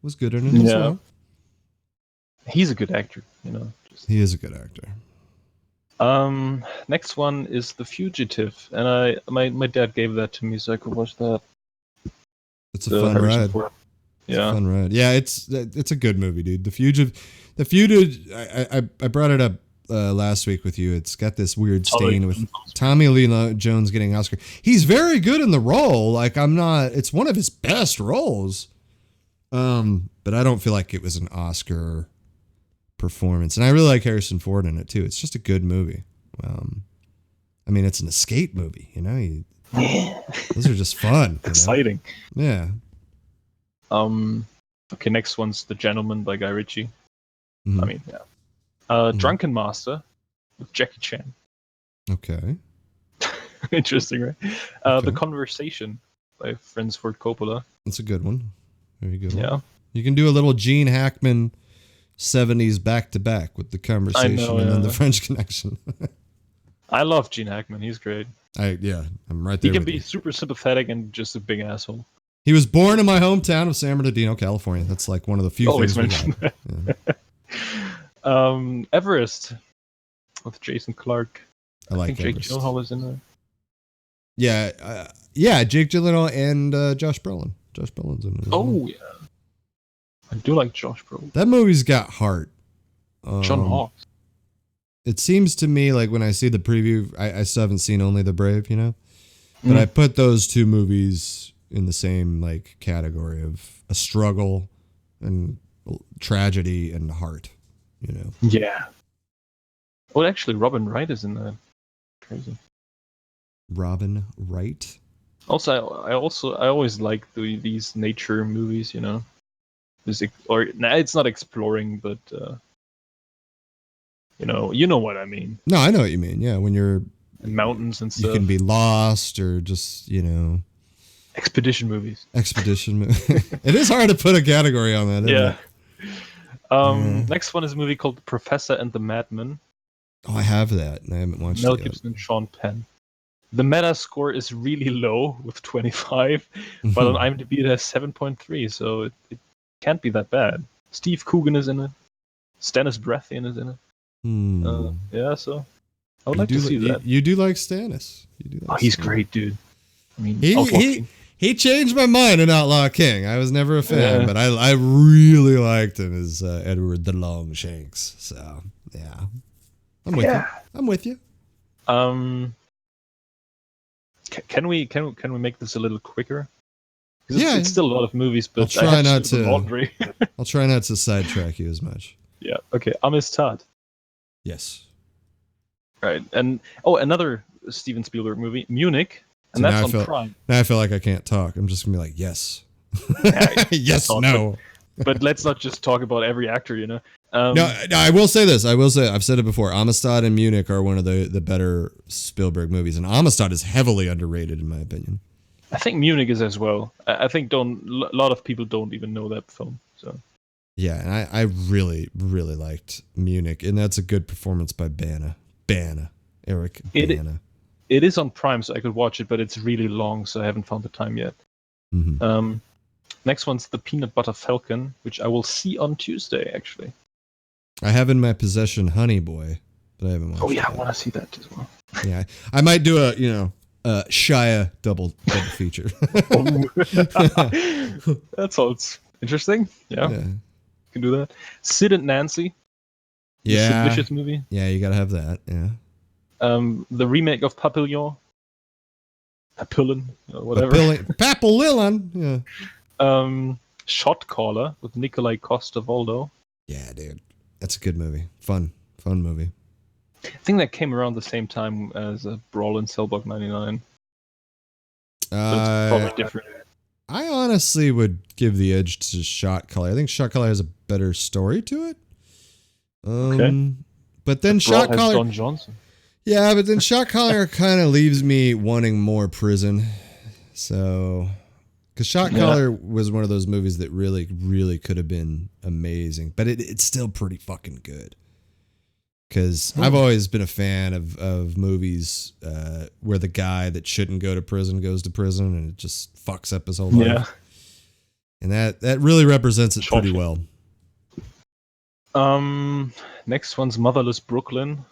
was good in it as well. He's a good actor, He is a good actor. Next one is The Fugitive, and my dad gave that to me so I could watch that. It's a fun ride. Yeah, fun ride. Yeah, it's a good movie, dude. The Fugitive. I brought it up last week with you. It's got this weird stain with Tommy Lee Jones getting an Oscar. He's very good in the role. Like, it's one of his best roles. But I don't feel like it was an Oscar performance. And I really like Harrison Ford in it too. It's just a good movie. It's an escape movie, those are just fun. Exciting. Yeah. Okay, next one's The Gentleman by Guy Ritchie. Mm-hmm. Drunken Master with Jackie Chan. Okay. Interesting, right? Okay. The Conversation by Francis Ford Coppola. That's a good one. Very good one. Yeah. You can do a little Gene Hackman 70s back-to-back with The Conversation and then The French Connection. I love Gene Hackman. He's great. I'm right there. He can be super sympathetic and just a big asshole. He was born in my hometown of San Bernardino, California. That's like one of the few things we got. Yeah. Everest with Jason Clarke. I like Jake Everest. Gyllenhaal is in there. Yeah, Jake Gyllenhaal and Josh Brolin. Josh Brolin's in it. Oh, yeah. I do like Josh Brolin. That movie's got heart. John Hawkes. It seems to me like when I see the preview, I still haven't seen Only the Brave, But I put those two movies in the same like category of a struggle and tragedy and heart, Yeah. Well, actually, Robin Wright is in that. Crazy. Robin Wright. Also, I always like these nature movies, It's not exploring, but you know what I mean. No, I know what you mean. Yeah, when you're in mountains and stuff. You can be lost or just, expedition movies. Expedition movie. It is hard to put a category on that, isn't it? Next one is a movie called The Professor and the Madman. Oh, I have that, and I haven't watched Mel it yet. Gibson and Sean Penn. The meta score is really low with 25, but on IMDb it has 7.3, so it can't be that bad. Steve Coogan is in it. Stannis Baratheon is in it. So I would like to see that. You do like Stannis. He's great, dude. I mean, he He changed my mind in Outlaw King. I was never a fan, but I really liked him as Edward the Longshanks. So yeah, I'm with you. I'm with you. Can we make this a little quicker? Yeah, it's still a lot of movies, but I'll try not to laundry. I'll try not to sidetrack you as much. Yeah. Okay. Amistad. Yes. Right. And another Steven Spielberg movie, Munich, and that's on Prime. Now I feel like I can't talk. I'm just gonna be like, yes, yes, talk, no. But let's not just talk about every actor, you know. No, I will say this. I've said it before. Amistad and Munich are one of the better Spielberg movies, and Amistad is heavily underrated in my opinion. I think Munich is as well. I think a lot of people don't even know that film. So yeah, and I really liked Munich, and that's a good performance by Eric Bana. It is on Prime, so I could watch it, but it's really long, so I haven't found the time yet. Mm-hmm. Next one's The Peanut Butter Falcon, which I will see on Tuesday, actually. I have in my possession Honey Boy, but I haven't watched it. Oh yeah, I want to see that as well. Yeah, I might do a Shia double feature. That sounds interesting. Yeah, you can do that. Sid and Nancy. Yeah, Sid Vicious movie. Yeah, you gotta have that. Yeah. The remake of Papillon, whatever. Papillon. Yeah. Shot Caller with Nikolai Costa-Waldau. Yeah, dude, that's a good movie. Fun movie. I think that came around the same time as Brawl in Cell Block 99. But it's probably different. I honestly would give the edge to Shot Caller. I think Shot Caller has a better story to it. Okay. But then Shot Caller. Don Johnson. Yeah, but then Shot Caller kind of leaves me wanting more prison. So, because Shot Caller was one of those movies that really, really could have been amazing, but it's still pretty fucking good. Because I've always been a fan of movies where the guy that shouldn't go to prison goes to prison, and it just fucks up his whole life. Yeah. And that really represents it pretty well. Next one's Motherless Brooklyn,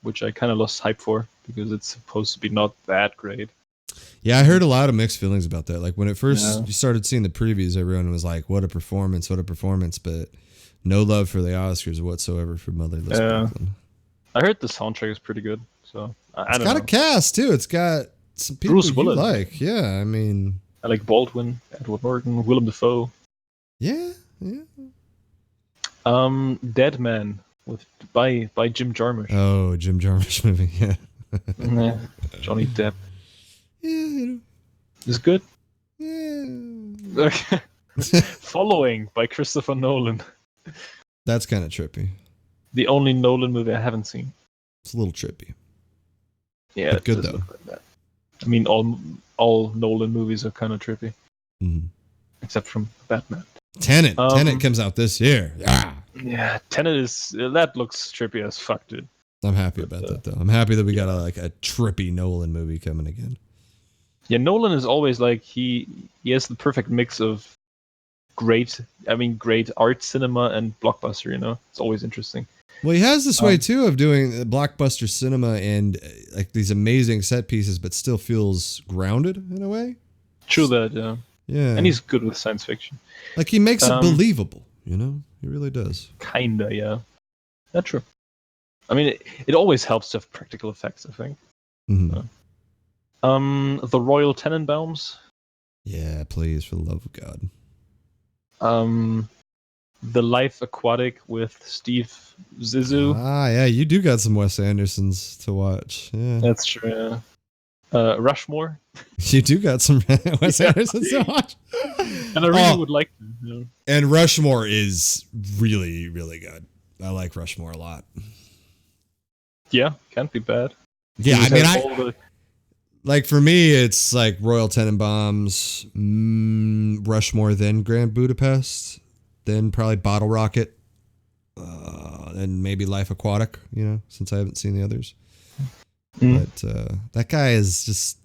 which I kind of lost hype for because it's supposed to be not that great. Yeah, I heard a lot of mixed feelings about that. Like when it first you started seeing the previews, everyone was like, "What a performance! What a performance!" But no love for the Oscars whatsoever for Motherless Brooklyn. I heard the soundtrack is pretty good, so it's got a cast too. It's got some people Bruce you Willis. like. Yeah, I mean, I like Baldwin, Edward Norton, Willem Dafoe. Yeah. Dead Man by Jim Jarmusch. Oh, Jim Jarmusch movie. Yeah. Johnny Depp. Yeah. It's good. Yeah. Okay. Following by Christopher Nolan. That's kind of trippy. The only Nolan movie I haven't seen. It's a little trippy. Yeah, but good though. Like I mean, all Nolan movies are kind of trippy, except from Batman. Tenet comes out this year. Yeah, Tenet that looks trippy as fuck, dude. I'm happy about that though. I'm happy that we got a trippy Nolan movie coming again. Yeah, Nolan is always like he has the perfect mix of great art cinema and blockbuster. You know, it's always interesting. Well, he has this way too of doing blockbuster cinema and like these amazing set pieces, but still feels grounded in a way. True that, yeah. Yeah, and he's good with science fiction. Like he makes it believable. You know, he really does. Kinda, yeah. That's true. I mean, it always helps to have practical effects, I think. The Royal Tenenbaums. Yeah, please, for the love of God. The Life Aquatic with Steve Zissou. Yeah, you do got some Wes Andersons to watch. Yeah, that's true. Yeah. Rushmore. You do got some Wes Andersons to watch. And I really would like to. Yeah. And Rushmore is really, really good. I like Rushmore a lot. Yeah, can't be bad. Yeah, I mean, like for me, it's like Royal Tenenbaums, Rushmore, then Grand Budapest, then probably Bottle Rocket, and maybe Life Aquatic. You know, since I haven't seen the others. But that guy is just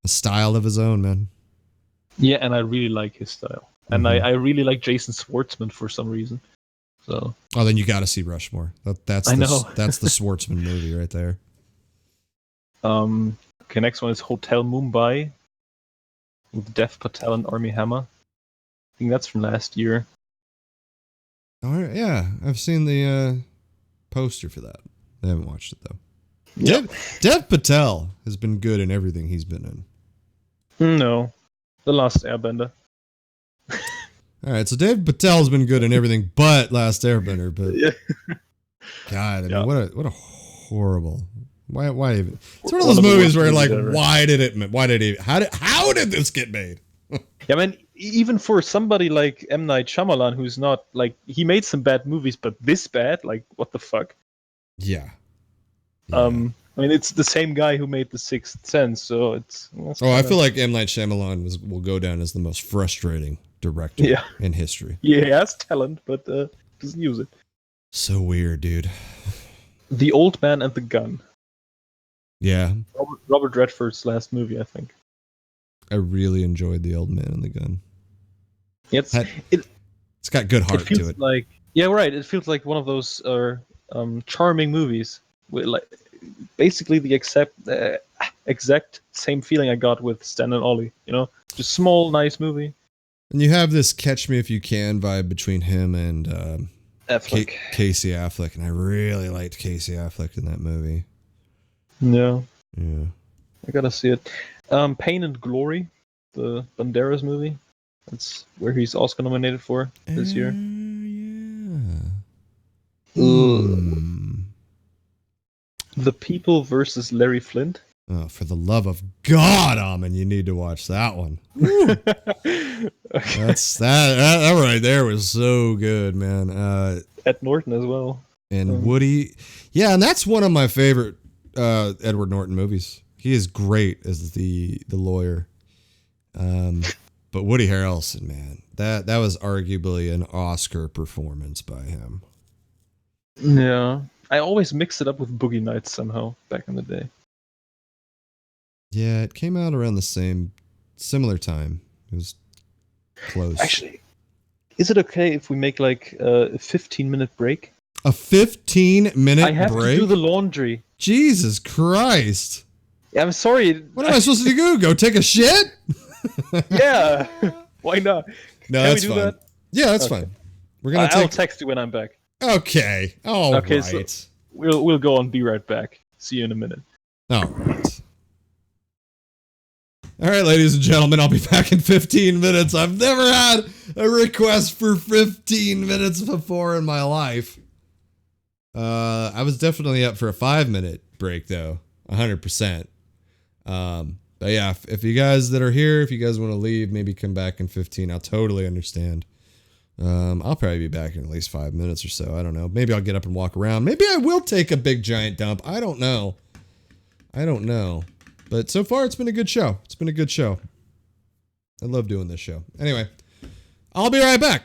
a style of his own, man. Yeah, and I really like his style, and I really like Jason Schwartzman for some reason. So. Oh, then you got to see Rushmore. That's the Schwartzman movie right there. Okay, next one is Hotel Mumbai. with Dev Patel and Armie Hammer. I think that's from last year. All right, yeah, I've seen the poster for that. I haven't watched it though. Yep. Dev Patel has been good in everything he's been in. No, The Last Airbender. All right, so Dev Patel's been good in everything but Last Airbender. But Yeah. God, I Yeah. mean, what a horrible. Why even? It's one of those movies where like, why did it? How did this get made? Yeah, man. Even for somebody like M. Night Shyamalan, who's not like, he made some bad movies, but this bad, like, what the fuck? Yeah. I mean, it's the same guy who made The Sixth Sense, so it's. I feel like M. Night Shyamalan will go down as the most frustrating director in history. Yeah, he has talent, but doesn't use it. So weird, dude. The Old Man and the Gun. Yeah. Robert Redford's last movie, I think. I really enjoyed The Old Man and the Gun. It's got good heart to it. Like, yeah, right. It feels like one of those charming movies with like basically the exact same feeling I got with Stan and Ollie. You know, just small, nice movie. And you have this Catch Me If You Can vibe between him and Casey Affleck, and I really liked Casey Affleck in that movie. Yeah. I gotta see it. Pain and Glory, the Banderas movie. That's where he's Oscar nominated for this year. The People versus Larry Flint. Oh, for the love of God, Amin, you need to watch that one. That's that right there was so good, man. Ed Norton as well. And Woody. Yeah, and that's one of my favorite Edward Norton movies. He is great as the lawyer. But Woody Harrelson, man, that was arguably an Oscar performance by him. Yeah. I always mixed it up with Boogie Nights somehow back in the day. Yeah, it came out around the similar time. It was close. Actually, is it okay if we make like a 15-minute break? A 15-minute break? I have to do the laundry. Jesus Christ. Yeah, I'm sorry. What am I supposed to do? Go take a shit? Yeah. Why not? No, that's fine. That? Yeah, that's fine. We're gonna. I'll text you when I'm back. Okay. All right. So we'll go on. Be right back. See you in a minute. All right. All right, ladies and gentlemen, I'll be back in 15 minutes. I've never had a request for 15 minutes before in my life. I was definitely up for a 5-minute break, though. 100%. But yeah, if you guys that are here, if you guys want to leave, maybe come back in 15, I'll totally understand. I'll probably be back in at least 5 minutes or so. I don't know. Maybe I'll get up and walk around. Maybe I will take a big giant dump. I don't know. But so far, it's been a good show. I love doing this show. Anyway, I'll be right back.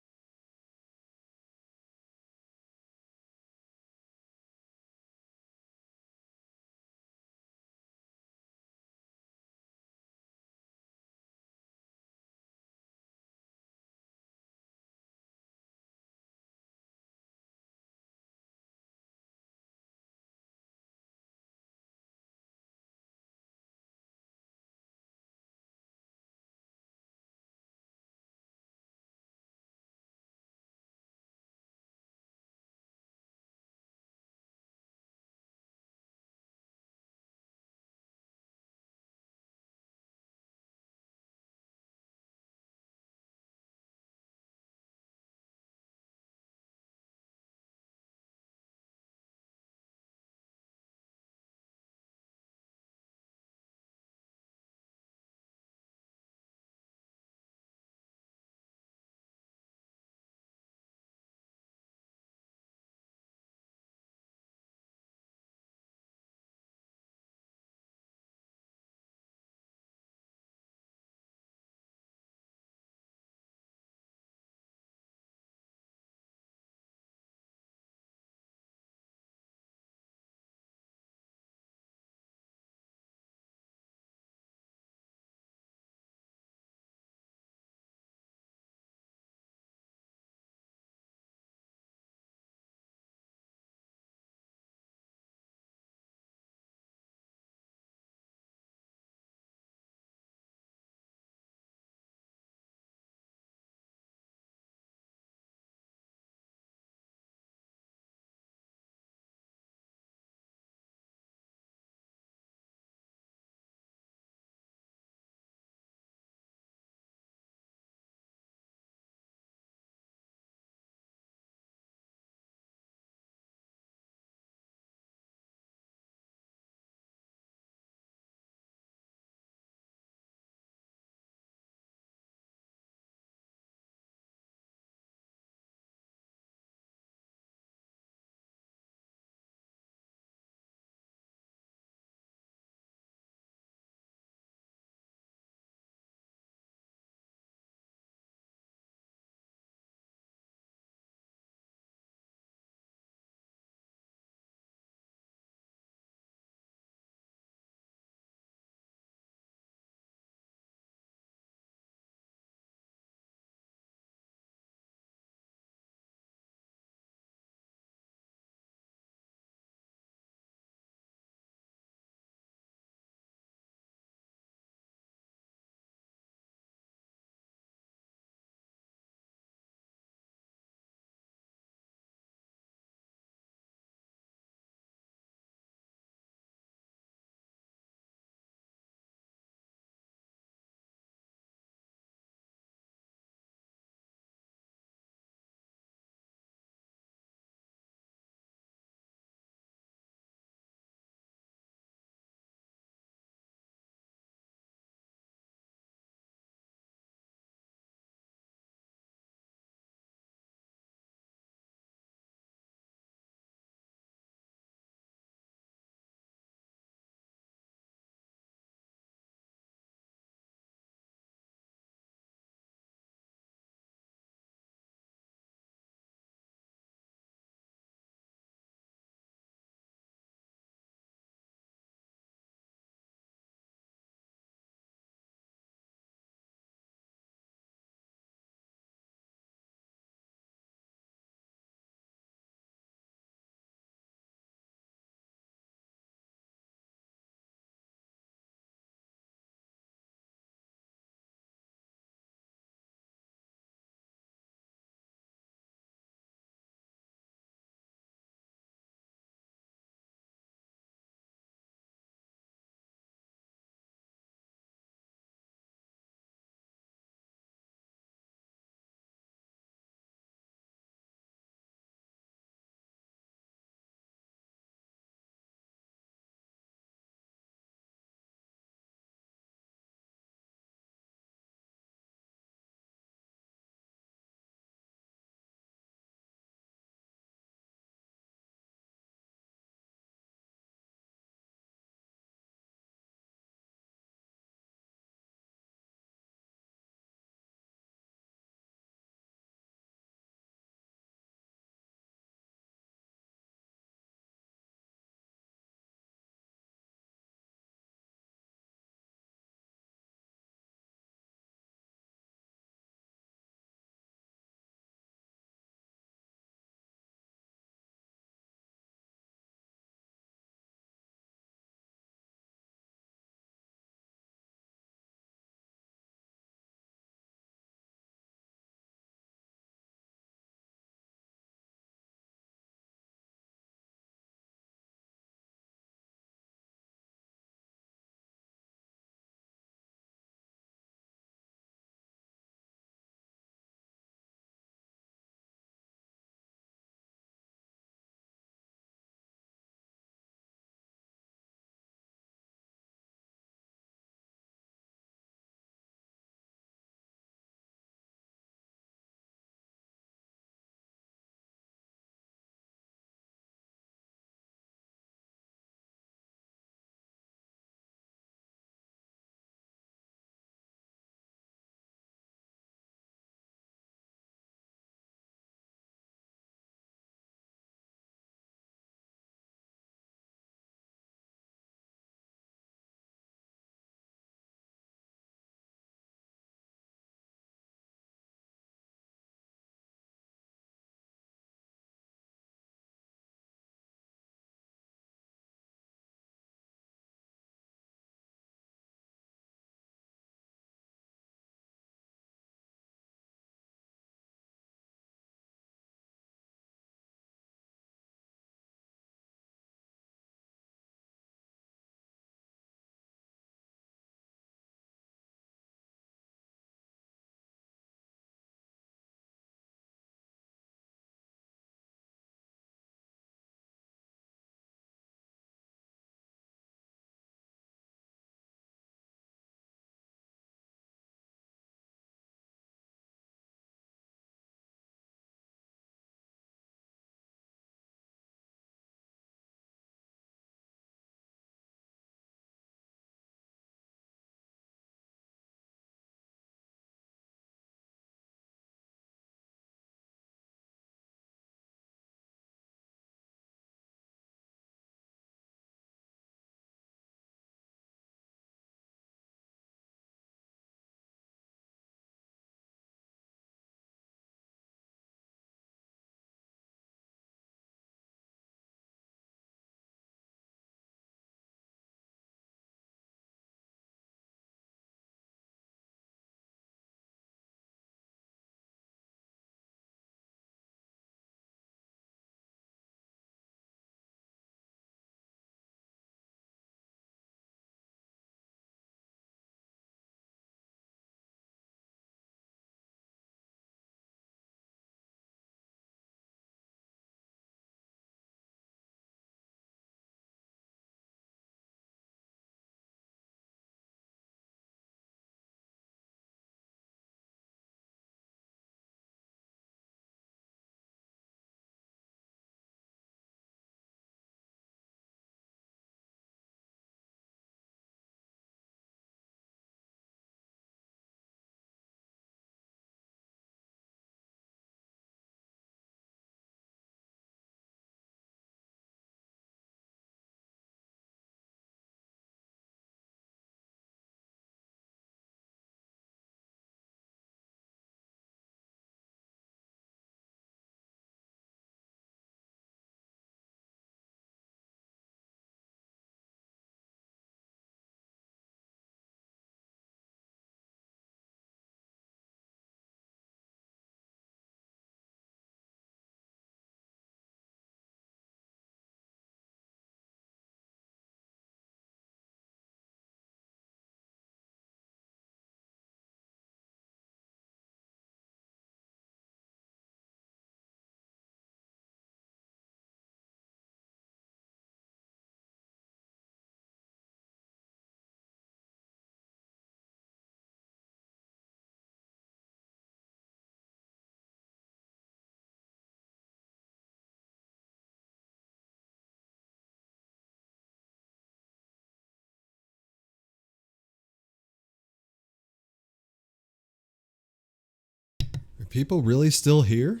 people really still here?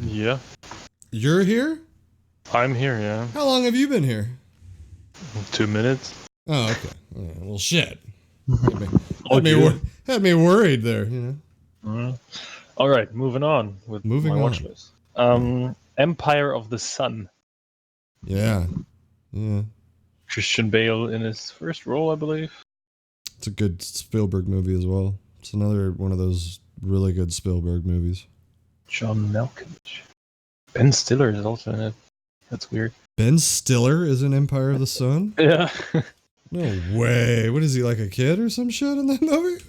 Yeah, You're here? I'm here. Yeah, How long have you been here? 2 minutes. Oh, okay. Yeah, well, shit. Had me, Oh, you? had me worried there, All right, moving on with Moving my watch on. list. Empire of the Sun. Yeah. Yeah. Christian Bale in his first role, I believe. It's a good Spielberg movie as well. It's another one of those really good Spielberg movies. John Malkovich. Ben Stiller is also in it. That's weird. Ben Stiller is in Empire of the Sun? Yeah. No way. What is he, like a kid or some shit in that movie?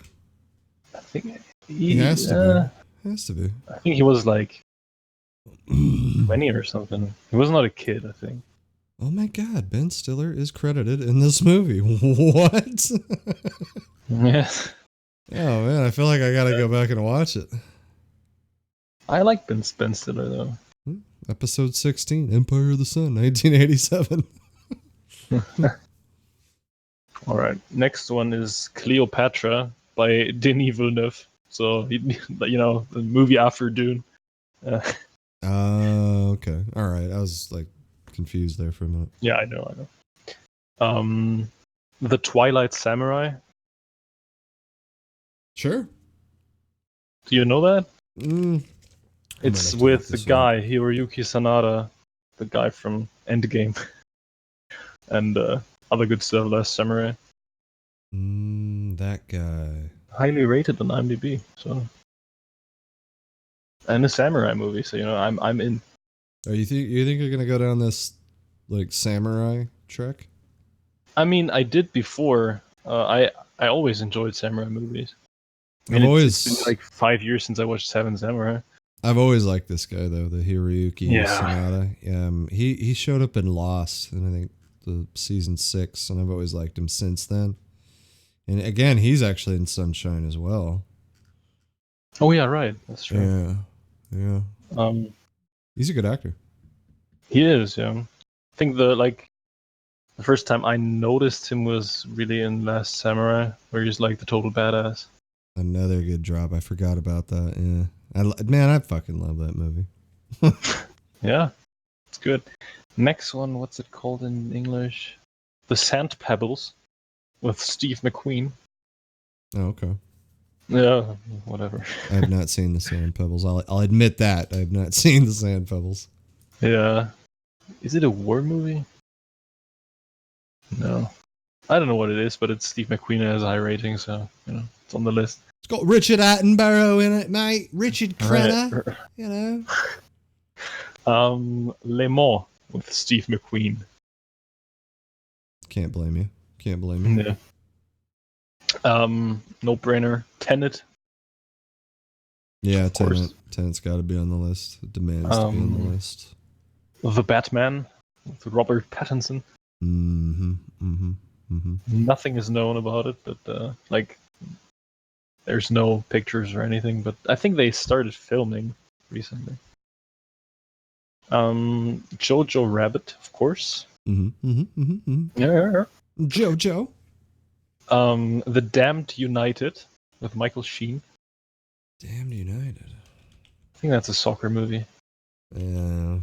I think He has to be. Has to be. I think he was like 20 or something. He was not a kid, I think. Oh my god, Ben Stiller is credited in this movie. What? Yeah. Oh man, I feel like I gotta go back and watch it. I like Ben Stiller though. Episode 16, Empire of the Sun, 1987. All right. Next one is Cleopatra by Denis Villeneuve. So, the movie after Dune. Okay. All right. I was like confused there for a minute. Yeah, I know. The Twilight Samurai. Sure. Do you know that? Mm. It's with the guy, Hiroyuki Sanada, the guy from Endgame. And other good stuff, Last Samurai. That guy. Highly rated on IMDb, so. And a samurai movie, so I'm in. Oh, you think you're gonna go down this like samurai trek? I mean, I did before. I always enjoyed samurai movies. It's been like 5 years since I watched Seven Samurai. I've always liked this guy though, the Hiroyuki Sanada. He showed up in Lost, and I think the season 6, and I've always liked him since then. And again, he's actually in Sunshine as well. Oh yeah, right. That's true. Yeah. He's a good actor. He is. Yeah. I think the first time I noticed him was really in Last Samurai, where he's like the total badass. Another good drop. I forgot about that. Yeah. I fucking love that movie. Yeah, it's good. Next one, what's it called in English? The Sand Pebbles with Steve McQueen. Oh, okay. Yeah, whatever. I have not seen the Sand Pebbles. I'll admit that. I have not seen the Sand Pebbles. Yeah. Is it a war movie? No. I don't know what it is, but it's Steve McQueen has a high rating, so, it's on the list. It's got Richard Attenborough in it, mate. Richard Crenna, Le Mans with Steve McQueen. Can't blame you. Yeah. No brainer. Tenet. Yeah, Tenet's got to be on the list. It demands to be on the list. The Batman with Robert Pattinson. Nothing is known about it, but there's no pictures or anything. But I think they started filming recently. Jojo Rabbit, of course. Yeah. Jojo. The Damned United with Michael Sheen. Damned United. I think that's a soccer movie. Yeah.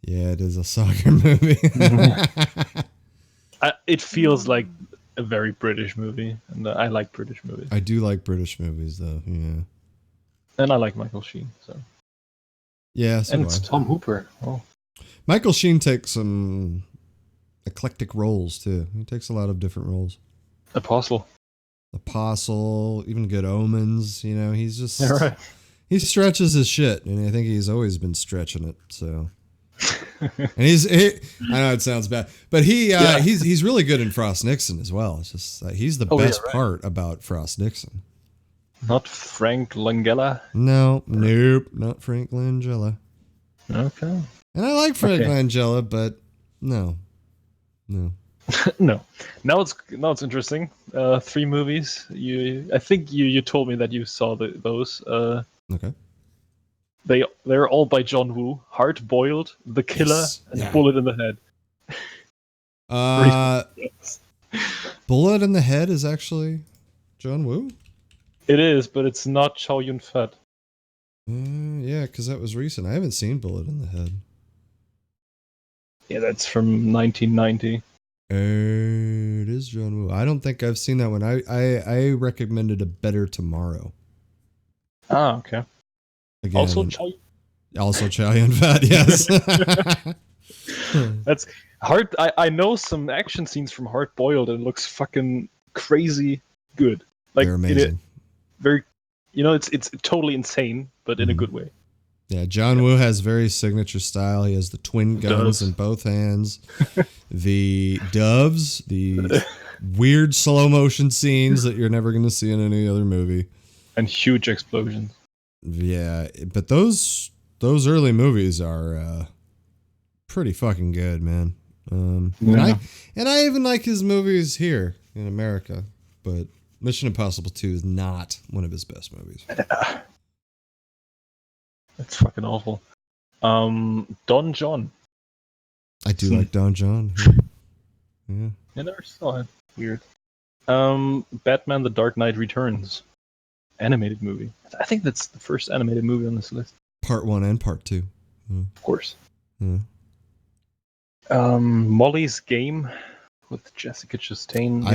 Yeah, it is a soccer movie. It feels like a very British movie, and I like British movies. I do like British movies, though. Yeah. And I like Michael Sheen. So. Yeah, so and it's Tom Hooper. Oh. Michael Sheen takes some eclectic roles too. He takes a lot of different roles. Apostle, even Good Omens. He's just right. He stretches his shit, and I think he's always been stretching it. So, and I know it sounds bad, but he's really good in Frost Nixon as well. It's just he's the best part about Frost Nixon. Not Frank Langella? Nope, not Frank Langella. Okay. And I like Frank Langella, but no. No. Now it's interesting. 3 movies. I think you told me that you saw those. Okay. They're all by John Woo. Hard Boiled, The Killer, and Bullet in the Head. Bullet in the Head is actually John Woo? It is, but it's not Chow Yun-fat. Yeah, because that was recent. I haven't seen Bullet in the Head. Yeah, that's from 1990. It is John Woo. I don't think I've seen that one. I recommended A Better Tomorrow. Ah, okay. Again, Also Chow Yun-fat, yes. That's hard. I know some action scenes from Hard Boiled and it looks fucking crazy good. Like They're amazing. Very, it's totally insane, but in a good way. Yeah, John Woo has very signature style. He has the twin guns in both hands, the doves, the weird slow motion scenes that you're never going to see in any other movie, and huge explosions. Yeah, but those early movies are pretty fucking good, man. And I even like his movies here in America, but Mission Impossible 2 is not one of his best movies. It's fucking awful. Don John. I do like Don John. Yeah. I never saw it. Weird. Batman: The Dark Knight Returns. Animated movie. I think that's the first animated movie on this list. Part 1 and Part 2. Of course. Yeah. Molly's Game with Jessica Chastain. I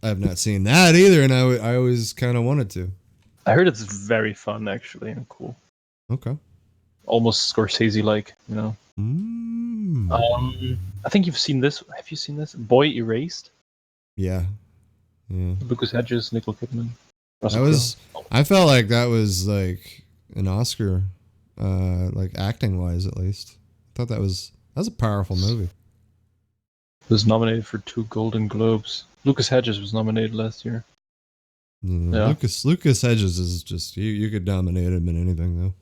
have not seen that either, and I always kind of wanted to. I heard it's very fun, actually, and cool. Okay. Almost Scorsese-like, you know. I think you've seen this. Have you seen this? Boy Erased. Yeah. Lucas Hedges, Nicole Kidman. I felt like that was like an Oscar, like acting wise at least. I thought that was a powerful movie. It was nominated for 2 Golden Globes. Lucas Hedges was nominated last year. Yeah. Lucas Hedges is just you could nominate him in anything though.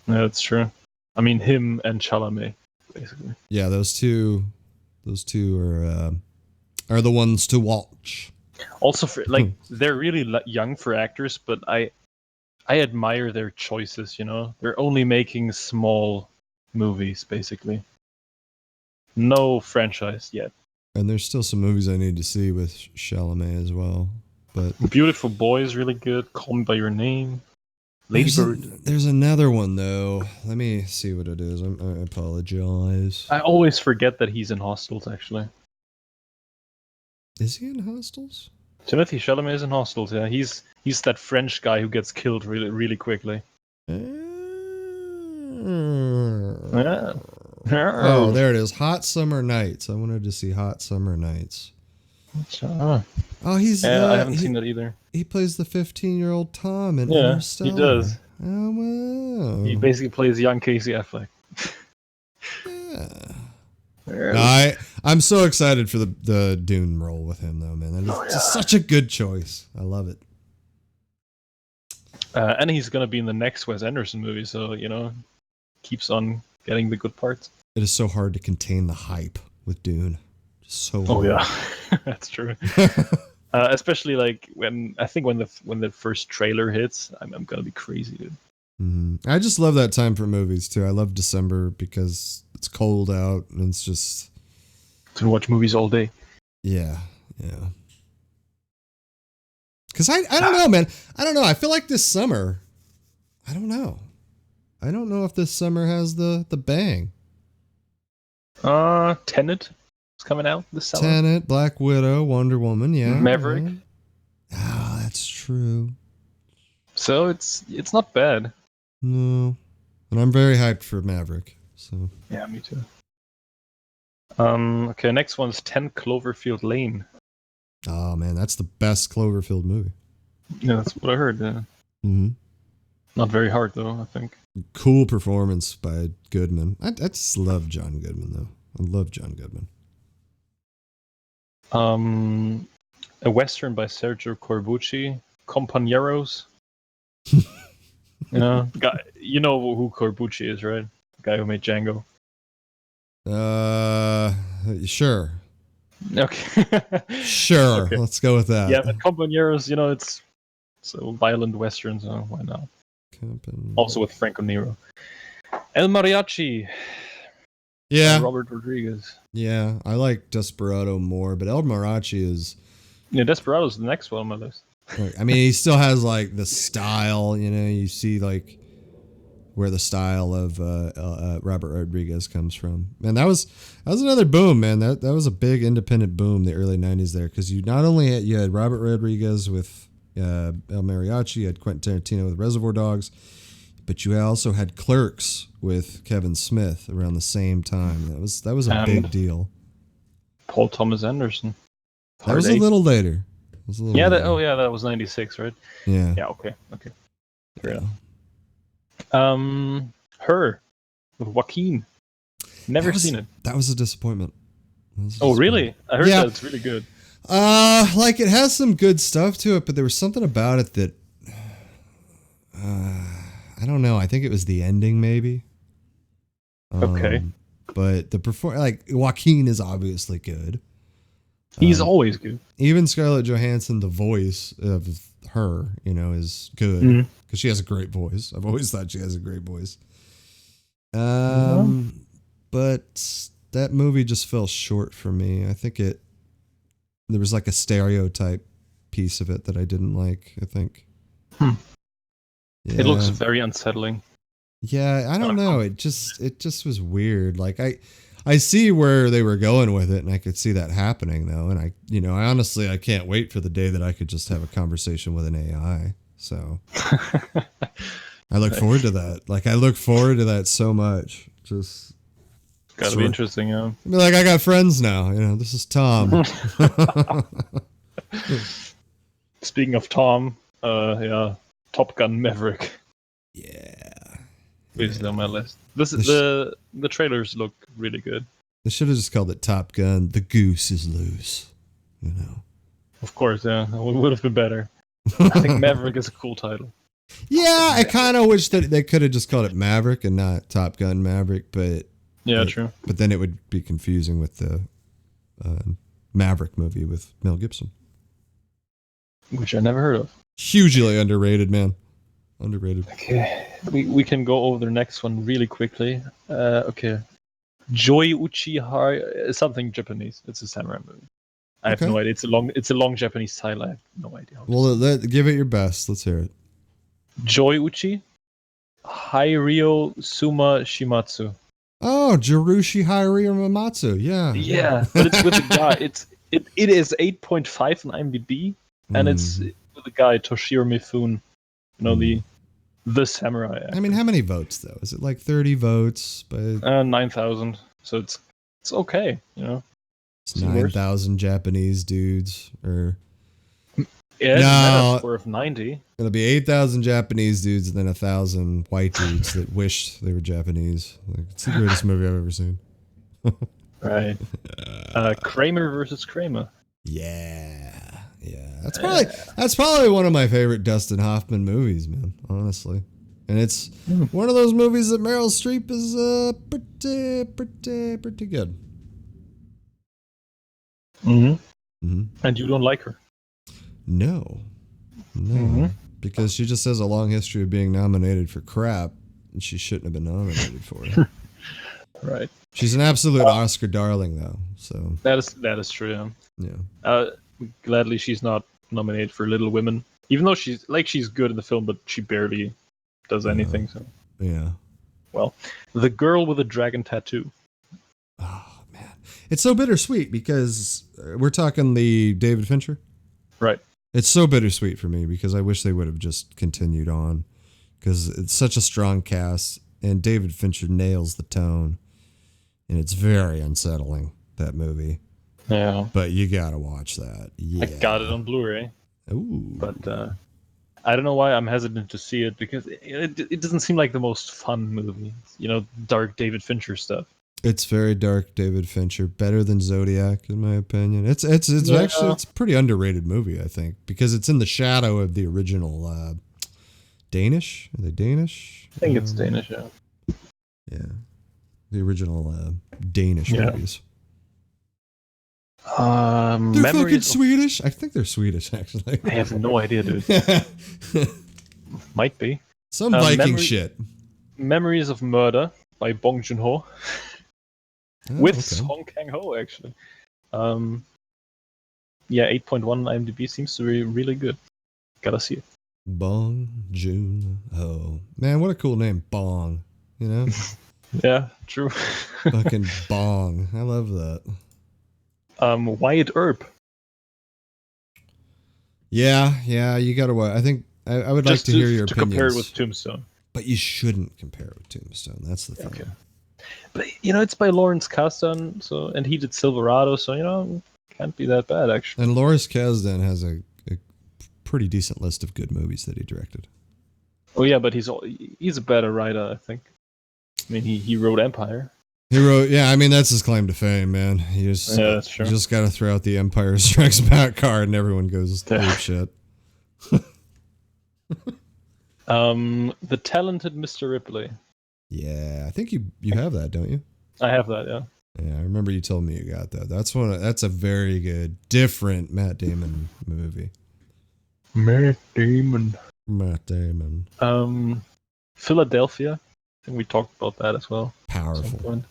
Yeah, that's true. I mean, him and Chalamet, basically. Yeah, those two are the ones to watch. Also, for they're really young for actors, but I admire their choices. You know, they're only making small movies, basically. No franchise yet. And there's still some movies I need to see with Chalamet as well. But Beautiful Boy is really good. Call Me by Your Name. Lady Bird. There's another one though. Let me see what it is. I apologize. I always forget that he's in Hostels. Actually, is he in Hostels? Timothée Chalamet is in Hostels. Yeah, he's that French guy who gets killed really, really quickly. Yeah. Oh, there it is. Hot Summer Nights. I wanted to see Hot Summer Nights. Oh, he's. I haven't seen that either. He plays the 15-year-old Tom in Interstellar. He does. Oh wow. He basically plays young Casey Affleck. Yeah. I'm so excited for the Dune role with him though, man. That is just such a good choice. I love it. And he's gonna be in the next Wes Anderson movie, so keeps on getting the good parts. It is so hard to contain the hype with Dune. So hard. Oh yeah, that's true. Especially when the first trailer hits, I'm gonna be crazy, dude. Mm-hmm. I just love that time for movies too. I love December because it's cold out and it's just to watch movies all day. Yeah. Because I don't know, man. I don't know. I feel like this summer. I don't know. I don't know if this summer has the bang. Tenet. It's coming out this summer. Tenet, Black Widow, Wonder Woman, yeah. Maverick. Yeah. Oh, that's true. So it's not bad. No. And I'm very hyped for Maverick. So yeah, me too. Okay, next one's 10 Cloverfield Lane. Oh man, that's the best Cloverfield movie. Yeah, that's what I heard. Yeah. Mm-hmm. Not very hard though, I think. Cool performance by Goodman. I just love John Goodman though. I love John Goodman. A Western by Sergio Corbucci, Compañeros. You know who Corbucci is, right? The guy who made Django. Sure. Okay. Sure. Okay. Let's go with that. Yeah, but Compañeros, it's so violent Western, so why not? Also with Franco Nero. El Mariachi. Yeah. Robert Rodriguez. Yeah, I like Desperado more, but El Mariachi is... Yeah, Desperado's the next one on my list. I mean, he still has like the style. You see like where the style of Robert Rodriguez comes from. And that was another boom, man. That was a big independent boom the early 90s there, because you not only had Robert Rodriguez with El Mariachi, you had Quentin Tarantino with Reservoir Dogs, but you also had Clerks with Kevin Smith around the same time. That was a big deal. Paul Thomas Anderson. That was a little later. That was 96, right? Yeah. Yeah, okay. Fair enough. Her with Joaquin. Never seen it. That was a disappointment. Oh, really? I heard that it's really good. Like, it has some good stuff to it, but there was something about it that I don't know. I think it was the ending, maybe. Okay. But like, Joaquin is obviously good. He's always good. Even Scarlett Johansson, the voice of her, is good because she has a great voice. I've always thought she has a great voice. But that movie just fell short for me. I think there was like a stereotype piece of it that I didn't like, I think. Yeah. It looks very unsettling. Yeah, I don't know. It just was weird. Like, I see where they were going with it, and I could see that happening, though. And I honestly, I can't wait for the day that I could just have a conversation with an AI. So I look forward to that. Like, I look forward to that so much. Just gotta be interesting, yeah. I mean, like, I got friends now. This is Tom. Speaking of Tom, Top Gun Maverick. Yeah. Is on my list. The trailers look really good. They should have just called it Top Gun. The goose is loose. Of course, yeah. It would have been better. I think Maverick is a cool title. Yeah, I kind of wish that they could have just called it Maverick and not Top Gun Maverick, but true. But then it would be confusing with the Maverick movie with Mel Gibson, which I never heard of. Hugely underrated, man. Underrated. Okay, we can go over the next one really quickly. Okay, Joy Uchiha, something Japanese. It's a samurai movie. I have no idea. It's a long Japanese title. I have no idea. Well, give it your best. Let's hear it. Joy Uchi, Hairio Suma Shimatsu. Oh, Jirushi Hairio Mamatsu. Yeah. Yeah, but it's with the guy. It is 8.5 on IMDb, and it's with the guy Toshiro Mifune. The samurai actor. I mean, how many votes though? Is it like 30 votes? 9,000. So it's okay, It's 9,000 Japanese dudes, or no, score of 90. It'll be 8,000 Japanese dudes and then 1,000 white dudes that wished they were Japanese. Like, it's the greatest movie I've ever seen. Right. Kramer versus Kramer. Yeah. That's probably one of my favorite Dustin Hoffman movies, man. Honestly, and it's one of those movies that Meryl Streep is pretty good. And you don't like her? No, because she just has a long history of being nominated for crap, and she shouldn't have been nominated for it. Right. She's an absolute Oscar darling, though. So that is true. Yeah. Gladly she's not nominated for Little Women, even though she's good in the film, but she barely does anything. So yeah. Well, The Girl with a Dragon Tattoo. Oh man, it's so bittersweet because we're talking the David Fincher. Right. It's so bittersweet for me because I wish they would have just continued on, because it's such a strong cast and David Fincher nails the tone, and it's very unsettling, that movie. Yeah. But you gotta watch that. Yeah. I got it on Blu-ray. Ooh. But I don't know why I'm hesitant to see it, because it doesn't seem like the most fun movie. Dark David Fincher stuff. It's very dark David Fincher. Better than Zodiac, in my opinion. It's actually a pretty underrated movie, I think, because it's in the shadow of the original Danish. Are they Danish? I think it's Danish, yeah. Yeah. The original Danish movies. They're fucking Swedish. I think they're Swedish, actually. I have no idea, dude. Might be. Some Viking shit. Memories of Murder by Bong Joon-ho. With Song Kang-ho, actually. 8.1 IMDb seems to be really good. Gotta see it. Bong Joon-ho. Man, what a cool name, Bong. You know? Yeah, true. Fucking Bong. I love that. Wyatt Earp. Yeah, you gotta watch. I think I would like to hear your to opinions. compare it with Tombstone. But you shouldn't compare it with Tombstone. That's the thing. Okay. But it's by Lawrence Kasdan, and he did Silverado, so can't be that bad actually. And Lawrence Kasdan has a pretty decent list of good movies that he directed. Oh yeah, but he's a better writer, I think. I mean, he wrote Empire. He wrote, yeah. I mean, that's his claim to fame, man. That's true. You just got to throw out the Empire Strikes Back card, and everyone goes ape shit. The Talented Mr. Ripley. Yeah, I think you have that, don't you? I have that, yeah. Yeah, I remember you told me you got that. That's a very good, different Matt Damon movie. Matt Damon. Philadelphia. I think we talked about that as well. Powerful,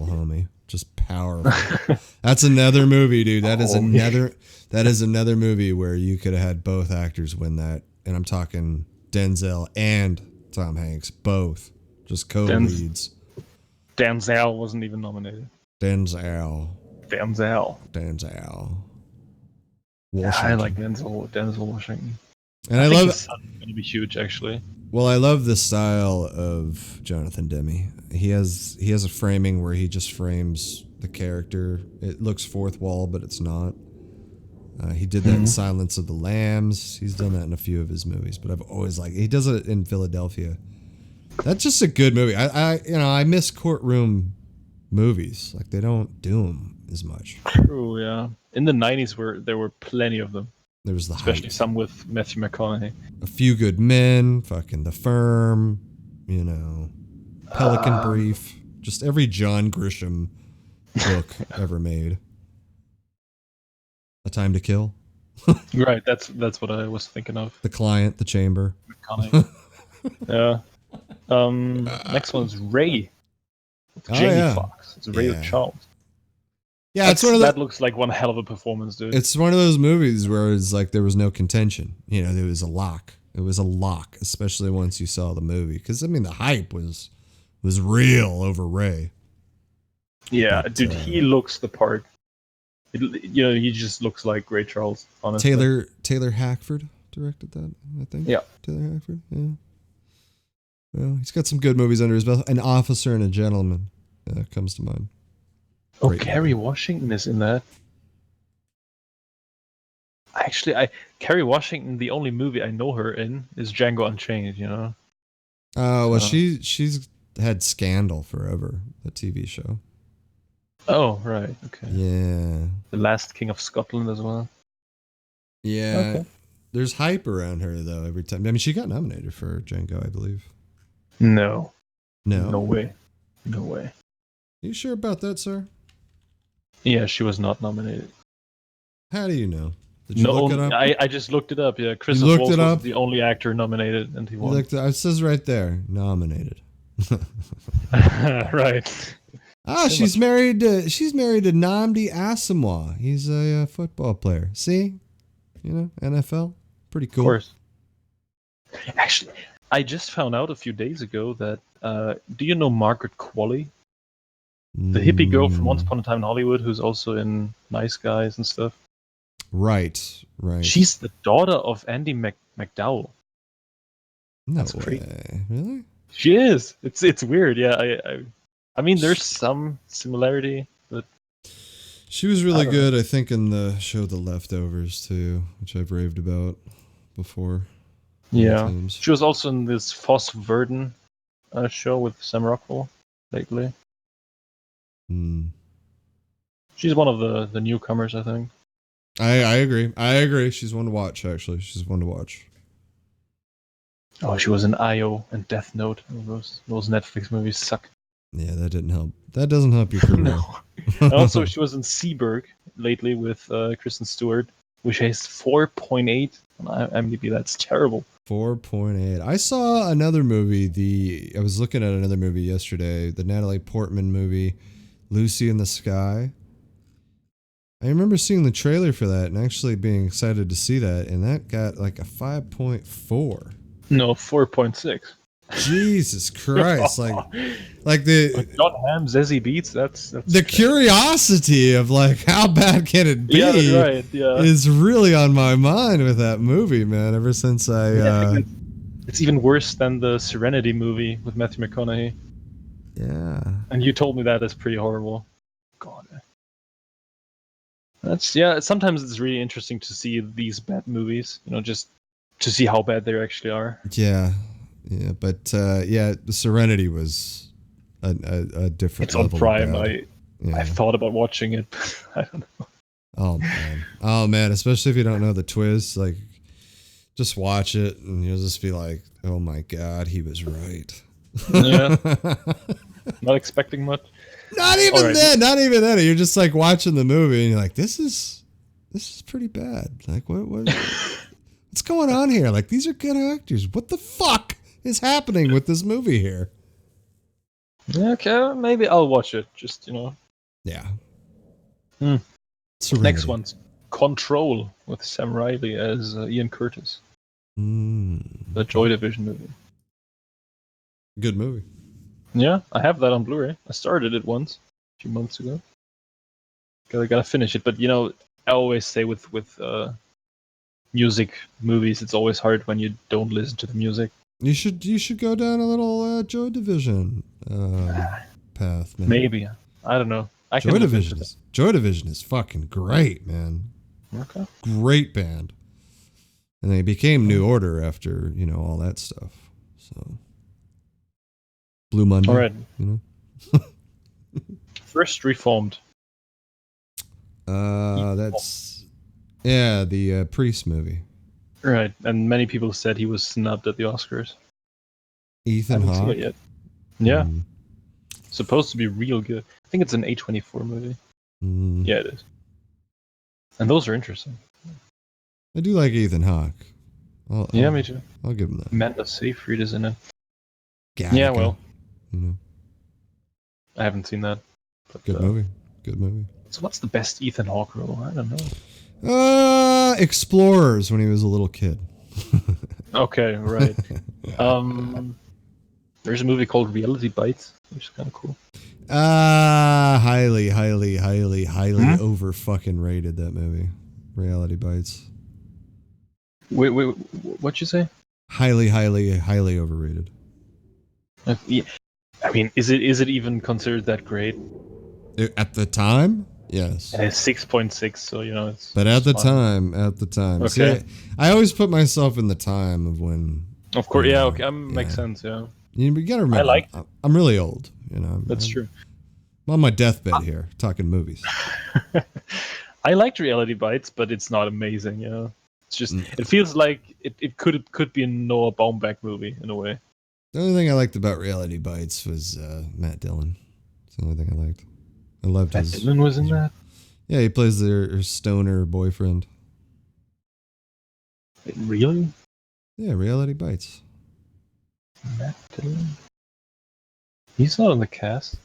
homie. Just powerful. That's another movie, dude. That is another movie where you could have had both actors win that, and I'm talking Denzel and Tom Hanks, both just co-leads. Denzel wasn't even nominated. Denzel. Yeah, I like Denzel Washington. And I love think his son's gonna be huge, actually. Well, I love the style of Jonathan Demme. He has a framing where he just frames the character. It looks fourth wall, but it's not. He did that in Silence of the Lambs. He's done that in a few of his movies, but I've always liked. He does it in Philadelphia. That's just a good movie. I miss courtroom movies. Like, they don't do them as much. True, yeah. In the 90s, there were plenty of them. There was especially some with Matthew McConaughey. A Few Good Men, fucking The Firm, Pelican Brief, just every John Grisham book ever made. A Time to Kill. Right, that's what I was thinking of. The Client, The Chamber. McConaughey. Yeah. Next one's Ray. Jamie Foxx. It's Ray of Charles. Yeah, it's one of that looks like one hell of a performance, dude. It's one of those movies where it's like there was no contention. There was a lock. It was a lock, especially once you saw the movie. Because, I mean, the hype was real over Ray. Yeah, but, dude, he looks the part. He just looks like Ray Charles, honestly. Taylor Hackford directed that, I think. Yeah. Taylor Hackford, yeah. Well, he's got some good movies under his belt. An Officer and a Gentleman comes to mind. Oh, Kerry Washington is in that. Actually, Kerry Washington, the only movie I know her in is Django Unchained, Oh, well, she's had Scandal forever, the TV show. Oh, right, okay. Yeah. The Last King of Scotland as well. Yeah. Okay. There's hype around her, though, every time. I mean, she got nominated for Django, I believe. No. No? No way. No way. You sure about that, sir? Yeah, she was not nominated. How do you know? Did you look it up? I just looked it up. Yeah, Christoph Waltz was the only actor nominated, and he won. It says right there, nominated. Right. She's married to Nnamdi Asomugha. He's a football player. See, NFL, pretty cool. Of course. Actually, I just found out a few days ago that. Do you know Margaret Qualley? The hippie girl from Once Upon a Time in Hollywood, who's also in Nice Guys and stuff. Right. She's the daughter of Andy McDowell. No That's way. Crazy. Really? She is. It's weird. Yeah. I mean, there's some similarity, but she was really good. I think in the show The Leftovers too, which I've raved about before. Yeah. She was also in this Foss Verdon show with Sam Rockwell lately. She's one of the newcomers, I think. I agree. She's one to watch, actually. She's one to watch. Oh, she was in I.O. and Death Note. Those Netflix movies suck. Yeah, that didn't help. That doesn't help you career. No. Also, she was in Seaberg lately with Kristen Stewart, which has 4.8 on IMDb. That's terrible. 4.8. I saw another movie. I was looking at another movie yesterday, the Natalie Portman movie, Lucy in the Sky. I remember seeing the trailer for that and actually being excited to see that, and that got like a 5.4. No, 4.6. Jesus Christ! Like the John Hamm, Zazie Beetz. That's the curiosity of like how bad can it be? Yeah, that's right. Yeah, is really on my mind with that movie, man. Ever since it's even worse than the Serenity movie with Matthew McConaughey. Yeah. And you told me that is pretty horrible. God. Sometimes it's really interesting to see these bad movies, just to see how bad they actually are. Yeah. Yeah, but the Serenity was a different It's on level Prime. of bad. I thought about watching it, but I don't know. Oh man, especially if you don't know the twist, like just watch it and you'll just be like, "Oh my god, he was right." Yeah. Not expecting much. Not even then. You're just like watching the movie and you're like, this is pretty bad. Like what's going on here? Like, these are good actors. What the fuck is happening with this movie here? Okay, maybe I'll watch it. Just, Yeah. Next one's Control with Sam Riley as Ian Curtis. The Joy Division movie. Good movie. Yeah, I have that on Blu-ray. I started it once, a few months ago. Gotta finish it, but I always say with music movies, it's always hard when you don't listen to the music. You should go down a little Joy Division path, man. Maybe. I don't know. Joy Division is fucking great, man. Okay. Great band. And they became New Order after, all that stuff. So Blue Monday. All right. First Reformed. That's the Priest movie. Right, and many people said he was snubbed at the Oscars. Ethan Hawke. It yet. Yeah, supposed to be real good. I think it's an A24 movie. Yeah, it is. And those are interesting. I do like Ethan Hawke. Me too. I'll give him that. Amanda Seyfried is in it. Gattaca, yeah, well, I haven't seen that. But, Good movie. So what's the best Ethan Hawke role? I don't know. Explorers when he was a little kid. Okay, right. There's a movie called Reality Bites, which is kind of cool. Highly over fucking rated, that movie. Reality Bites. Wait, what'd you say? Highly overrated. Yeah. I mean, is it even considered that great? At the time? Yes. And it's 6.6, so it's. But at the time. Okay. See, I always put myself in the time of when. Of course, yeah. Okay, makes sense. Yeah. You gotta remember. I'm really old. That's true. I'm on my deathbed here, talking movies. I liked Reality Bites, but it's not amazing. It's just it feels like it could be a Noah Baumbach movie in a way. The only thing I liked about Reality Bites was Matt Dillon. It's the only thing I liked. I loved Matt Dillon was in that? Yeah, he plays their stoner boyfriend. Really? Yeah, Reality Bites. Matt Dillon? He's not in the cast.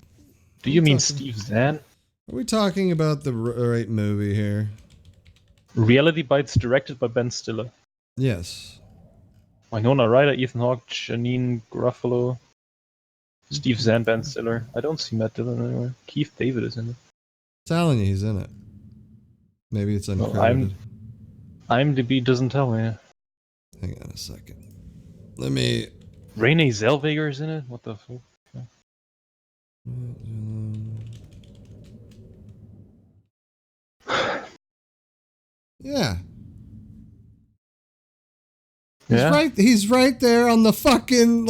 Do you mean Steve Zahn? Are we talking about the right movie here? Reality Bites, directed by Ben Stiller. Yes. Winona Ryder, Ethan Hawke, Janine Garofalo, Steve Zahn, Ben Stiller. I don't see Matt Dillon anywhere. Keith David is in it. Telling you, he's in it. Maybe it's uncredited. IMDb doesn't tell me. Hang on a second. Let me. Renee Zellweger is in it. What the fuck? Yeah. He's right there on the fucking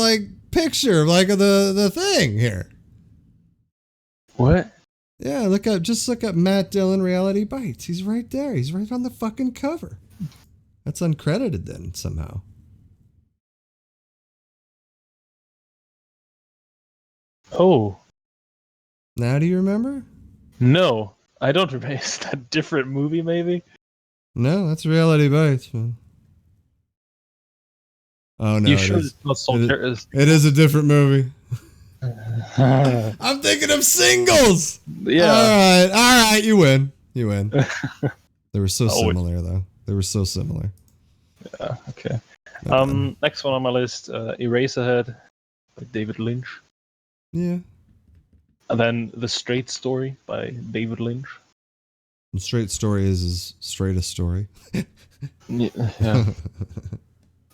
picture of the thing here. What? Yeah, just look up Matt Dillon Reality Bites. He's right there. He's right on the fucking cover. That's uncredited then somehow. Oh. Now do you remember? No, I don't remember. Is that a different movie maybe? No, that's Reality Bites, man. Oh no! You sure it's not Solitaire? It is a different movie. I'm thinking of Singles. Yeah. All right. You win. You win. They were so Oh, similar, though. They were so similar. Yeah. Okay. Next one on my list, Eraserhead by David Lynch. Yeah. And then The Straight Story by David Lynch. The Straight Story is his straightest story. Yeah.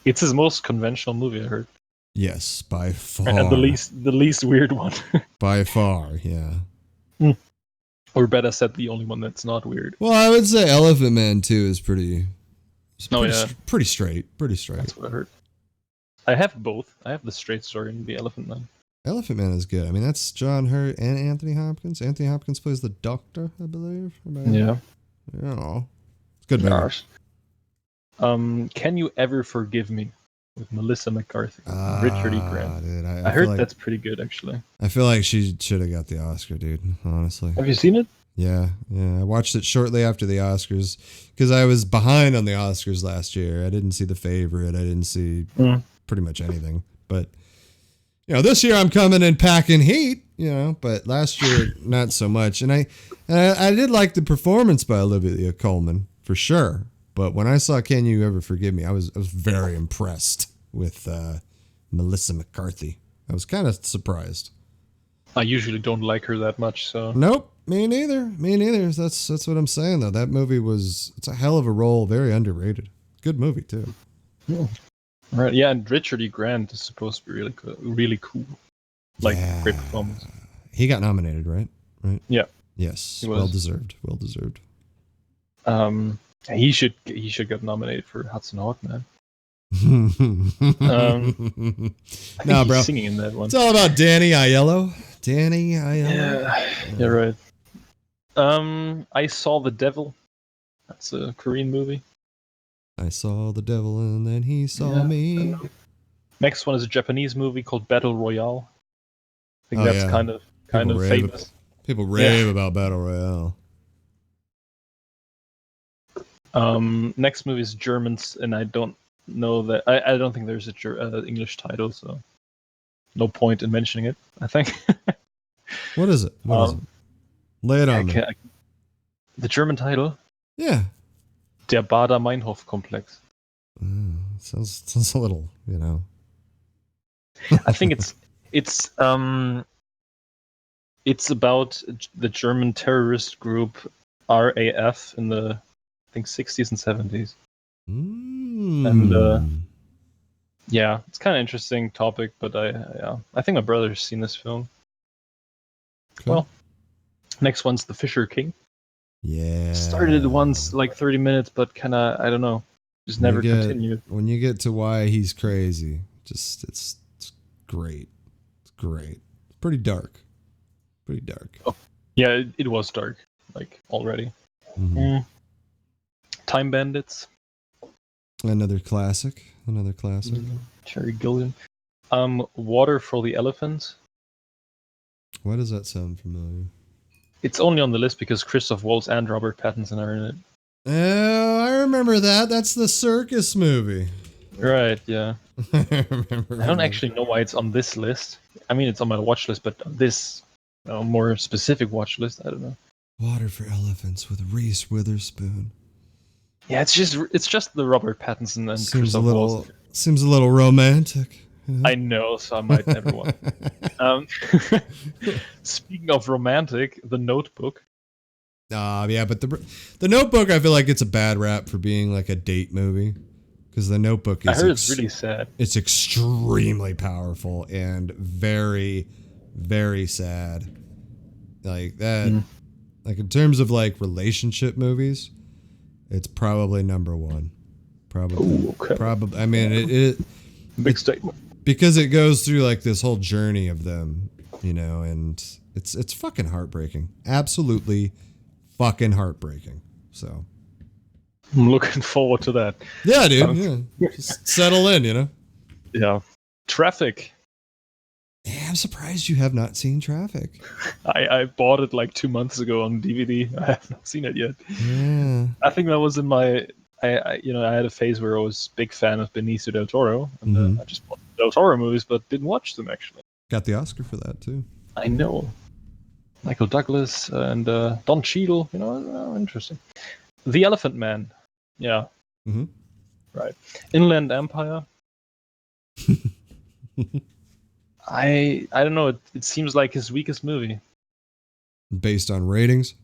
It's his most conventional movie, I heard. Yes, by far. And the least weird one. By far, yeah. Or better said, the only one that's not weird. Well, I would say Elephant Man 2 is pretty pretty straight. Pretty straight. That's what I heard. I have both. I have The Straight Story and The Elephant Man. Elephant Man is good. I mean, that's John Hurt and Anthony Hopkins. Anthony Hopkins plays the doctor, I believe. Yeah. Yeah. It's good movie. Gosh. Can You Ever Forgive Me? With Melissa McCarthy. Richard E. Grant. Dude, I heard like, that's pretty good, actually. I feel like she should have got the Oscar, dude, honestly. Have you seen it? Yeah. I watched it shortly after the Oscars because I was behind on the Oscars last year. I didn't see The Favorite. I didn't see pretty much anything. But, this year I'm coming and packing heat, but last year, not so much. And I did like the performance by Olivia Colman, for sure. But when I saw Can You Ever Forgive Me, I was very impressed with Melissa McCarthy. I was kind of surprised. I usually don't like her that much, so. Nope, me neither. That's what I'm saying, though. That movie it's a hell of a role, very underrated. Good movie, too. Yeah. Right, yeah, and Richard E. Grant is supposed to be really cool. Like, great performance. He got nominated, right? Yeah. Yes, well deserved. He should get nominated for Hudson Hawk, man. No, bro. He's singing in that one. It's all about Danny Aiello. Yeah, right. I Saw the Devil. That's a Korean movie. I saw the devil and then he saw me. Next one is a Japanese movie called Battle Royale. I think that's kind of famous. People rave about Battle Royale. Next movie is Germans, and I don't know that. I don't think there's a English title, so no point in mentioning it, I think. What is it? Lay it on me. The German title? Yeah. Der Bader-Meinhof-Komplex. Sounds a little, I think it's about the German terrorist group RAF in the, I think, 60s and 70s. And yeah, it's kind of interesting topic, but I think my brother's seen this film. Cool. Well, next one's The Fisher King. Yeah. Started once, like 30 minutes, but kind of, I don't know, just never continued. When you get to why he's crazy, it's great. It's great. Pretty dark. Oh, yeah, it was dark, like, already. Time Bandits. Another classic. Terry Gilliam. Water for the Elephants. Why does that sound familiar? It's only on the list because Christoph Waltz and Robert Pattinson are in it. Oh, I remember that. That's the circus movie. Right, yeah. I remember. I don't actually know why it's on this list. I mean, it's on my watch list, but on this more specific watch list, I don't know. Water for Elephants with Reese Witherspoon. Yeah, it's just the Robert Pattinson and Christoph Waltz. Seems a little romantic. I know, so I might never watch. Speaking of romantic, The Notebook. Yeah, but the Notebook, I feel like it's a bad rap for being like a date movie, because The Notebook is. I heard it's really sad. It's extremely powerful and very, very sad. Like that. Like in terms of like relationship movies, it's probably number one. Probably. Ooh, okay. Probably. I mean, it big statement. Because it goes through like this whole journey of them, and it's fucking heartbreaking. Absolutely fucking heartbreaking. So I'm looking forward to that. Yeah, dude. Just settle in, Yeah. Traffic. Yeah, I'm surprised you have not seen Traffic. I bought it like 2 months ago on DVD. I have not seen it yet. Yeah. I think that was in my. I had a phase where I was a big fan of Benicio del Toro, and I just watched Del Toro movies, but didn't watch them actually. Got the Oscar for that too. I know. Michael Douglas and Don Cheadle. Interesting. The Elephant Man. Yeah. Mm-hmm. Right. Inland Empire. I don't know. It seems like his weakest movie. Based on ratings.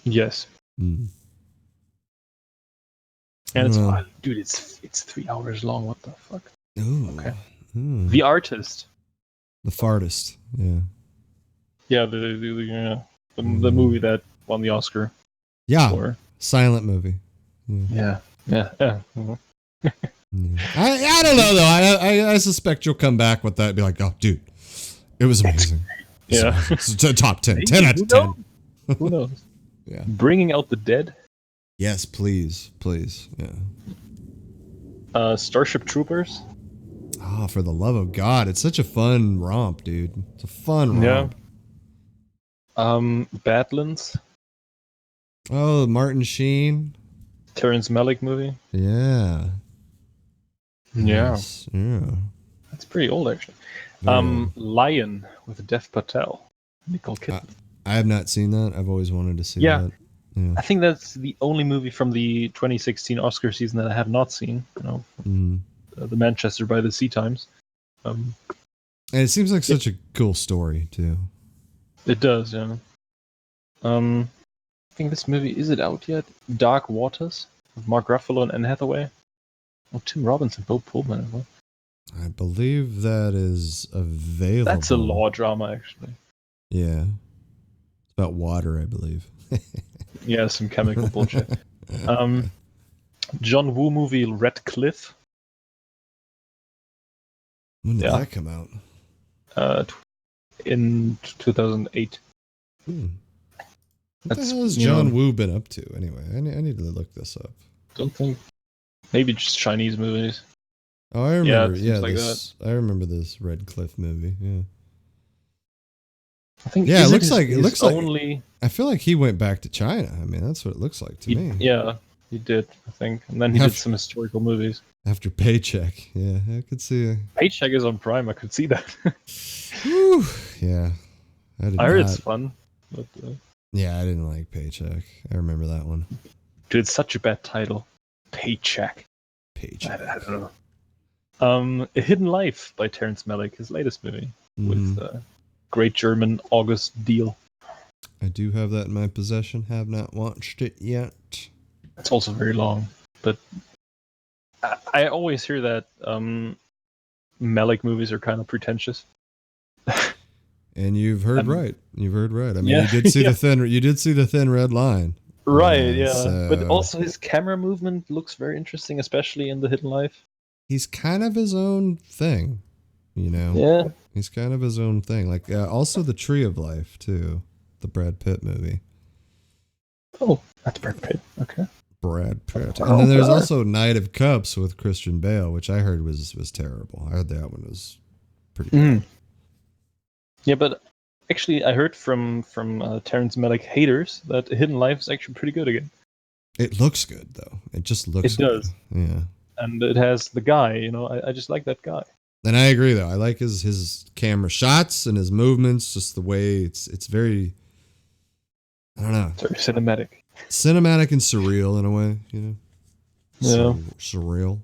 Yes. Mm. And it's dude, it's 3 hours long. What the fuck? Ooh. Okay. Mm. The Artist. The Fartist. Yeah. Yeah, the movie that won the Oscar. Yeah. For. Silent movie. Yeah. Mm-hmm. I don't know though. I suspect you'll come back with that and be like, oh, dude, it was amazing. Yeah. It's a top 10. 10 out of 10. Who knows? Yeah. Bringing Out the Dead. Yes, please. Yeah. Starship Troopers. Oh, for the love of God. It's such a fun romp, dude. It's a fun romp. Badlands. Oh, Martin Sheen. Terrence Malick movie. Yeah. Yes. Yeah. That's pretty old, actually. Lion with Dev Patel. Nicole Kidman. I have not seen that. I've always wanted to see that. Yeah. I think that's the only movie from the 2016 Oscar season that I have not seen. The Manchester by the Sea Times. And it seems like such a cool story too. It does, yeah. I think this movie, is it out yet? Dark Waters with Mark Ruffalo and Anne Hathaway. Oh, Tim Robbins and Bo Pullman as well. I believe that is available. That's a law drama, actually. Yeah. It's about water, I believe. Yeah, some chemical bullshit. John Woo movie Red Cliff. When did that come out? In 2008. What the hell has John Woo been up to anyway? I need to look this up. Don't think. Maybe just Chinese movies. Oh, I remember. Yeah, like that. I remember this Red Cliff movie. Yeah. I think. Yeah, it looks like only. I feel like he went back to China. I mean, that's what it looks like to me. Yeah, he did. I think, and then he did some historical movies. After Paycheck, yeah, I could see. Paycheck is on Prime. I could see that. Whew, yeah, I heard it's fun. But, yeah, I didn't like Paycheck. I remember that one. Dude, it's such a bad title. Paycheck. I don't know. A Hidden Life by Terrence Malick, his latest movie with great German August Deal. I do have that in my possession. Have not watched it yet. It's also very long, but I always hear that Malick movies are kind of pretentious. And you've heard right. You've heard right. I mean, you did see the thin. You did see the Thin Red Line. Right. Yeah. So, but also his camera movement looks very interesting, especially in The Hidden Life. He's kind of his own thing, you know. Yeah. He's kind of his own thing. Like also the Tree of Life too, the Brad Pitt movie. Oh, that's Brad Pitt. Okay. Brad Pitt. And then there's also Knight of Cups with Christian Bale, which I heard was terrible. I heard that one was pretty bad. Yeah, but actually, I heard from Terrence Malick haters that Hidden Life is actually pretty good again. It looks good though. It just looks. It does. Good. Yeah. And it has the guy. I just like that guy. And I agree though. I like his camera shots and his movements. Just the way it's very. I don't know. It's very cinematic. Cinematic and surreal in a way, you know. Yeah. Surreal.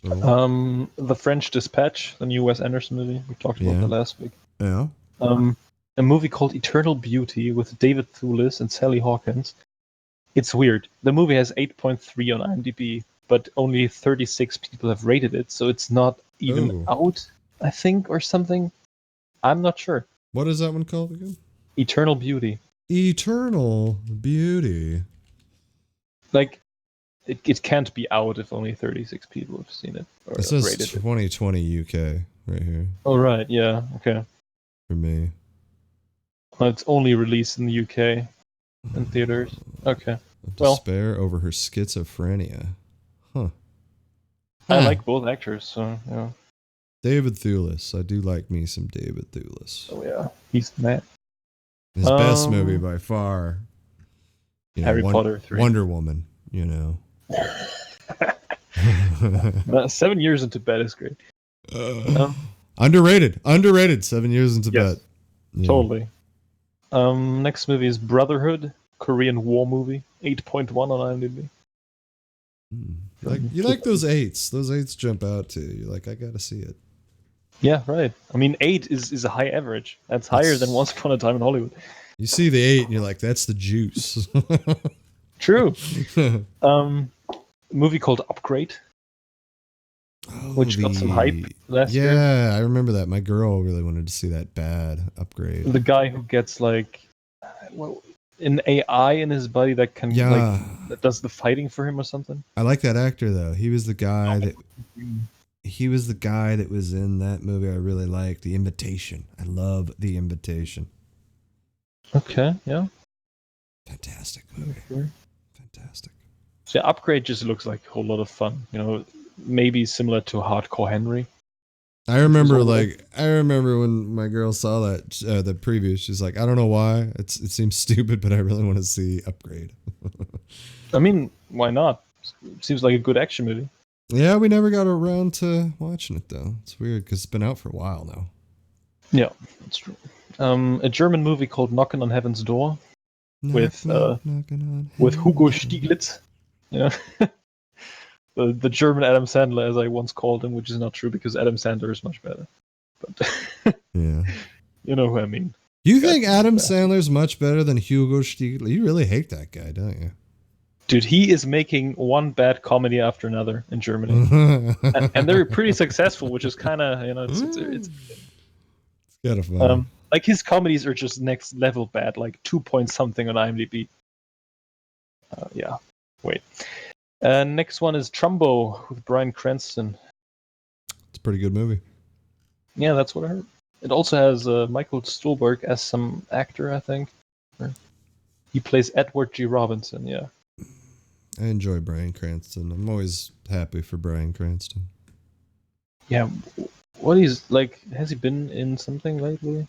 The French Dispatch, the new Wes Anderson movie. We talked about that last week. Yeah. A movie called Eternal Beauty with David Thewlis and Sally Hawkins. It's weird. The movie has 8.3 on IMDb, but only 36 people have rated it, so it's not even out, I think, or something. I'm not sure. What is that one called again? Eternal Beauty. Eternal Beauty. Like, it can't be out if only 36 people have seen it. Or it says rated 2020 UK right here. Oh, right. Yeah. Okay. For me. Well, it's only released in the UK in theaters. Okay. Despair over her schizophrenia. Huh. I like both actors, so yeah. David Thewlis. I do like me some David Thewlis. Oh yeah, he's the man. His best movie by far. Harry Potter 3. Wonder Woman, you know. 7 years into bed is great. Underrated. 7 years into bed. Yeah. Totally. Next movie is Brotherhood, Korean war movie, 8.1 on IMDb. You like those eights? Those eights jump out to you. You're like, I gotta see it. Yeah, right. I mean, 8 is a high average. That's higher than Once Upon a Time in Hollywood. You see the 8 and you're like, that's the juice. True. Movie called Upgrade, which got some hype last year. Yeah, I remember that. My girl really wanted to see that bad Upgrade. The guy who gets like an AI in his body that can that does the fighting for him or something. I like that actor though. He was the guy that was in that movie I really liked, The Invitation. I love The Invitation. Okay, yeah. Fantastic movie. Sure. Fantastic. So yeah, Upgrade just looks like a whole lot of fun. You know, maybe similar to Hardcore Henry. I remember when my girl saw that the preview, she's like, I don't know why. It seems stupid, but I really want to see Upgrade. I mean, why not? Seems like a good action movie. Yeah, we never got around to watching it though. It's weird because it's been out for a while now. Yeah, that's true. A German movie called Knockin' on Heaven's Door with Hugo Stieglitz. Yeah. The German Adam Sandler, as I once called him, which is not true because Adam Sandler is much better. But yeah, you know who I mean. You think Adam Sandler's much better than Hugo Stieglitz? You really hate that guy, don't you? Dude, he is making one bad comedy after another in Germany, and they're pretty successful, which is kind of it's kind of fun. Like his comedies are just next level bad, like 2 point something on IMDb. Yeah, wait. Next one is Trumbo with Bryan Cranston. It's a pretty good movie. Yeah, that's what I heard. It also has Michael Stuhlbarg as some actor, I think. He plays Edward G. Robinson, yeah. I enjoy Bryan Cranston. I'm always happy for Bryan Cranston. Yeah, what he's like, has he been in something lately?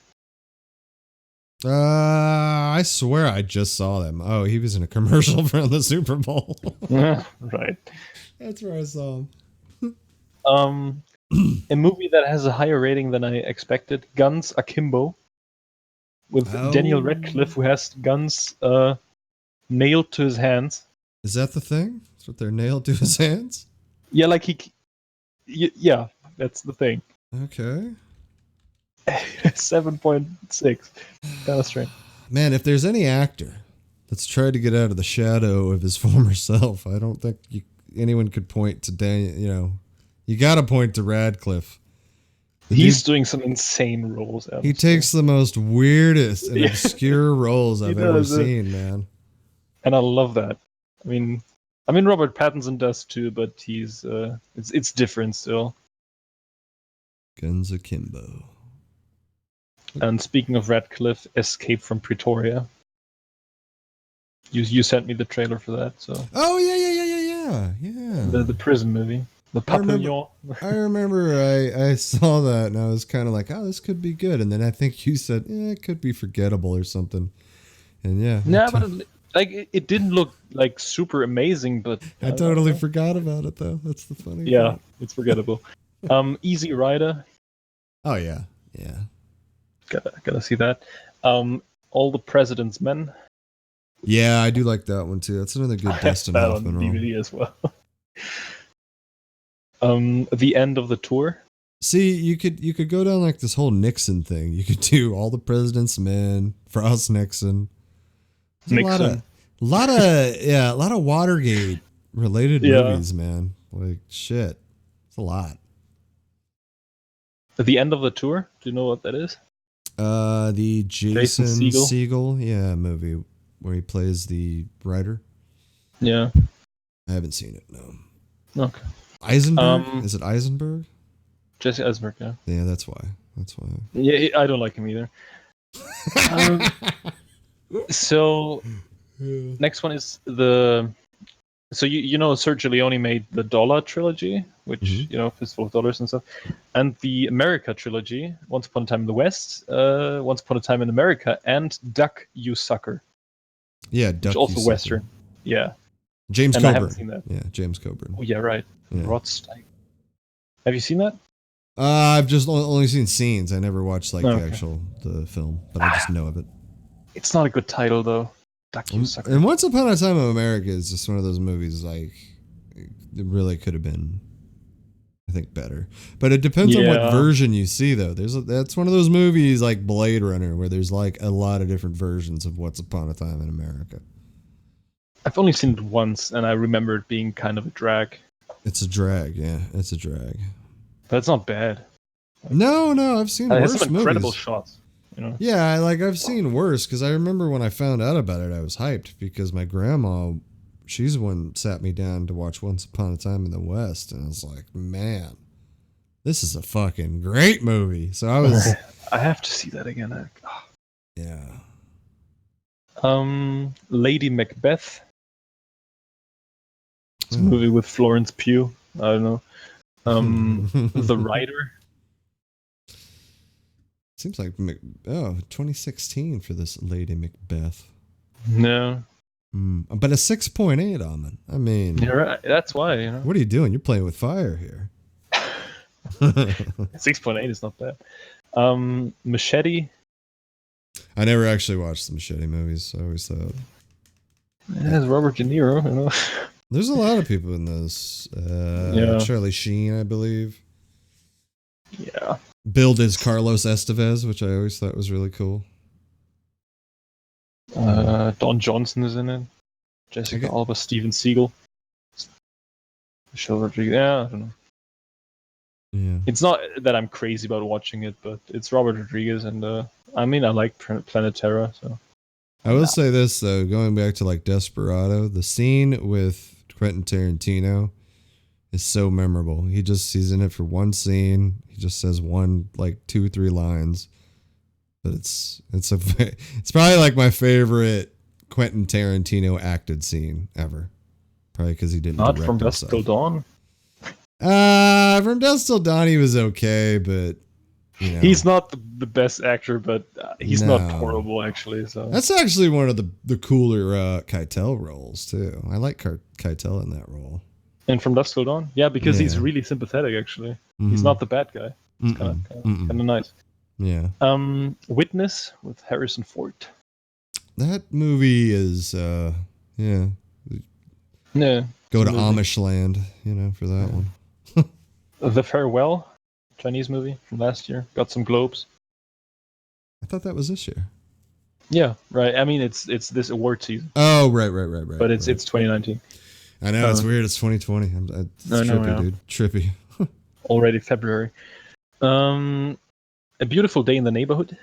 I swear I just saw them. Oh, he was in a commercial from the Super Bowl. Right. That's where I saw him. A movie that has a higher rating than I expected, Guns Akimbo, with Daniel Radcliffe, who has guns nailed to his hands. Is that the thing? That's what they're nailed to his hands? Yeah, like yeah, that's the thing. Okay. 7.6. Kind of strange. Man, if there's any actor that's tried to get out of the shadow of his former self, I don't think anyone could point to Daniel. You got to point to Radcliffe. He's doing some insane roles. He takes the most weirdest and obscure roles I've ever seen, man. And I love that. I mean, Robert Pattinson does too, but he's it's different still. Guns Akimbo. And speaking of Radcliffe, Escape from Pretoria. You sent me the trailer for that, so. Oh yeah. The prison movie, the Papillon. I remember I saw that and I was kind of like, oh, this could be good, and then I think you said, it could be forgettable or something, and yeah. But it didn't look like super amazing, but I totally forgot about it though. That's the funny. Yeah, part. it's forgettable. Easy Rider. Oh yeah. Gotta see that. All the President's Men. Yeah, I do like that one too. That's another good Dustin Hoffman on DVD as well. The End of the Tour. See, you could go down like this whole Nixon thing. You could do All the President's Men, Frost Nixon. Nixon. A lot of Watergate related movies, man. Like shit. It's a lot. The End of the Tour. Do you know what that is? The Jason Segel movie where he plays the writer. Yeah. I haven't seen it, no. Okay. Eisenberg? Is it Eisenberg? Jesse Eisenberg, yeah. Yeah, that's why. Yeah, I don't like him either. So, next one is So you know Sergio Leone made the Dollar trilogy, which Fistful of Dollars and stuff, and the America trilogy, Once Upon a Time in the West, Once Upon a Time in America, and Duck You Sucker. Yeah, Duck. Which also Western. Yeah. James Coburn. I haven't seen that. Yeah, James Coburn. Oh yeah, right. Yeah. Rod Steiger. Have you seen that? I've just only seen scenes. I never watched the film, but I just know of it. It's not a good title though. Duck you sucker. And Once Upon a Time in America is just one of those movies like it really could have been, I think, better. But it depends on what version you see though. That's one of those movies like Blade Runner where there's like a lot of different versions of Once Upon a Time in America. I've only seen it once, and I remember it being kind of a drag. It's a drag, yeah. It's a drag. But it's not bad. No, I've seen worse movies. It has some incredible shots. You know? Yeah, I've seen worse because I remember when I found out about it, I was hyped because my grandma, she's the one sat me down to watch Once Upon a Time in the West, and I was like, man, this is a fucking great movie. So I was, I have to see that again. Yeah. Lady Macbeth. It's a movie with Florence Pugh. I don't know. The Writer. Seems like 2016 for this Lady Macbeth. No. But a 6.8 on it. I mean, you're right. That's why. You know. What are you doing? You're playing with fire here. 6.8 is not bad. Machete. I never actually watched the Machete movies. I always thought. It has Robert De Niro. You know. There's a lot of people in this. Charlie Sheen, I believe. Yeah. Billed as Carlos Estevez, which I always thought was really cool. Don Johnson is in it. Jessica Alba, Steven Seagal. Michelle Rodriguez. Yeah, I don't know. Yeah. It's not that I'm crazy about watching it, but it's Robert Rodriguez, and I mean, I like Planet Terror, so. I will say this though, going back to like Desperado, the scene with Quentin Tarantino is so memorable. He's in it for one scene. He just says one, like 2-3 lines, but it's probably like my favorite Quentin Tarantino acted scene ever. Probably because he didn't not direct From Dusk Till Dawn. From Dusk Till Dawn, he was okay, but you know, he's not the best actor, but he's not horrible actually. So that's actually one of the cooler Keitel roles too. I like Keitel in that role. And From Dusk Till Dawn, yeah, because he's really sympathetic. Actually, he's not the bad guy. It's kind of nice. Yeah. Witness with Harrison Ford. That movie is yeah. Go to Amish land, you know, for that one. The Farewell, Chinese movie from last year, got some Globes. I thought that was this year. Yeah, right. I mean, it's this award season. Oh, right. But it's 2019. I know, it's weird. It's 2020. It's trippy, dude. Trippy. Already February. A Beautiful Day in the Neighborhood.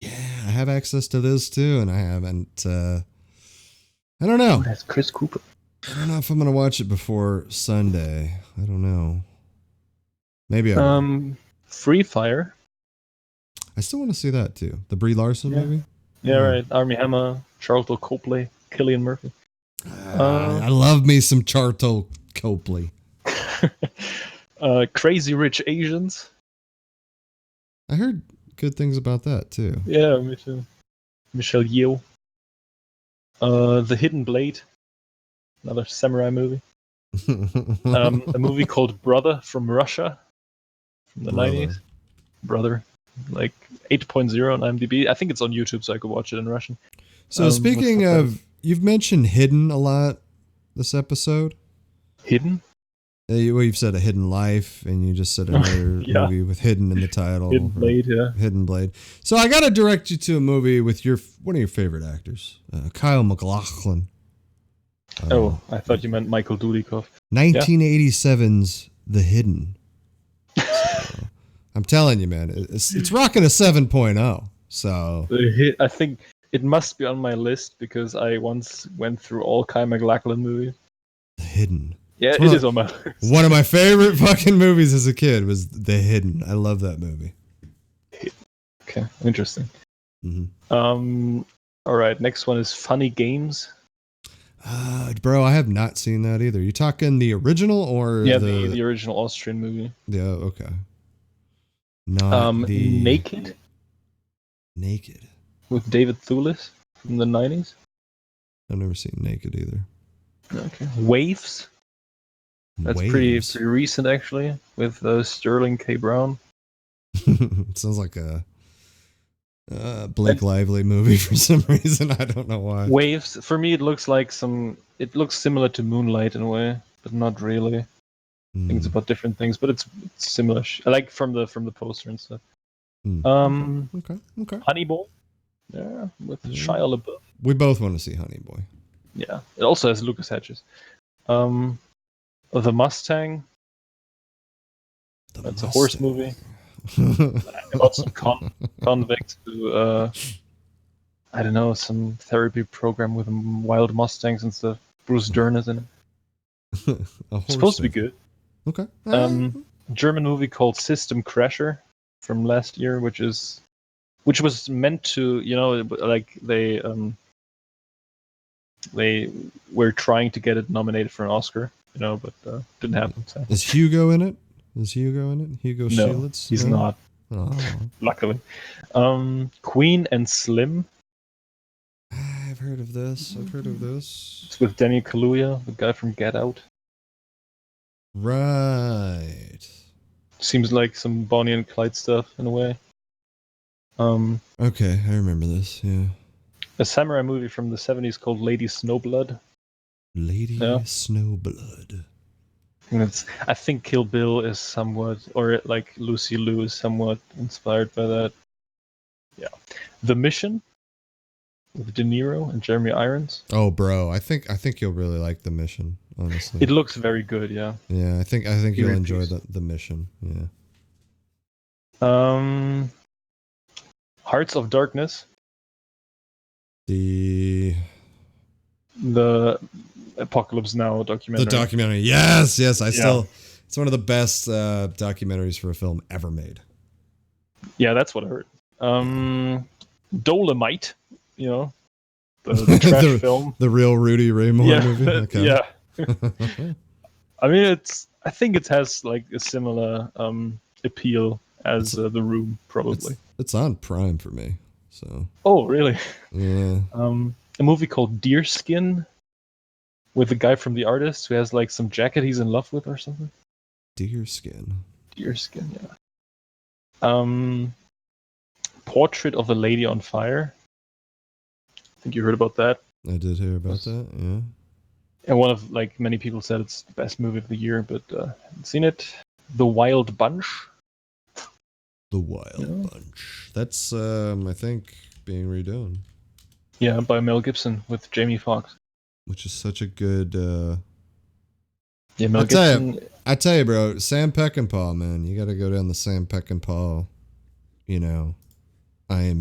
Yeah, I have access to this too, and I haven't. I don't know. Oh, that's Chris Cooper. I don't know if I'm gonna watch it before Sunday. I don't know. Maybe I will. Free Fire. I still want to see that too. The Brie Larson movie. Yeah, right. Armie Hammer, Charlton Copley, Cillian Murphy. I love me some Charlton Copley. Crazy Rich Asians. I heard good things about that too. Yeah, me too. Michelle Yeoh. The Hidden Blade. Another samurai movie. A movie called Brother from Russia from the 90s. Brother. Like 8.0 on IMDb. I think it's on YouTube, so I could watch it in Russian. So speaking of, you've mentioned Hidden a lot this episode. Hidden? You've said A Hidden Life, and you just said another movie with Hidden in the title. Hidden Blade, yeah. Hidden Blade. So I got to direct you to a movie with one of your favorite actors, Kyle MacLachlan. I thought you meant Michael Dudikoff. 1987's The Hidden. So, I'm telling you, man, it's rocking a 7.0. So I think it must be on my list because I once went through all Kyle MacLachlan movies. The Hidden. Yeah, it is on my list. One of my favorite fucking movies as a kid was The Hidden. I love that movie. Okay, interesting. Mm-hmm. All right, next one is Funny Games. Bro, I have not seen that either. You talking the original or the original Austrian movie? Yeah, okay. Not Naked. Naked with David Thewlis from the 90s. I've never seen Naked either. Okay. Waves. That's pretty recent actually, with Sterling K. Brown. It sounds like a Blake Lively movie for some reason. I don't know why. Waves. For me, it looks like it looks similar to Moonlight in a way, but not really. I think it's about different things, but it's similar. Like from the poster and stuff. Okay. Honey Boy. Yeah, with Shia LaBeouf. We both want to see Honey Boy. Yeah, it also has Lucas Hedges. The Mustang. That's a horse movie about some convict who, I don't know, some therapy program with wild Mustangs and stuff. Bruce Dern is in it. It's supposed to be good. Okay. German movie called System Crasher from last year, which was meant to, like they were trying to get it nominated for an Oscar, but didn't happen. So. Is Hugo in it? Hugo No, Schulitz? he's not. Oh. Luckily. Queen and Slim. I've heard of this. It's with Daniel Kaluuya, the guy from Get Out. Right. Seems like some Bonnie and Clyde stuff in a way. Okay, I remember this. Yeah. A samurai movie from the 70s called Lady Snowblood. Snowblood. I think Kill Bill is somewhat, or like Lucy Liu is somewhat inspired by that. Yeah. The Mission with De Niro and Jeremy Irons. Oh, bro, I think you'll really like The Mission. Honestly, it looks very good. Yeah. Yeah, I think you'll enjoy the Mission. Yeah. Hearts of Darkness. The Apocalypse Now documentary. The documentary. Yes. It's one of the best documentaries for a film ever made. Yeah, that's what I heard. Dolomite, the trash film. The real Rudy Ray Moore movie? Okay. Yeah. I mean, I think it has like a similar appeal as The Room, probably. It's on Prime for me, so. Oh, really? Yeah. A movie called Deerskin with the guy from The Artist who has like some jacket he's in love with or something. Deerskin, yeah. Portrait of a Lady on Fire. I think you heard about that. I did hear about that, yeah. And one of, like, many people said it's the best movie of the year, but haven't seen it. The Wild Bunch. The Wild Bunch. That's, I think, being redone. Yeah, by Mel Gibson with Jamie Foxx. Which is such a good... Yeah, Mel Gibson... I tell you, bro, Sam Peckinpah, man. You got to go down the Sam Peckinpah, IMDb.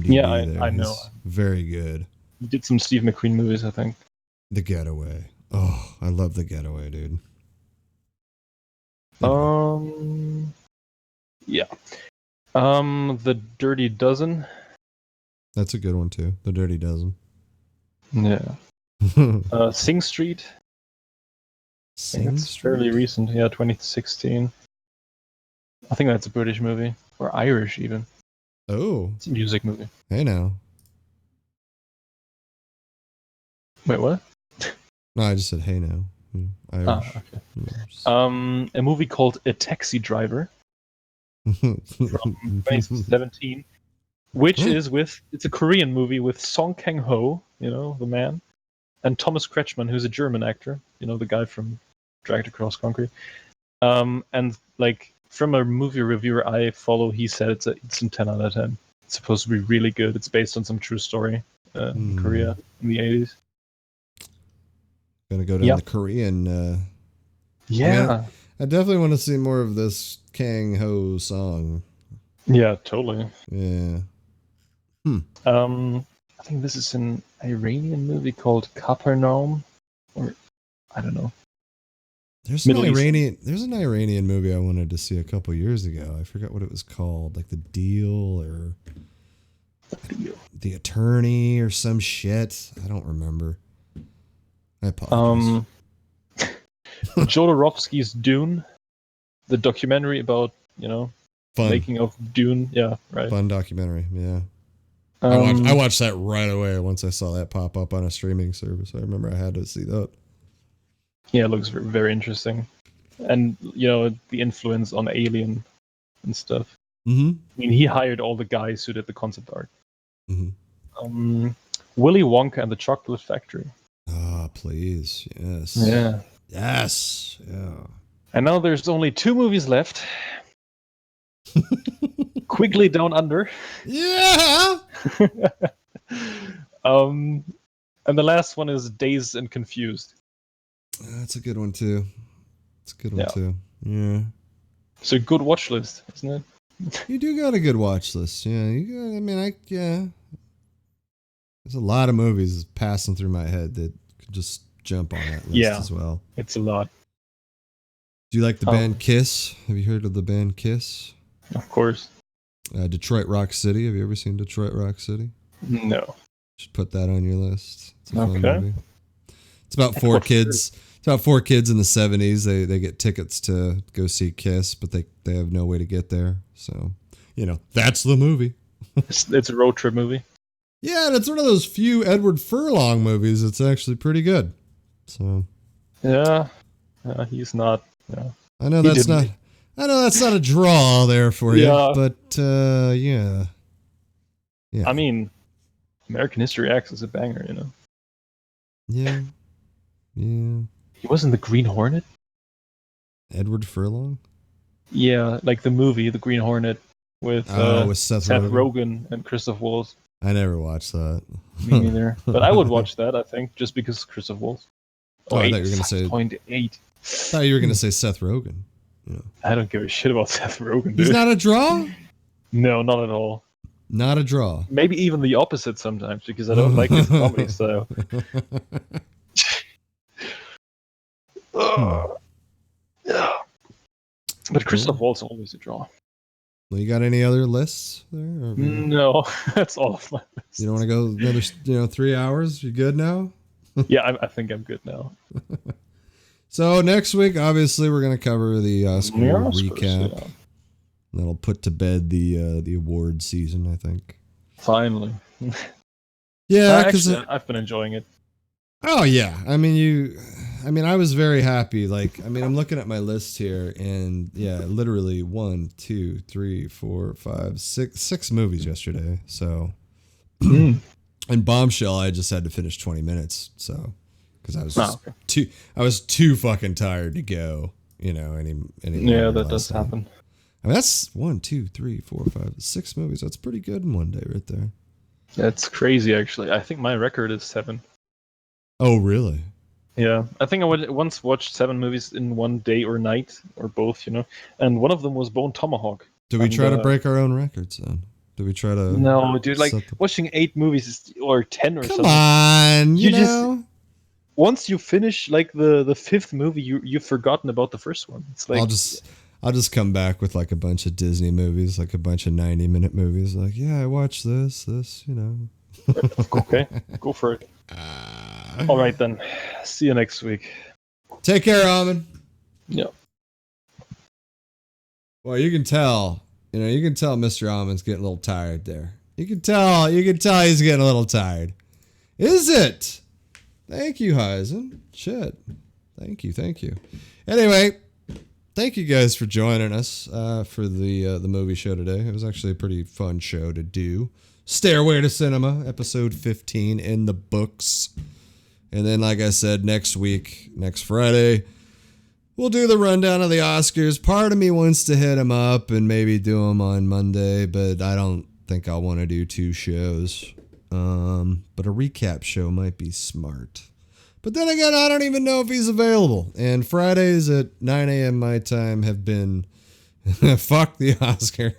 Yeah, there. I know. He's very good. He did some Steve McQueen movies, I think. The Getaway. Oh, I love The Getaway, dude. Yeah. The Dirty Dozen. That's a good one, too. The Dirty Dozen. Yeah. Sing Street. Sing Street? Fairly recent, yeah, 2016. I think that's a British movie. Or Irish, even. Oh. It's a music movie. Hey, now. Wait, what? No, I just said hey now. Irish. Okay. A movie called A Taxi Driver from 2017, which it's a Korean movie with Song Kang-ho, the man, and Thomas Kretschmann, who's a German actor, the guy from Dragged Across Concrete. And like from a movie reviewer I follow, he said it's a 10 out of 10. It's supposed to be really good. It's based on some true story in Korea in the 80s. Gonna go down the Korean. Yeah. I definitely want to see more of this Kang Ho song. Yeah, totally. Yeah. I think this is an Iranian movie called Capernaum, or I don't know. There's an Iranian movie I wanted to see a couple years ago. I forgot what it was called, like The Deal or The Attorney or some shit. I don't remember. I apologize. Jodorowsky's Dune, the documentary about making of Dune. Yeah, right. Fun documentary. Yeah. I watched that right away once I saw that pop up on a streaming service. I remember I had to see that. Yeah, it looks very interesting, and the influence on Alien and stuff. Mm-hmm. I mean, he hired all the guys who did the concept art. Willy Wonka and the Chocolate Factory. Ah, please. Yes. Yeah. Yes. Yeah. And now there's only 2 movies left. Quickly Down Under. Yeah. And the last one is Dazed and Confused. That's a good one too. It's a good one Yeah. too. Yeah. It's a good watch list, isn't it? You do got a good watch list. Yeah. Yeah. There's a lot of movies passing through my head that could just jump on that list as well. It's a lot. Do you like the band Kiss? Have you heard of the band Kiss? Of course. Detroit Rock City. Have you ever seen Detroit Rock City? No. Should put that on your list. It's a fun Okay. movie. It's about 4 kids. It's about 4 kids in the 70s. They get tickets to go see Kiss, but they have no way to get there. So, that's the movie. It's a road trip movie. Yeah, and it's one of those few Edward Furlong movies that's actually pretty good. So. Yeah. He's not. Yeah. I know that's not a draw there for you, but yeah. I mean, American History X is a banger, Yeah. Yeah. He was in The Green Hornet? Edward Furlong? Yeah, like the movie, The Green Hornet, with Seth Rogen and Christoph Waltz. I never watched that. Me neither. But I would watch that, I think, just because Christoph Waltz. I thought you were going to say 0.8. I thought you were going to say Seth Rogen. I don't give a shit about Seth Rogen, dude. He's not a draw? No, not at all. Not a draw. Maybe even the opposite sometimes, because I don't like his comedy style. Yeah. But Christoph Waltz always a draw. Well, you got any other lists there? No, that's all of my lists. You don't want to go another 3 hours? You good now? Yeah, I think I'm good now. So next week, obviously, we're going to cover the Oscar recap. Yeah. That'll put to bed the award season, I think. Finally. Yeah, because I've been enjoying it. Oh yeah, I I was very happy. I'm looking at my list here, and yeah, literally 1, 2, 3, 4, 5, 6 movies yesterday. So, and Bombshell, I just had to finish 20 minutes. So, because I was too fucking tired to go. Any yeah, that does happen. That's 1, 2, 3, 4, 5, 6 movies. That's pretty good in one day, right there. That's crazy, actually. I think my record is 7. Oh, really? Yeah, I think I once watched 7 movies in one day or night, or both, and one of them was Bone Tomahawk. Do we try to break our own records then? Do we try to? No, dude. Watching 8 movies or 10 or something. Come on, you know. Just, once you finish the 5th movie, you've forgotten about the first one. It's like I'll just come back with a bunch of Disney movies, a bunch of 90-minute movies. I watched this. Okay, go for it. All right then. See you next week. Take care, Almond. Yeah. Well, you can tell Mr. Almond's getting a little tired there. You can tell he's getting a little tired. Is it? Thank you, Heisen. Shit. Thank you. Anyway, thank you guys for joining us for the movie show today. It was actually a pretty fun show to do. Stairway to Cinema, episode 15 in the books. And then, like I said, next Friday, we'll do the rundown of the Oscars. Part of me wants to hit them up and maybe do them on Monday, but I don't think I'll want to do 2 shows. But a recap show might be smart. But then again, I don't even know if he's available. And Fridays at 9 a.m. my time have been fuck the Oscar.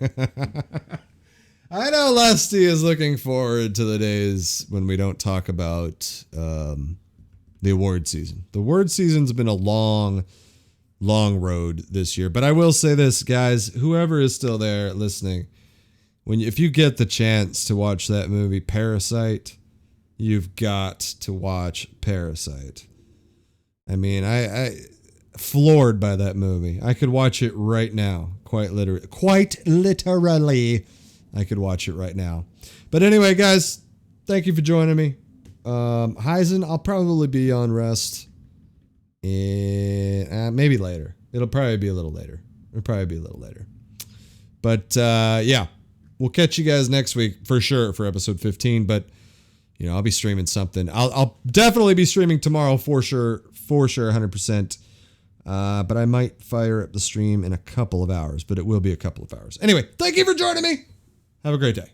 I know Lusty is looking forward to the days when we don't talk about the award season. The award season's been a long road this year. But I will say this, guys, whoever is still there listening, if you get the chance to watch that movie Parasite, you've got to watch Parasite. I floored by that movie. I could watch it right now. Quite literally. I could watch it right now. But anyway, guys, thank you for joining me. Heisen, I'll probably be on rest. And maybe later. It'll probably be a little later. But yeah, we'll catch you guys next week for sure for episode 15. But I'll be streaming something. I'll definitely be streaming tomorrow for sure, 100%. But I might fire up the stream in a couple of hours, but it will be a couple of hours. Anyway, thank you for joining me. Have a great day.